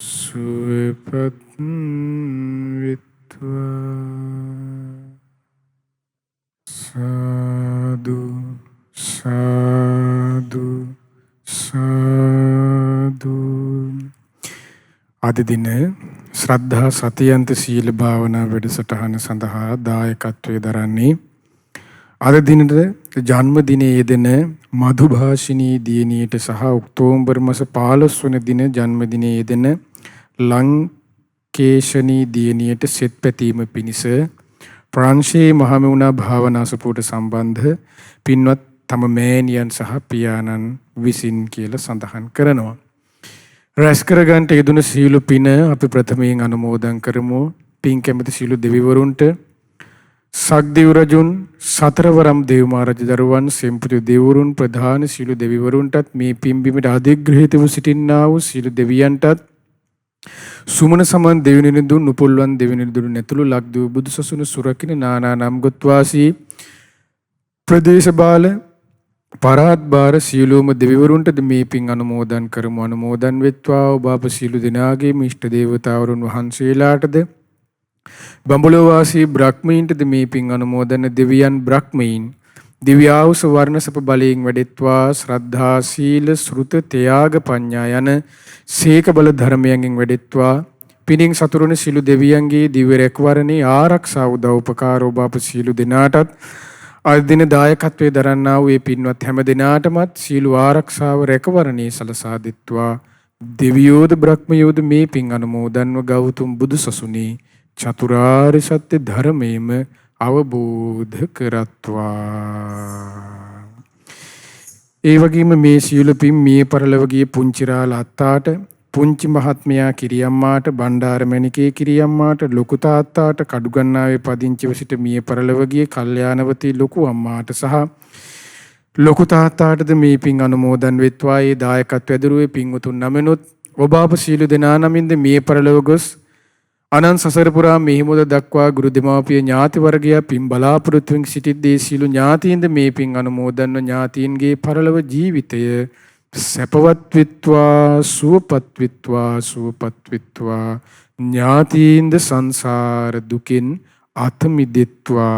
සුවපත් වෙත්වා සාදු සාදු සාදු. අද දින ශ්‍රද්ධා සතියන්ත සීල භාවනා වැඩසටහන සඳහා දායකත්වයේ දරන්නේ අද දිනට ජන්මදිනයේ යෙදෙන මధుභාෂිනී දියණියට සහ ඔක්තෝබර් මාස 15 වන දින ජන්මදිනයේ යෙදෙන ලංකේශනී දියණියට සෙත් පැතීම පිණිස ප්‍රංශේ මහමෙවුනා භාවනා සපුවට සම්බන්ධ පින්වත් තම මෑණියන් සහ පියාණන් විසින් කියලා සඳහන් කරනවා. රැස් කරගන්නට යෙදුන සීල පින අපි ප්‍රථමයෙන් අනුමෝදන් කරමු. පින් කැමති සීල දෙවිවරුන්ට සක්දිව් රජුන් සතරවරම් දේවමාරජ දරුවන් සෙම්පති දෙවිවරුන් ප්‍රධාන සීල දෙවිවරුන්ටත් මේ පින්බිමට අධිග්‍රහිතව සිටින්නා වූ සීල දෙවියන්ටත් සුමන සමන් දෙවිනිදුන් උපුල්වන් දෙවිනිදුන් නැතුළු ලක්දිව බුදුසසුන සුරකින නානා නම් ගොත්වාසී ප්‍රදේශ බාල පරාත් බාර සියලුම දෙවිවරුන්ටද මේ පින් අනුමෝදන් කරමු. අනුමෝදන් වෙත්වා ඔබ අප සියලු දෙනාගේ ඉෂ්ට දේවතාවරුන් වහන්සේලාටද බඹලෝ වාසී බ්‍රහ්මීන්ටද මේ පින් අනුමෝදන දෙවියන් බ්‍රහ්මීන් දිව්‍යාවුස වර්ණ සප බලයෙන් වැඩෙත්වා ශ්‍රද්ධා සීල ශ්‍රුත ත්‍යාග පඤ්ඤා යන සීක බල ධර්මයන්ගෙන් වැඩෙත්වා පිනින් සතුරුන සිළු දෙවියන්ගේ දිව්‍ය රැකවරණේ ආරක්ෂා උදව් උපකාර ඔබ අප සියලු දෙනාටත් අද දින දායකත්වයේ දරන්නා වූ මේ පින්වත් හැම දිනාටමත් සීල ආරක්ෂාව රැකවරණේ සලසා දෙත්වා දෙවියෝද බ්‍රහ්මයෝද මේ පින් අනුමෝදන්ව ගෞතම බුදුසසුනේ චතුරාර්ය සත්‍ය ධර්මයේම අවබෝධ කරත්වා. ඒ වගේම මේ සීල පින් මිය පරලොවගේ පුංචිරාල අත්තාට පුංචි මහත්මයා කිරියම්මාට බණ්ඩාරමණිකේ කිරියම්මාට ලොකු තාත්තාට කඩුගන්නාවේ පදිංචිව සිට මිය පරලොවගේ කල්යාණවතී ලොකු අම්මාට සහ ලොකු තාත්තාටද මේ පින් අනුමෝදන් වෙත්වා. ඒ දායකත්වය ඇදුරුවේ පින්වතුන් නමනොත් ඔබ අප සීල දෙනා නමින්ද මිය පරලොව ගොස් අනන්ත සසර පුරා මෙහිමුද දක්වා ගුරු දෙමාපිය ඥාති වර්ගයා පින් බලාපොරොත්තුෙන් සිටිද්දී සීල ඥාතීන්ද මේ පින් අනුමෝදන්ව ඥාතීන්ගේ පරලොව ජීවිතය සැපවත් විත්වා සුවපත් විත්වා සුවපත් විත්වා ඥාතීන්ද සංසාර දුකින් අත මිදෙත්වා.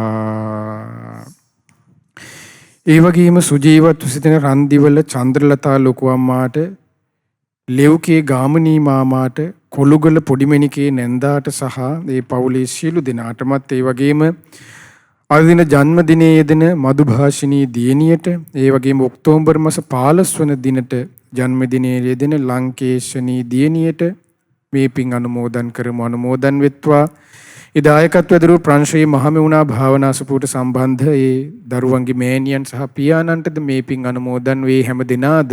ඒ වගේම සුජීවත්ව සිටින රන්දිවල චන්ද්‍රලතා ලොකු අම්මාට ලෙව්කේ ගාමිණී මාමාට කොළුගල පොඩිමණිකේ නැන්දාට සහ ඒ පවුලේ සියලු දෙනාටමත් ඒ වගේම අද දින ජන්මදිනයේ යෙදෙන මధుභාෂිනී දියණියට ඒ වගේම ඔක්තෝබර් මාස 15 වන දිනට ජන්මදිනයේ යෙදෙන ලංකේශනී දියණියට මේ පින් අනුමෝදන් කරමු. අනුමෝදන් වෙත්වා. ඒ දායකත්වය දරුව ප්‍රංශයේ මහමෙවුනා භාවනා සපුවට සම්බන්ධ ඒ දරුවන්ගේ මෑණියන් සහ පියාණන්ටද මේ පින් අනුමෝදන් වේ. හැම දිනාද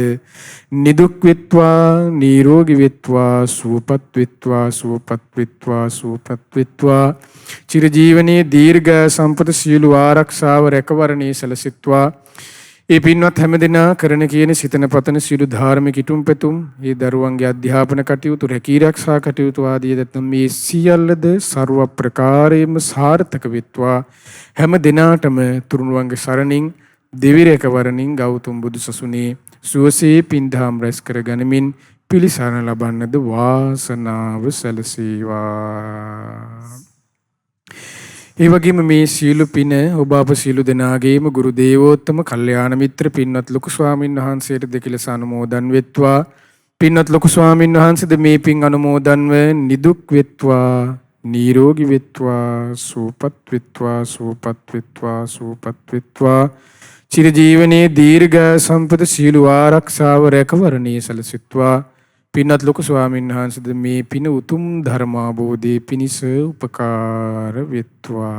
නිදුක් වෙත්වා, නිරෝගී වෙත්වා, සුවපත් වෙත්වා, සුවපත් වෙත්වා, සුවපත් වෙත්වා. චිරජීවනයේ දීර්ඝ සම්පත සියලු ආරක්ෂාව රැකවරණේ සැලසෙත්වා. ඒ පින්වත් හැමදෙනා කරන කියන සිතන පතන සියලු ධාර්මික ඉටුම් පැතුම්, ඒ දරුවන්ගේ අධ්‍යාපන කටයුතු, රැකී ආරක්ෂා කටයුතු ආදී දත්නම් මේ සියල්ලද ਸਰව ප්‍රකාරයෙන්ම සාර්ථක වෙත්වා. හැම දිනාටම තුරුණුවන්ගේ සරණින් දෙවි රැකවරණින් ගෞතම බුදු සසුනේ සුවසේ පින්දහම් රැස් කර ගනිමින් පිළිසරණ ලබන්නද වාසනාව සැලසේවා. ඒ වගේම මේ සීල පින ඔබ අප සීල දෙනාගේම ගුරු දේවෝත්තම කල්යාණ මිත්‍ර පින්වත් ලොකු ස්වාමින් වහන්සේට දෙකිලස අනුමෝදන් වෙත්වා. පින්වත් ලොකු ස්වාමින් වහන්සේද මේ පින් අනුමෝදන්ව නිදුක් වෙත්වා, නිරෝගී වෙත්වා, සුවපත් වෙත්වා, සුවපත් වෙත්වා, සුවපත් වෙත්වා. චිරජීවනයේ දීර්ඝ සම්පත සීල ආරක්ෂාව රැකවරණේ සැලසෙත්වා. පින්වත් ලොකු ස්වාමීන් වහන්සේද මේ පින උතුම් ධර්මාබෝධයේ පිණිස උපකාර වෙත්වා.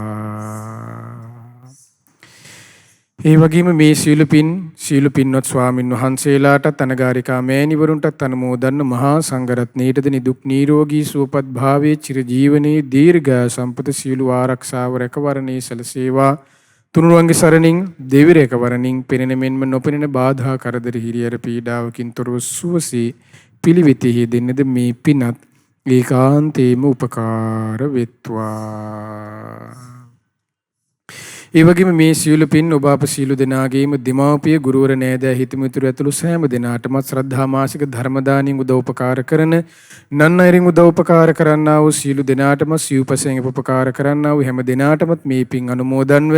ඒ වගේම මේ සීල පින්වත් ස්වාමීන් වහන්සේලාටත් අනගාരികා මෑණිවරුන්ටත් අනුමෝදන්න මහා සංඝරත්නයටද නිදුක් නිරෝගී සුවපත් භාවයේ චිරජීවනයේ දීර්ඝ සම්පත සීල ආරක්ෂාව රැකවරණේ සැලසේවා. තුනුරුවන්ගේ සරණින් දෙවි රැකවරණින් පෙනෙන මෙන්ම නොපෙනෙන බාධා කරදර හිරියර පීඩාවකින් තොරව සුවසේ පිළිවෙතෙහි දෙන්නද මේ පිනත් ඒකාන්තේම උපකාර වෙත්වා. ඒ වගේම මේ සීල පින් ඔබ අප සීල දෙනාගේම දෙමාපිය ගුරුවර නෑදෑ හිතමිතුරු ඇතුළු සෑම දෙනාටමත් ශ්‍රද්ධා මාසික ධර්ම දානින් උදව්පකාර කරන නන් අයරින් උදව්පකාර කරන්නා වූ සීල දෙනාටම සිව්පසෙන් උපකාර කරන්නා වූ හැම දෙනාටමත් මේ පින් අනුමෝදන්ව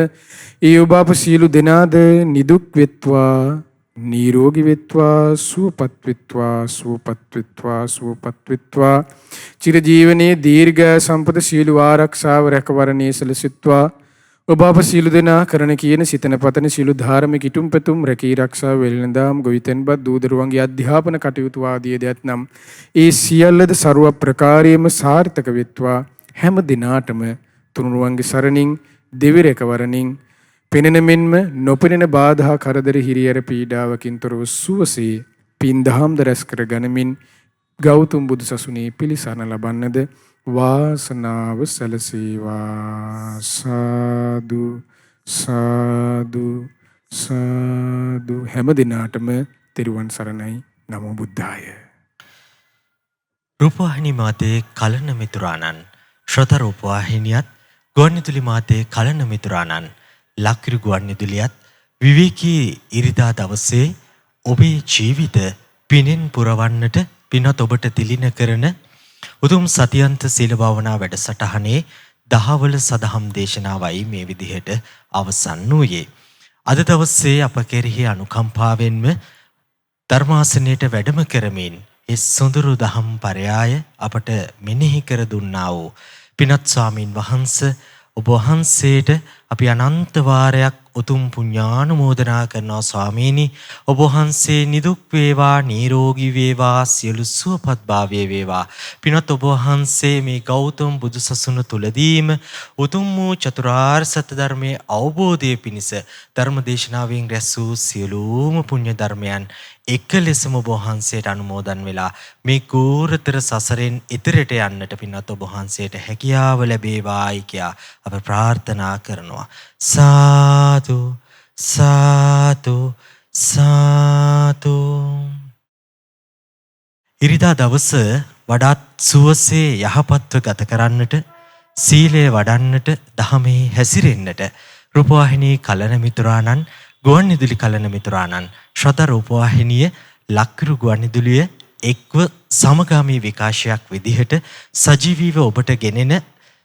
ඒ ඔබ අප සීල දෙනාද නිදුක් වෙත්වා, නිරෝගී වෙත්වා, සුවපත් වෙත්වා, සුවපත් වෙත්වා, සුවපත් වෙත්වා. චිරජීවනයේ දීර්ඝ සම්පත සීල ආරක්ෂාව රැකවරණේ සැලසෙත්වා. ඔබ අප සීල දෙනා කරන කියන සිතන පතන සීල ධාර්මික ඉටුම් පැතුම් රැකී ආරක්ෂා වෙළඳාම් ගොවිතැන්පත් දූ දරුවන්ගේ අධ්‍යාපන කටයුතු ආදී දෙයත්නම් ඒ සියල්ලද ਸਰව ප්‍රකාරයෙන්ම සාර්ථක වෙත්වා. හැම දිනාටම තුනුරුවන්ගේ සරණින් දෙවි රැකවරණින් පෙනෙන මෙන්ම නොපෙනෙන බාධා කරදර හිරියර පීඩාවකින් තොරව සුවසේ පින්දහම් රැස් කර ගනිමින් ගෞතම බුදු සසුනේ පිළිසරණ ලබන්නද වාසනාව සැලසේවා. සාදු සාදු සාදු. හැම දිනාටම තෙරුවන් සරණයි. නමෝ බුද්ධාය. රූපවාහිනී මාතේ කලන මිතුරාණන්, ශ්‍රොත රූපවාහිනියත් ගුවන්විදුලි මාතේ කලන මිතුරාණන්, ලක්කිරු ගුවන්විදුලියත් විවේකී ඉරිදා දවසේ ඔබේ ජීවිත පිනෙන් පුරවන්නට පිනත් ඔබට තිලින කරන උතුම් සතියන්ත සීල භාවනා වැඩසටහනේ දහවල සදහම් දේශනාවයි මේ විදිහට අවසන් වූයේ. අද දවසේ අප කෙරෙහි අනුකම්පාවෙන්ම ධර්මාසනයට වැඩම කරමින් ඒ සොඳුරු දහම් පරයාය අපට මෙනෙහි කර දුන්නා වූ පිනත් ස්වාමින් වහන්සේ ඔබ වහන්සේට අපි අනන්ත වාරයක් උතුම් පුණ්‍යානුමෝදනා කරනවා. ස්වාමීනි, ඔබ වහන්සේ නිදුක් වේවා, නිරෝගී වේවා, සියලු සුවපත් භාවයේ වේවා. පිනත් ඔබ වහන්සේ මේ ගෞතම බුදුසසුන තුලදීම උතුම් වූ චතුරාර්ය සත්‍ය ධර්මයේ අවබෝධය පිණිස ධර්ම දේශනාවෙන් රැස් වූ සියලුම පුණ්‍ය ධර්මයන් එක ලෙසම ඔබ වහන්සේට අනුමෝදන් වෙලා මේ ගෝරතර සසරෙන් ඉතරට යන්නට පින්වත් ඔබ වහන්සේට හැකියාව ලැබේවායි කියා අප ප්‍රාර්ථනා කරනවා. සාදු සාදු සාදු. ඉරිදා දවස වඩාත් සුවසේ යහපත්ව ගත කරන්නට, සීලය වඩන්නට, දහමේ හැසිරෙන්නට රූපවාහිනී කලන මිතුරාණන්, ගුවන්විදුලි කලන මිතුරාණන්, ශ්‍රත රූපවාහිනිය, ලක්කිරු ගුවන්විදුලිය එක්ව සමගාමී විකාශයක් විදිහට සජීවීව ඔබට ගෙනෙන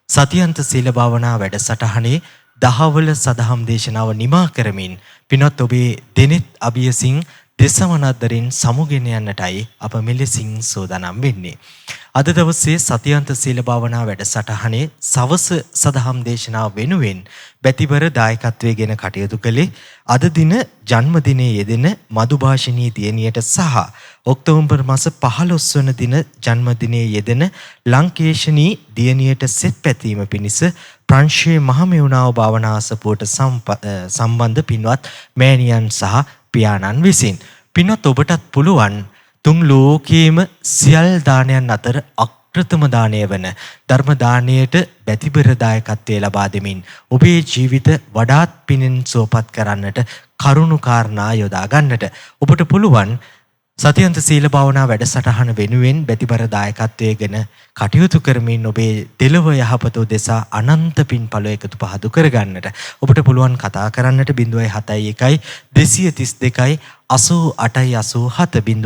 සතියන්ත සීල භාවනා වැඩසටහනේ දහවල සදහම් දේශනාව නිමා කරමින් පිනත් ඔබේ දෙනෙත් අභියසින් දෙසවනද්දරින් සමුගෙන යන්නටයි අප මෙලෙසින් සූදානම් වෙන්නේ. අද දවසේ සතියන්ත සීල භාවනා වැඩසටහනේ සවස සදහම් දේශනාව වෙනුවෙන් බැතිබර දායකත්වයේ ගෙන කටයුතු කළේ අද දින ජන්මදිනයේ යෙදෙන මදුභාෂිනී දියණියට සහ ඔක්තෝබර් මාස 15 වන දින ජන්මදිනයේ යෙදෙන ලංකේෂණී දියණියට සෙත් පැතීම පිණිස ප්‍රංශයේ මහමෙවුනාව භාවනා අසපුවට සම්බන්ධ පින්වත් මෑණියන් සහ පියාණන් විසින් පින්වත් ඔබටත් පුළුවන් තුන් ලෝකයේම සියල් දානයන් අතර අග්‍රතම දානය වන ධර්ම දානයට බැතිබර දායකත්වයේ ලබා දෙමින් ඔබේ ජීවිත වඩාත් පිනෙන් සුවපත් කරන්නට කරුණු කාරණා යොදා ගන්නට ඔබට පුළුවන් සතියන්ත සීල භාවනා වැඩසටහන වෙනුවෙන් බැතිබර දායකත්වයේ ගෙන කටයුතු කරමින් ඔබේ දෙලොව යහපත උදෙසා අනන්ත පින්ඵල එකතු පහදු කරගන්නට ඔබට පුළුවන් කතා කරන්නට 071 232 8887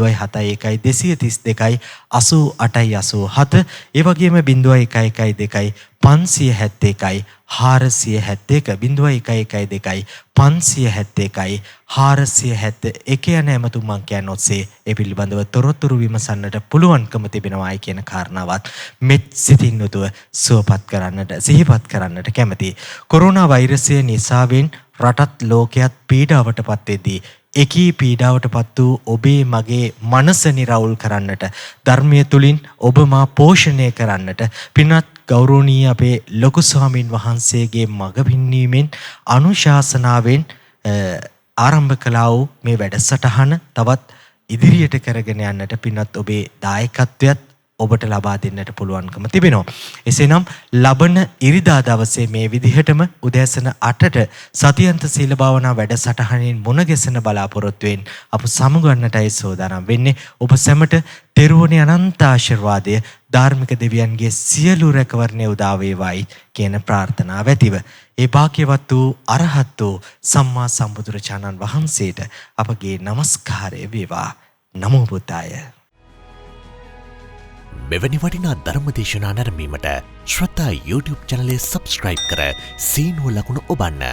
071 232 ඒ වගේම 0112 571 471 0112 571 471 යන ඇමතුම් අංකයන් ඔස්සේ ඒ පිළිබඳව තොරතුරු විමසන්නට පුළුවන්කම තිබෙනවායි කියන කාරණාවත් මෙත් සිතින් යුතුව සුවපත් කරන්නට සිහිපත් කරන්නට කැමැති. කොරෝනා වෛරසය නිසාවෙන් රටත් ලෝකයක් පීඩාවට පත් වෙදී එකී පීඩාවට පත් වූ ඔබේ මගේ මනස නිරවුල් කරන්නට ධර්මයේ තුලින් ඔබ මා පෝෂණය කරන්නට පින්වත් ගෞරවනීය අපේ ලොකු ස්වාමින් වහන්සේගේ මඟ පින්වීමෙන් අනුශාසනාවෙන් ආරම්භ කළා වූ මේ වැඩසටහන තවත් ඉදිරියට කරගෙන යන්නට පින්වත් ඔබේ දායකත්වයත් ඔබට ලබා දෙන්නට පුළුවන්කම තිබෙනවා. එසේනම් ලබන ඉරිදා දවසේ මේ විදිහටම උදෑසන 8ට සතියන්ත සීල භාවනා වැඩසටහනින් මුණ ගැසෙන බලාපොරොත්තුවෙන් අප සමුගන්නටයි සෝදානම් වෙන්නේ. ඔබ සැමට තෙරුවනේ අනන්ත ආශිර්වාදය ධාර්මික දෙවියන්ගේ සියලු රැකවරණය උදා වේවායි කියන ප්‍රාර්ථනාව ඇතිව ඒ භාග්‍යවත් වූ අරහත් වූ සම්මා සම්බුදුරජාණන් වහන්සේට අපගේ নমස්කාරය වේවා. නමෝ බුද්දාය. මෙවැනි වටිනා ධර්මදේශනා නැරඹීමට ශ්‍රද්ධා YouTube චැනලය සබස්ක්‍රයිබ් කර සීනුව ලකුණ ඔබන්න.